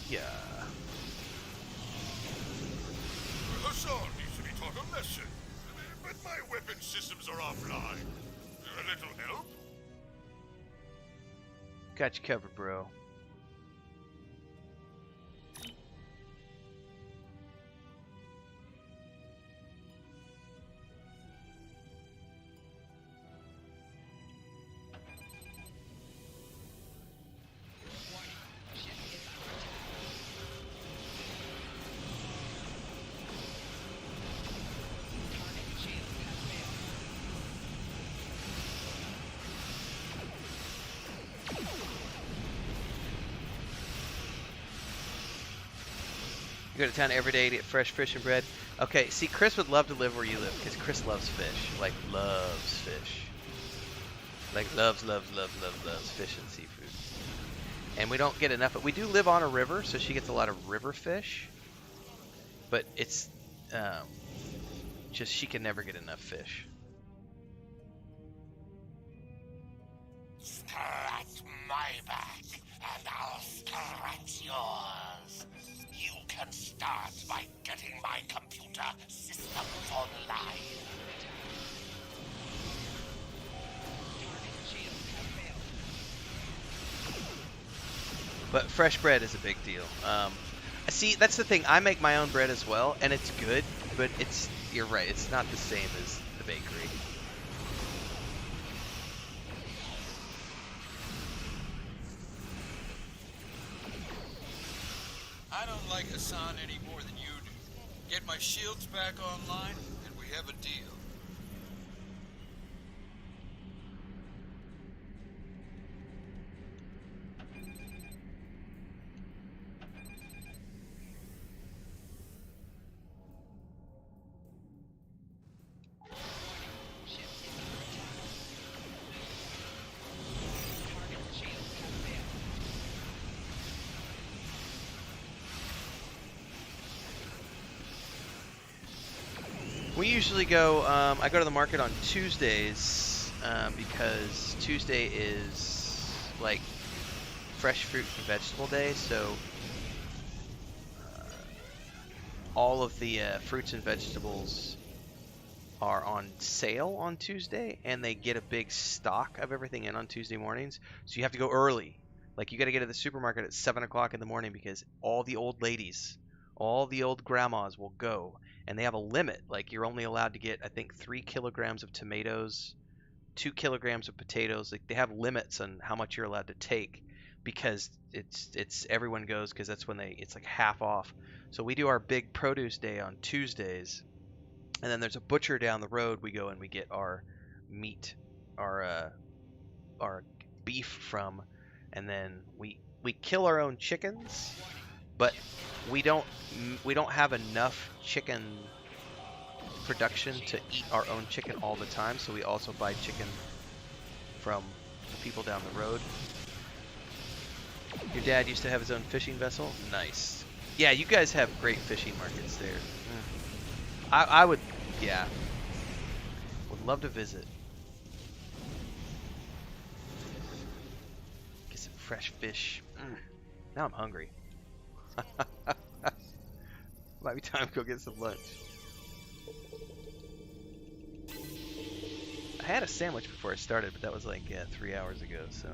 Yeah. Hassan needs to be taught a lesson. But my weapon systems are offline. A little help? Got you covered, bro. You go to town every day to get fresh fish and bread. Okay, see, Chris would love to live where you live because Chris loves fish. Like, loves fish. Like, loves fish and seafood. And we don't get enough. But we do live on a river, so she gets a lot of river fish. But it's just she can never get enough fish. my back, and I'll scratch yours. You can start by getting my computer systems online. But fresh bread is a big deal. See, that's the thing. I make my own bread as well, and it's good, but you're right. It's not the same as the bakery. I don't like Hassan any more than you do. Get my shields back online, and we have a deal. We usually go, I go to the market on Tuesdays because Tuesday is like fresh fruit and vegetable day, so all of the fruits and vegetables are on sale on Tuesday, and they get a big stock of everything in on Tuesday mornings, so you have to go early. Like, you got to get to the supermarket at 7 o'clock in the morning because all the old ladies, all the old grandmas will go, and they have a limit. Like, you're only allowed to get, I think, 3 kilograms of tomatoes, 2 kilograms of potatoes. Like, they have limits on how much you're allowed to take because it's everyone goes because that's when it's like half off. So we do our big produce day on Tuesdays, and then there's a butcher down the road. We go and we get our meat, our beef from, and then we kill our own chickens, but we don't have enough chicken production to eat our own chicken all the time, so we also buy chicken from the people down the road. Your dad used to have his own fishing vessel? Nice. Yeah, you guys have great fishing markets there. I would, yeah, would love to visit. Get some fresh fish. Now I'm hungry. Might be time to go get some lunch. I had a sandwich before I started, but that was like 3 hours ago, so.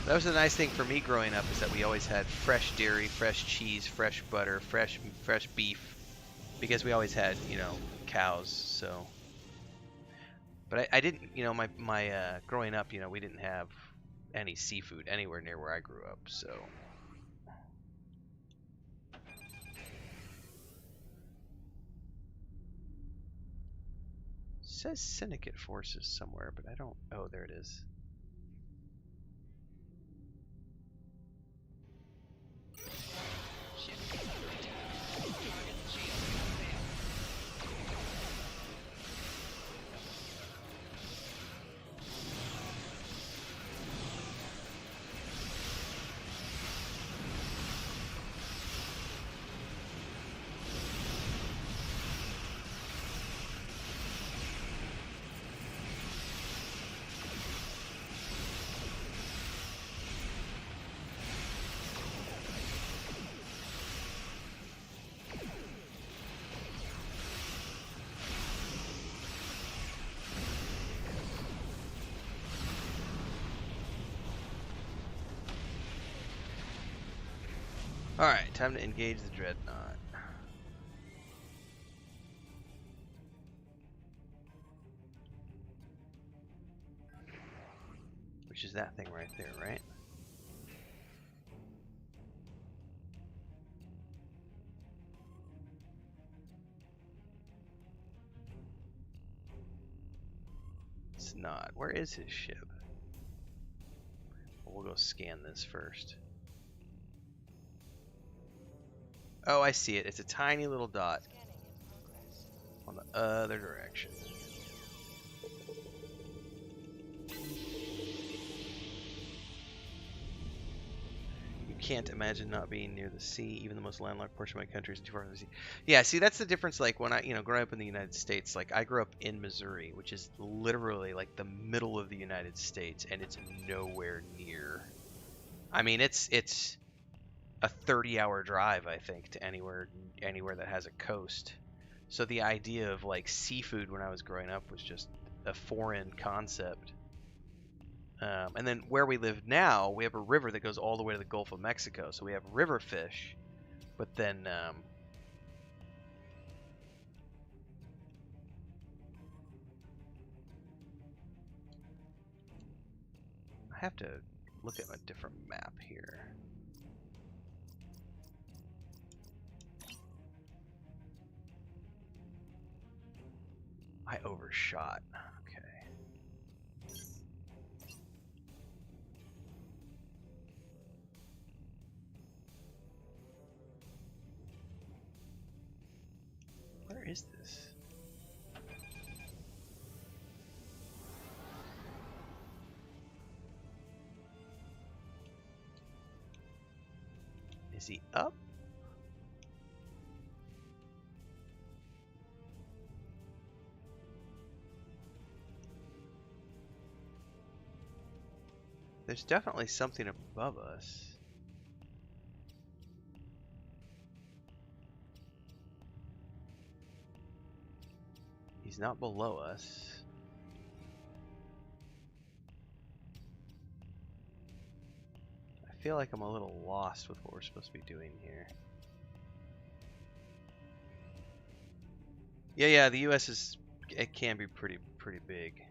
That was the nice thing for me growing up, is that we always had fresh dairy, fresh cheese, fresh butter, fresh beef, because we always had, cows. So, but I didn't, my growing up, we didn't have any seafood anywhere near where I grew up. So, it says Syndicate forces somewhere, but I don't. Oh, there it is. Alright, time to engage the Dreadnought. Which is that thing right there, right? It's not. Where is his ship? We'll go scan this first. Oh, I see it. It's a tiny little dot. on the other direction. You can't imagine not being near the sea. Even the most landlocked portion of my country is too far from the sea. Yeah, see, that's the difference. Like when I, growing up in the United States, like I grew up in Missouri, which is literally like the middle of the United States, and it's nowhere near. I mean, it's a 30-hour drive, I think, to anywhere that has a coast. So the idea of like seafood when I was growing up was just a foreign concept. And then where we live now, we have a river that goes all the way to the Gulf of Mexico. So we have river fish, but then I have to look at a different map here. I overshot. Okay. Where is this? Is he up? There's definitely something above us. He's not below us. I feel like I'm a little lost with what we're supposed to be doing here. Yeah, the US is, it can be pretty big.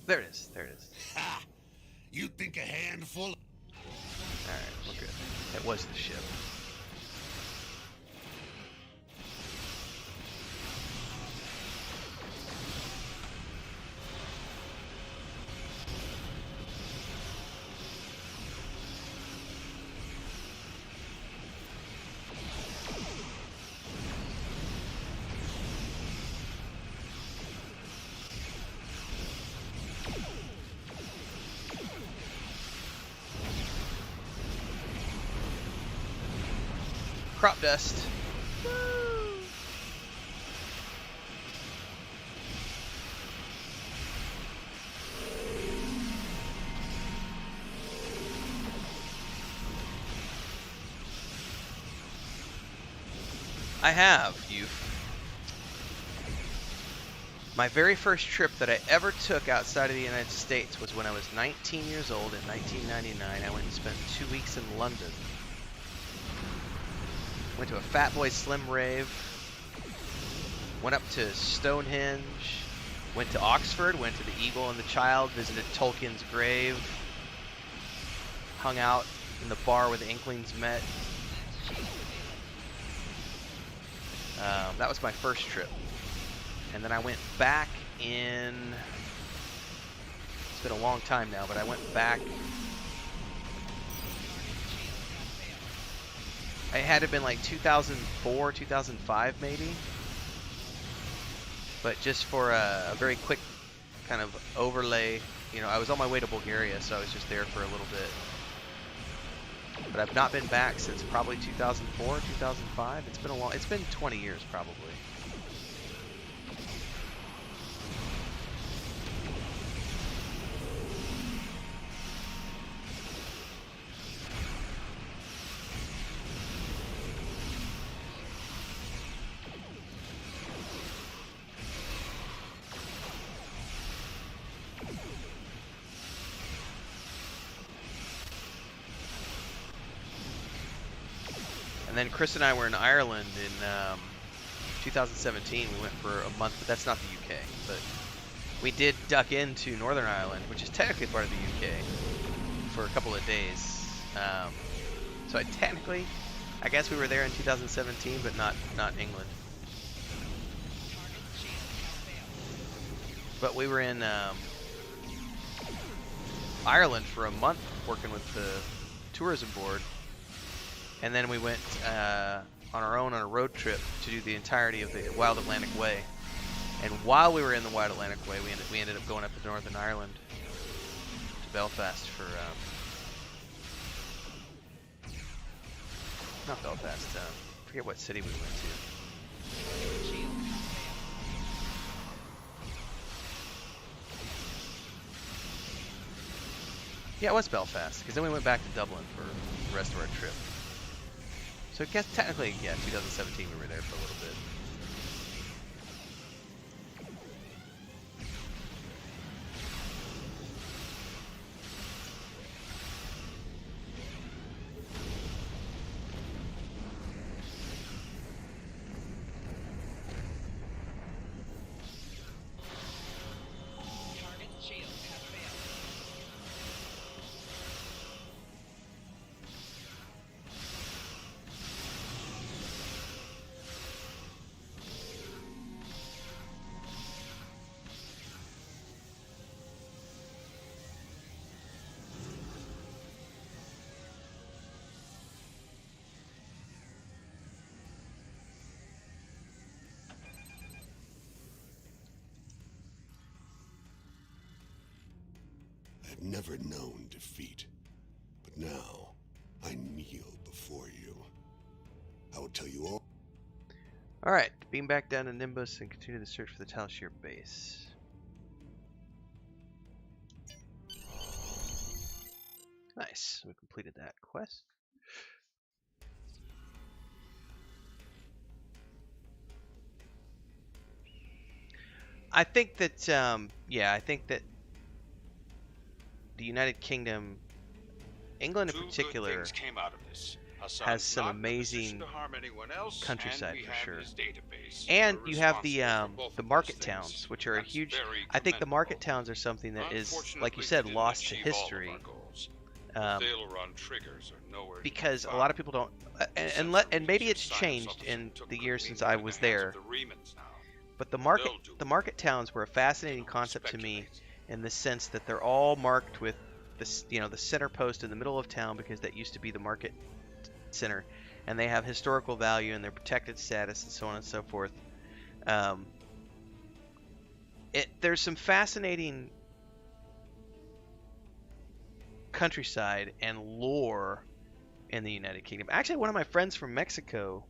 There it is. There it is. Ha! You think a handful? Alright, we're good. That was the ship. Crop dust. Woo! I have, youth. My very first trip that I ever took outside of the United States was when I was 19 years old in 1999. I went and spent 2 weeks in London. Went to a Fatboy Slim rave, went up to Stonehenge, went to Oxford, went to the Eagle and the Child, visited Tolkien's grave, hung out in the bar where the Inklings met. That was my first trip. And then I went back in, it's been a long time now, but I went back. It had to have been like 2004, 2005 maybe. But just for a very quick kind of overlay, I was on my way to Bulgaria, so I was just there for a little bit. But I've not been back since probably 2004, 2005. It's been 20 years probably. And then Chris and I were in Ireland in 2017. We went for a month, but that's not the UK. But we did duck into Northern Ireland, which is technically part of the UK, for a couple of days. So I guess we were there in 2017, but not England. But we were in Ireland for a month working with the tourism board, and then we went on our own on a road trip to do the entirety of the Wild Atlantic Way. And while we were in the Wild Atlantic Way, we ended up going up to Northern Ireland, to Belfast for not Belfast. I forget what city we went to. Yeah, it was Belfast, because then we went back to Dublin for the rest of our trip. So I guess technically, yeah, 2017 we were there for a little bit. I've never known defeat, but now I kneel before you. I will tell you all. Alright, beam back down to Nimbus and continue the search for the Talshire base. Nice, we completed that quest. I think that, yeah, I think that the United Kingdom, England in particular, has some amazing countryside for sure. And you have the market towns, which are a huge. I think the market towns are something that is, like you said, lost to history. Because a lot of people don't, and maybe it's changed in the years since I was there. But the market towns were a fascinating concept to me, in the sense that they're all marked with this, the center post in the middle of town, because that used to be the market center, and they have historical value and their protected status and so on and so forth. There's some fascinating countryside and lore in the United Kingdom. Actually, one of my friends from Mexico,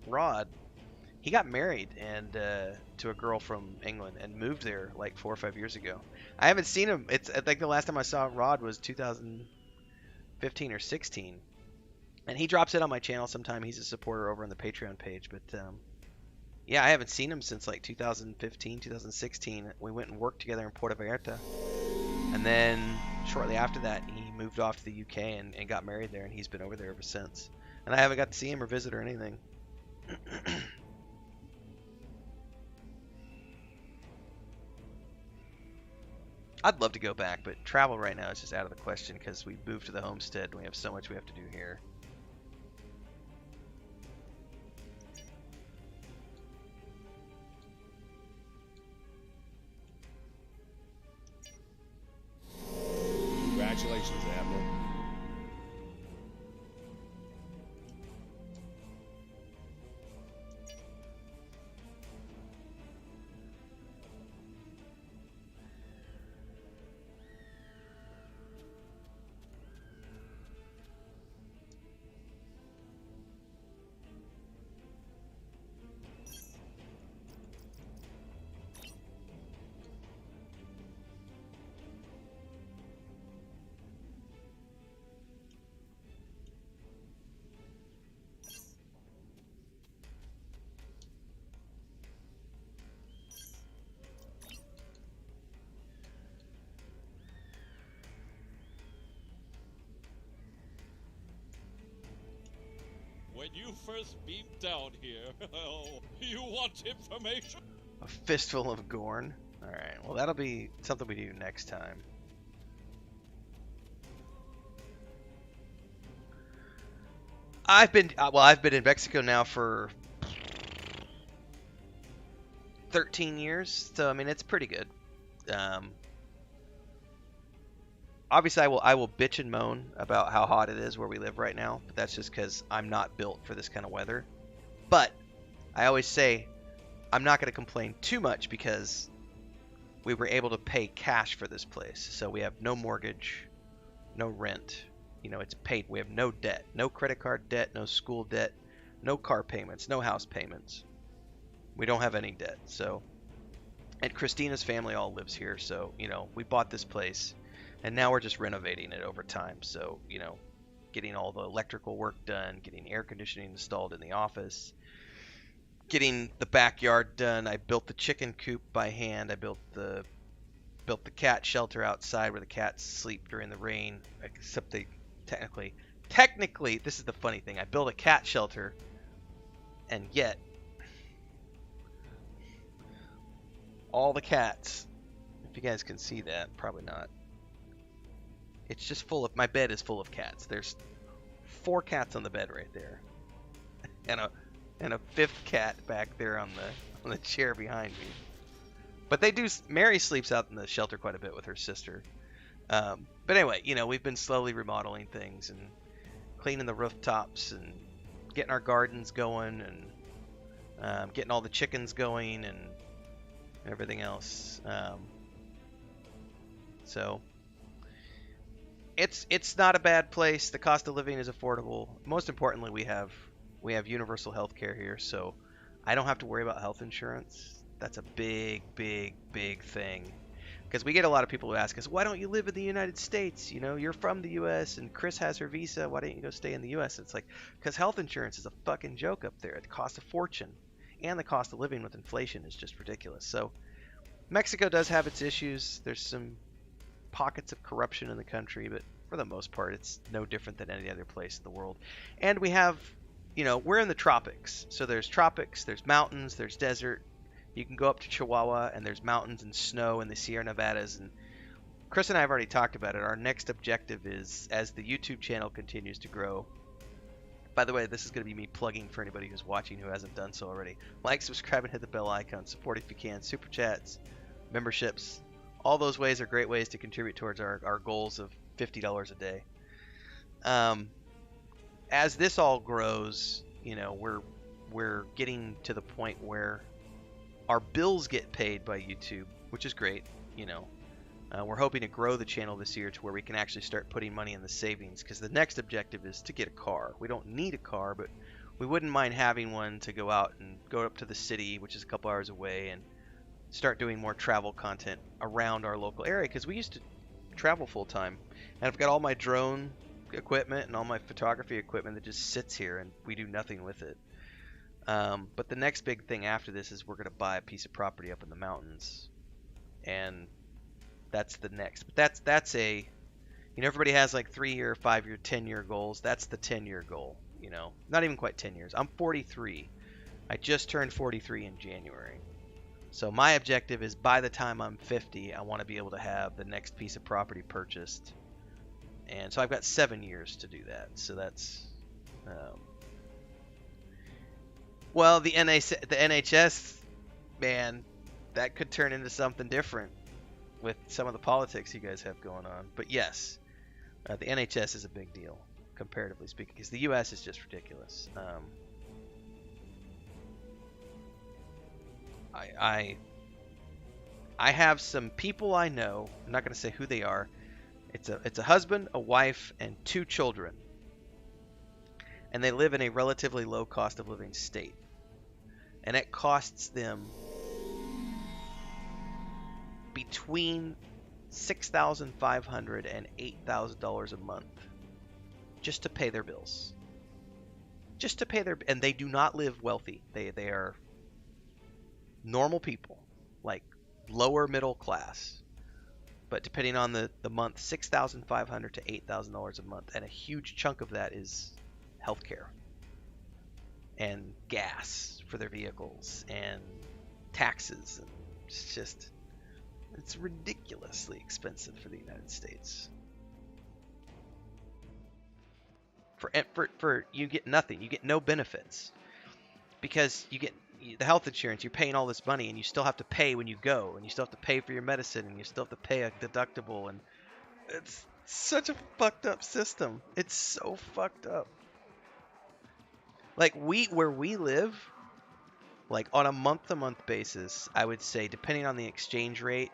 Rod, he got married and to a girl from England and moved there like 4 or 5 years ago. I haven't seen him. It's I think the last time I saw Rod was 2015 or 16, and he drops it on my channel sometime. He's a supporter over on the Patreon page, but yeah, I haven't seen him since like 2015, 2016. We went and worked together in Puerto Vallarta, and then shortly after that, he moved off to the UK and got married there, and he's been over there ever since. And I haven't got to see him or visit or anything. I'd love to go back, but travel right now is just out of the question because we moved to the homestead and we have so much we have to do here. Congratulations, Admiral. When you first beamed down here, you want information? A fistful of Gorn. Alright, well that'll be something we do next time. I've been in Mexico now for 13 years, so I mean it's pretty good. Um, Obviously, I will bitch and moan about how hot it is where we live right now, but that's just because I'm not built for this kind of weather. But I always say I'm not going to complain too much because we were able to pay cash for this place. So we have no mortgage, no rent. You know, it's paid. We have no debt, no credit card debt, no school debt, no car payments, no house payments. We don't have any debt. So, and Christina's family all lives here. So, you know, we bought this place and now we're just renovating it over time. So, you know, getting all the electrical work done, getting air conditioning installed in the office, getting the backyard done. I built the chicken coop by hand. I built the cat shelter outside where the cats sleep during the rain. Except they technically, this is the funny thing. I built a cat shelter, and yet all the cats, if you guys can see that, probably not. It's just full of, my bed is full of cats. There's 4 cats on the bed right there, and a 5th cat back there on the chair behind me. But they do. Mary sleeps out in the shelter quite a bit with her sister. But anyway, you know, we've been slowly remodeling things and cleaning the rooftops and getting our gardens going and getting all the chickens going and everything else. So it's not a bad place. The cost of living is affordable. Most importantly, we have universal health care here, so I don't have to worry about health insurance. That's a big thing. Because we get a lot of people who ask us, why don't you live in the United States? You know, you're from the U.S. and Chris has her visa. Why don't you go stay in the U.S.? It's like, because health insurance is a fucking joke up there. It costs a fortune. And the cost of living with inflation is just ridiculous. So Mexico does have its issues. There's some pockets of corruption in the country, but for the most part, it's no different than any other place in the world. And we have, you know, we're in the tropics. So there's tropics, there's mountains, there's desert. You can go up to Chihuahua, and there's mountains and snow in the Sierra Nevadas. And Chris and I have already talked about it. Our next objective is, as the YouTube channel continues to grow. By the way, this is going to be me plugging for anybody who's watching who hasn't done so already. Like, subscribe, and hit the bell icon. Support if you can. Super chats, memberships. All those ways are great ways to contribute towards our goals of $50 a day. As this all grows, you know, we're getting to the point where our bills get paid by YouTube, which is great. You know, we're hoping to grow the channel this year to where we can actually start putting money in the savings, because the next objective is to get a car. We don't need a car, but we wouldn't mind having one to go out and go up to the city, which is a couple hours away, and start doing more travel content around our local area, because we used to travel full time. And I've got all my drone equipment and all my photography equipment that just sits here, and we do nothing with it. But the next big thing after this is we're going to buy a piece of property up in the mountains, and that's the next. But that's a, you know, everybody has like 3-year, 5-year, 10-year goals. That's the 10-year goal. You know, not even quite 10 years. I'm 43. I just turned 43 in January. So my objective is by the time I'm 50, I want to be able to have the next piece of property purchased. And so I've got 7 years to do that. So that's, well, the NHS, man, that could turn into something different with some of the politics you guys have going on. But yes, the NHS is a big deal, comparatively speaking, because the U.S. is just ridiculous. I have some people I know. I'm not going to say who they are. It's a husband, a wife, and 2 children, and they live in a relatively low cost of living state, and it costs them between $6,500 and $8,000 a month just to pay their bills. Just to pay their, and they do not live wealthy. They are normal people, like lower middle class. But depending on the month, $6,500 to $8,000 a month, and a huge chunk of that is healthcare and gas for their vehicles and taxes. And it's ridiculously expensive for the United States. For you get nothing. You get no benefits, because the health insurance, you're paying all this money, and you still have to pay when you go, and you still have to pay for your medicine, and you still have to pay a deductible, and it's such a fucked up system. It's so fucked up. Like where we live, like on a month-to-month basis, I would say, depending on the exchange rate,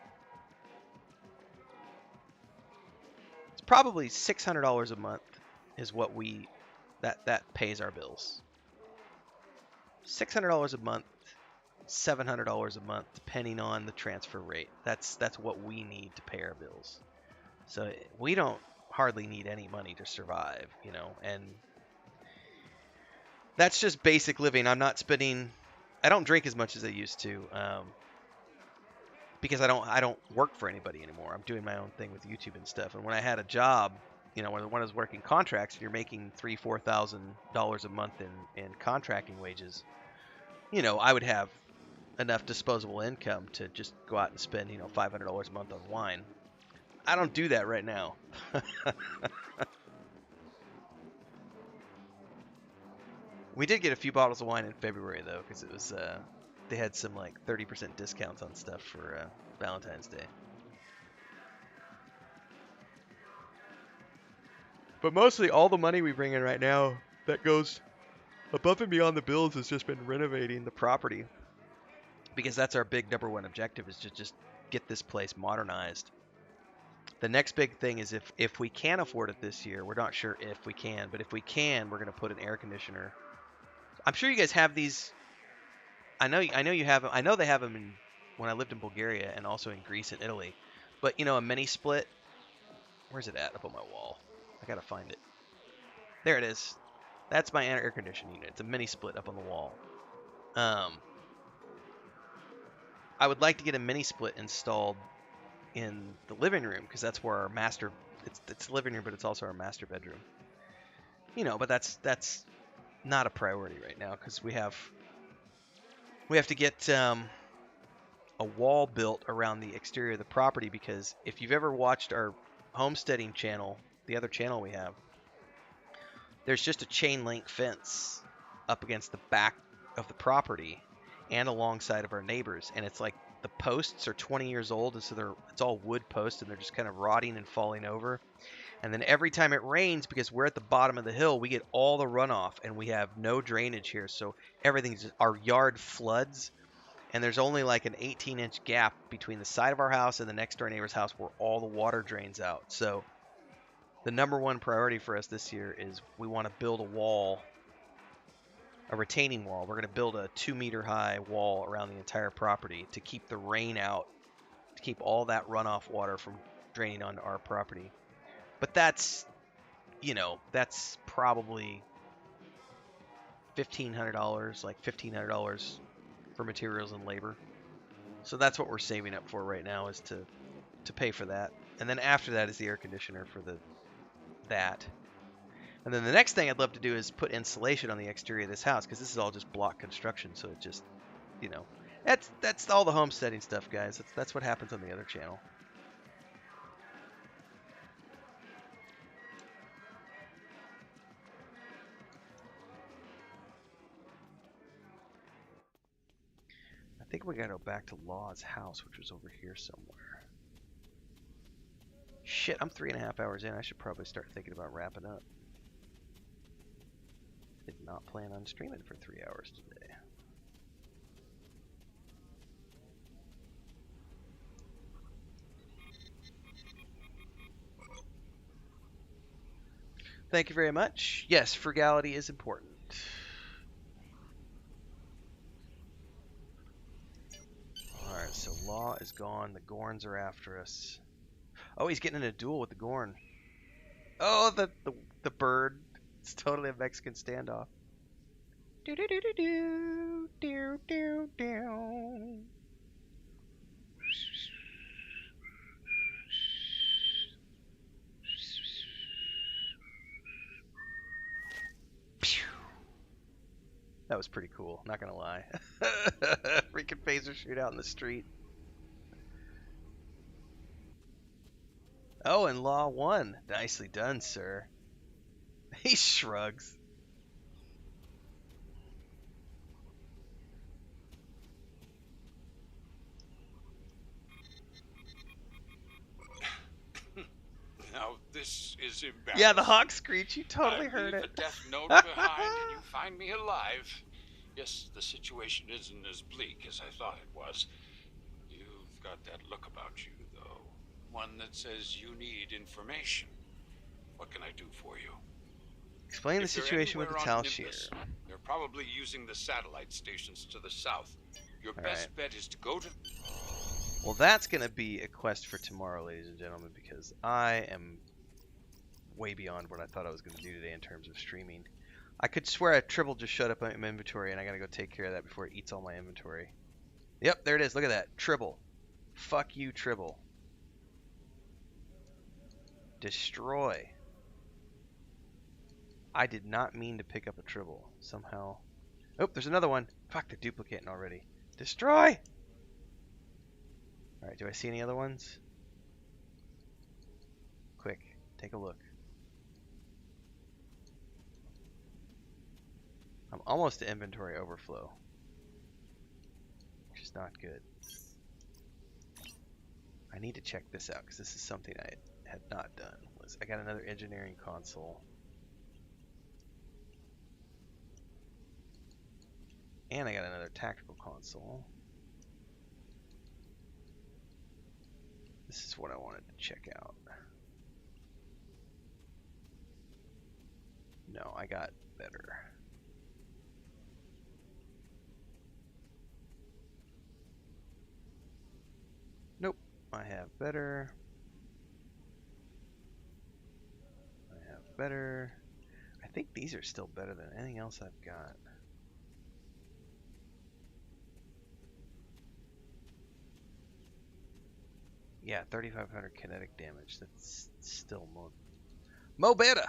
it's probably $600 a month is what that pays our bills. $600 a month, $700 a month, depending on the transfer rate. That's what we need to pay our bills. So we don't hardly need any money to survive, you know, and that's just basic living. I'm not spending. I don't drink as much as I used to, because I don't work for anybody anymore. I'm doing my own thing with YouTube and stuff. And when I had a job, you know, when I was working contracts, and you're making $3,000-$4,000 a month in contracting wages, you know, I would have enough disposable income to just go out and spend, you know, $500 a month on wine. I don't do that right now. We did get a few bottles of wine in February though, because it was they had some like 30% discounts on stuff for Valentine's Day. But mostly all the money we bring in right now that goes above and beyond the bills has just been renovating the property, because that's our big number one objective, is to just get this place modernized. The next big thing is if we can afford it this year, we're not sure if we can, but if we can, we're going to put an air conditioner. I'm sure you guys have these. I know you have them. I know they have them when I lived in Bulgaria and also in Greece and Italy. But, you know, a mini split. Where's it at? Up on my wall. I got to find it. There it is. That's my air conditioning unit. It's a mini split up on the wall. I would like to get a mini split installed in the living room, because that's where our master. It's the living room, but it's also our master bedroom. You know, but that's not a priority right now, because we have to get a wall built around the exterior of the property, because if you've ever watched our homesteading channel, the other channel we have, there's just a chain link fence up against the back of the property and alongside of our neighbors, and it's like the posts are 20 years old, and so it's all wood posts, and they're just kind of rotting and falling over. And then every time it rains, because we're at the bottom of the hill, we get all the runoff, and we have no drainage here, so our yard floods, and there's only like an 18-inch gap between the side of our house and the next door neighbor's house where all the water drains out. So the number one priority for us this year is we want to build a wall, a retaining wall. We're going to build a 2-meter high wall around the entire property to keep the rain out, to keep all that runoff water from draining onto our property. But that's, you know, that's probably $1,500, like $1,500 for materials and labor. So that's what we're saving up for right now, is to pay for that. And then after that is the air conditioner for that. And then the next thing I'd love to do is put insulation on the exterior of this house, because this is all just block construction, so it just, you know, that's all the homesteading stuff, guys. That's what happens on the other channel. I think we gotta go back to Law's house, which was over here somewhere. Shit, I'm 3.5 hours in. I should probably start thinking about wrapping up. Did not plan on streaming for 3 hours today. Thank you very much. Yes, frugality is important. Alright, so Law is gone. The Gorns are after us. Oh, he's getting in a duel with the Gorn. Oh, the bird. It's totally a Mexican standoff. Do do do do do do do do. That was pretty cool, not gonna lie. Freaking phaser shootout in the street. Oh, and Law won. Nicely done, sir. He shrugs. This is embarrassing. Yeah, the hawk screech. You totally I heard leave it. a death note behind, and you find me alive. Yes, the situation isn't as bleak as I thought it was. You've got that look about you, though. One that says you need information. What can I do for you? Explain the If you're situation with the anywhere on Tal Shear. Olympus, they're probably using the satellite stations to the south. Your All best right. bet is to go to... Well, that's going to be a quest for tomorrow, ladies and gentlemen, because I am way beyond what I thought I was going to do today in terms of streaming. I could swear a Tribble just showed up in my inventory, and I got to go take care of that before it eats all my inventory. Yep, there it is. Look at that. Tribble. Fuck you, Tribble. Destroy. I did not mean to pick up a Tribble. Somehow. Oh, there's another one. Fuck, they're duplicating already. Destroy! Alright, do I see any other ones? Quick, take a look. I'm almost to inventory overflow, which is not good. I need to check this out because this is something I had not done. I got another engineering console. And I got another tactical console. This is what I wanted to check out. No, I got better. Nope, I have better. I have better. I think these are still better than anything else I've got. Yeah, 3,500 kinetic damage. That's still mo better.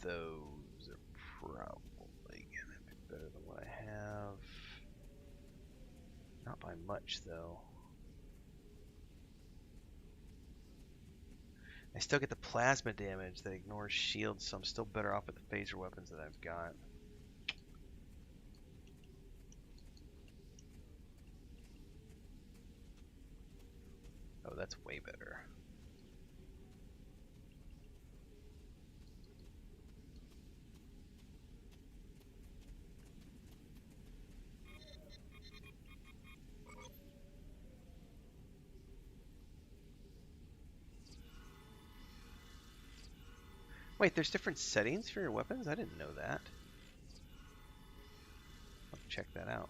Those are probably gonna be better than what I have. Not by much though. I still get the plasma damage that ignores shields, so I'm still better off with the phaser weapons that I've got. Oh, that's way better. Wait, there's different settings for your weapons? I didn't know that. I'll check that out.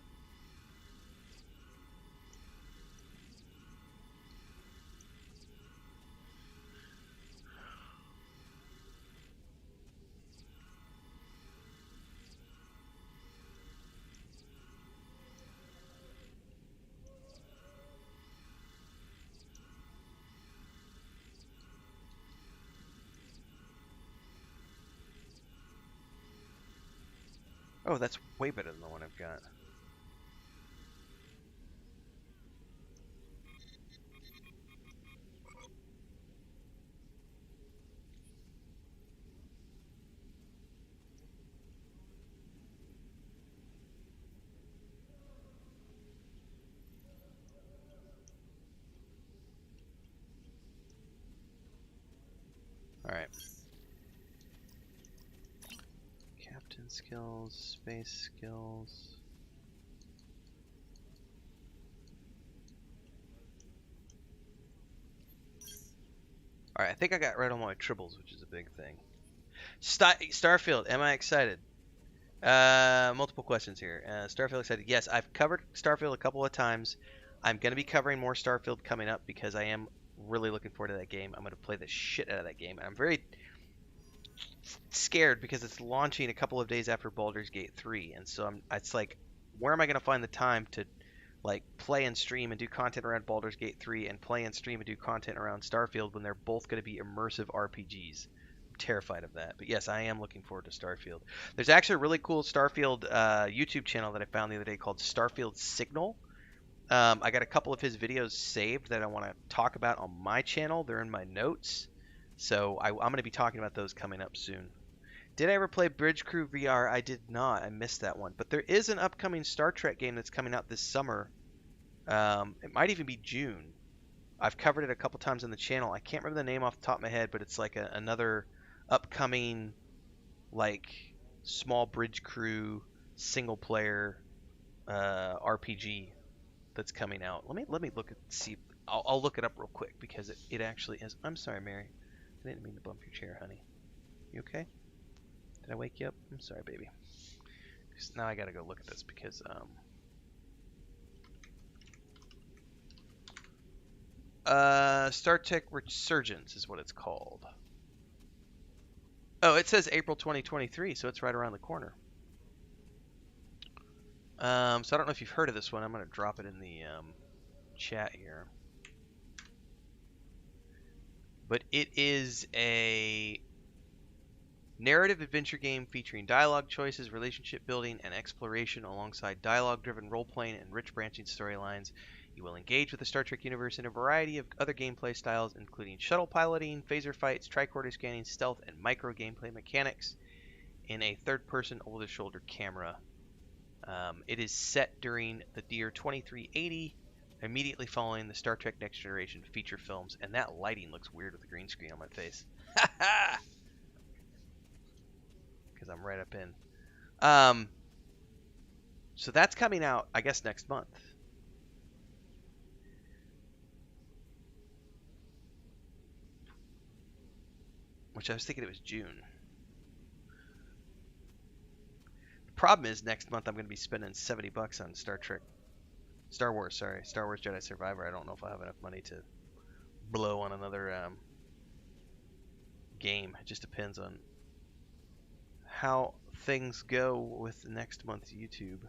Oh, that's way better than the one I've got. Alright. Captain skills, space skills. Alright, I think I got rid of all my tribbles, which is a big thing. Starfield, am I excited? Multiple questions here. Starfield excited. Yes, I've covered Starfield a couple of times. I'm going to be covering more Starfield coming up because I am really looking forward to that game. I'm going to play the shit out of that game. And I'm very scared because it's launching a couple of days after Baldur's Gate 3. And so it's like, where am I going to find the time to like play and stream and do content around Baldur's Gate 3 and play and stream and do content around Starfield when they're both going to be immersive RPGs? Terrified of that. But yes, I am looking forward to Starfield. There's actually a really cool Starfield YouTube channel that I found the other day called Starfield Signal. I got a couple of his videos saved that I want to talk about on my channel. They're in my notes. So I'm going to be talking about those coming up soon. Did I ever play Bridge Crew VR? I did not. I missed that one. But there is an upcoming Star Trek game that's coming out this summer It might even be June. I've covered it a couple times on the channel. I can't remember the name off the top of my head, but it's like another upcoming like small bridge crew single player RPG that's coming out. Let me look at see. I'll look it up real quick because it actually is. I'm sorry, Mary. I didn't mean to bump your chair, honey. You okay? Did I wake you up? I'm sorry, baby. Now I gotta go look at this because Star Trek Resurgence is what it's called. Oh, it says April 2023, so it's right around the corner. So I don't know if you've heard of this one. I'm gonna drop it in the chat here. But it is a narrative adventure game featuring dialogue choices, relationship building, and exploration alongside dialogue-driven role-playing and rich branching storylines. You will engage with the Star Trek universe in a variety of other gameplay styles, including shuttle piloting, phaser fights, tricorder scanning, stealth, and micro gameplay mechanics in a third-person over-the-shoulder camera. It is set during the year 2380, immediately following the Star Trek Next Generation feature films, and that lighting looks weird with the green screen on my face. Because I'm right up in. So that's coming out, I guess, next month. Which I was thinking it was June. The problem is next month I'm going to be spending $70 on Star Wars Jedi Survivor. I don't know if I have enough money to blow on another game. It just depends on how things go with next month's YouTube.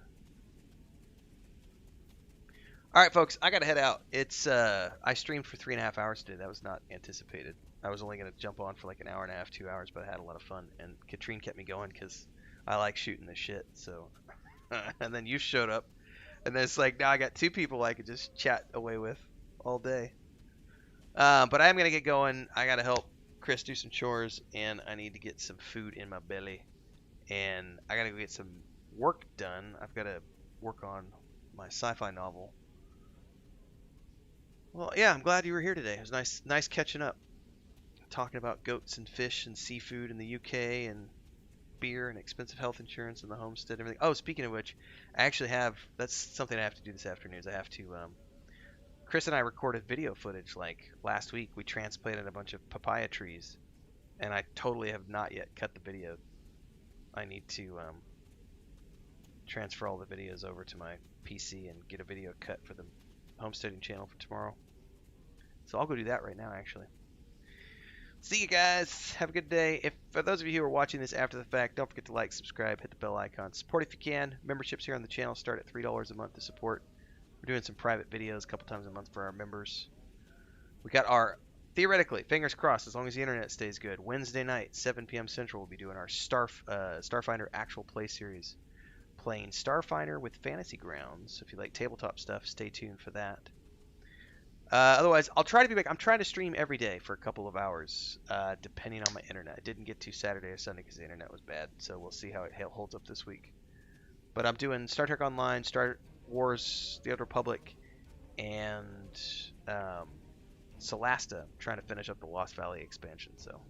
All right, folks, I gotta head out. It's I streamed for 3.5 hours today. That was not anticipated. I was only gonna jump on for like an hour and a half, 2 hours, but I had a lot of fun. And Katrine kept me going because I like shooting this shit. So, and then you showed up, and then it's like now I got 2 people I could just chat away with all day. But I'm gonna get going. I gotta help Chris do some chores, and I need to get some food in my belly, and I gotta go get some work done. I've got to work on my sci-fi novel. Well, yeah, I'm glad you were here today. It was nice catching up, talking about goats and fish and seafood in the UK and beer and expensive health insurance and the homestead and everything. Oh, speaking of which, I actually that's something I have to do this afternoon. Is I have to Chris and I recorded video footage like last week. We transplanted a bunch of papaya trees, and I totally have not yet cut the video. I need to transfer all the videos over to my PC and get a video cut for the homesteading channel for tomorrow. So I'll go do that right now, actually. See you guys. Have a good day. If for those of you who are watching this after the fact, don't forget to like, subscribe, hit the bell icon. Support if you can. Memberships here on the channel start at $3 a month to support. We're doing some private videos a couple times a month for our members. We got our, theoretically, fingers crossed, as long as the internet stays good, Wednesday night, 7 p.m. Central, we'll be doing our Starfinder actual play series. Playing Starfinder with Fantasy Grounds. So if you like tabletop stuff, stay tuned for that. Otherwise, I'll try to be back. I'm trying to stream every day for a couple of hours, depending on my internet. I didn't get to Saturday or Sunday because the internet was bad, so we'll see how it holds up this week. But I'm doing Star Trek Online, Star Wars, The Old Republic, and Solasta. I'm trying to finish up the Lost Valley expansion, so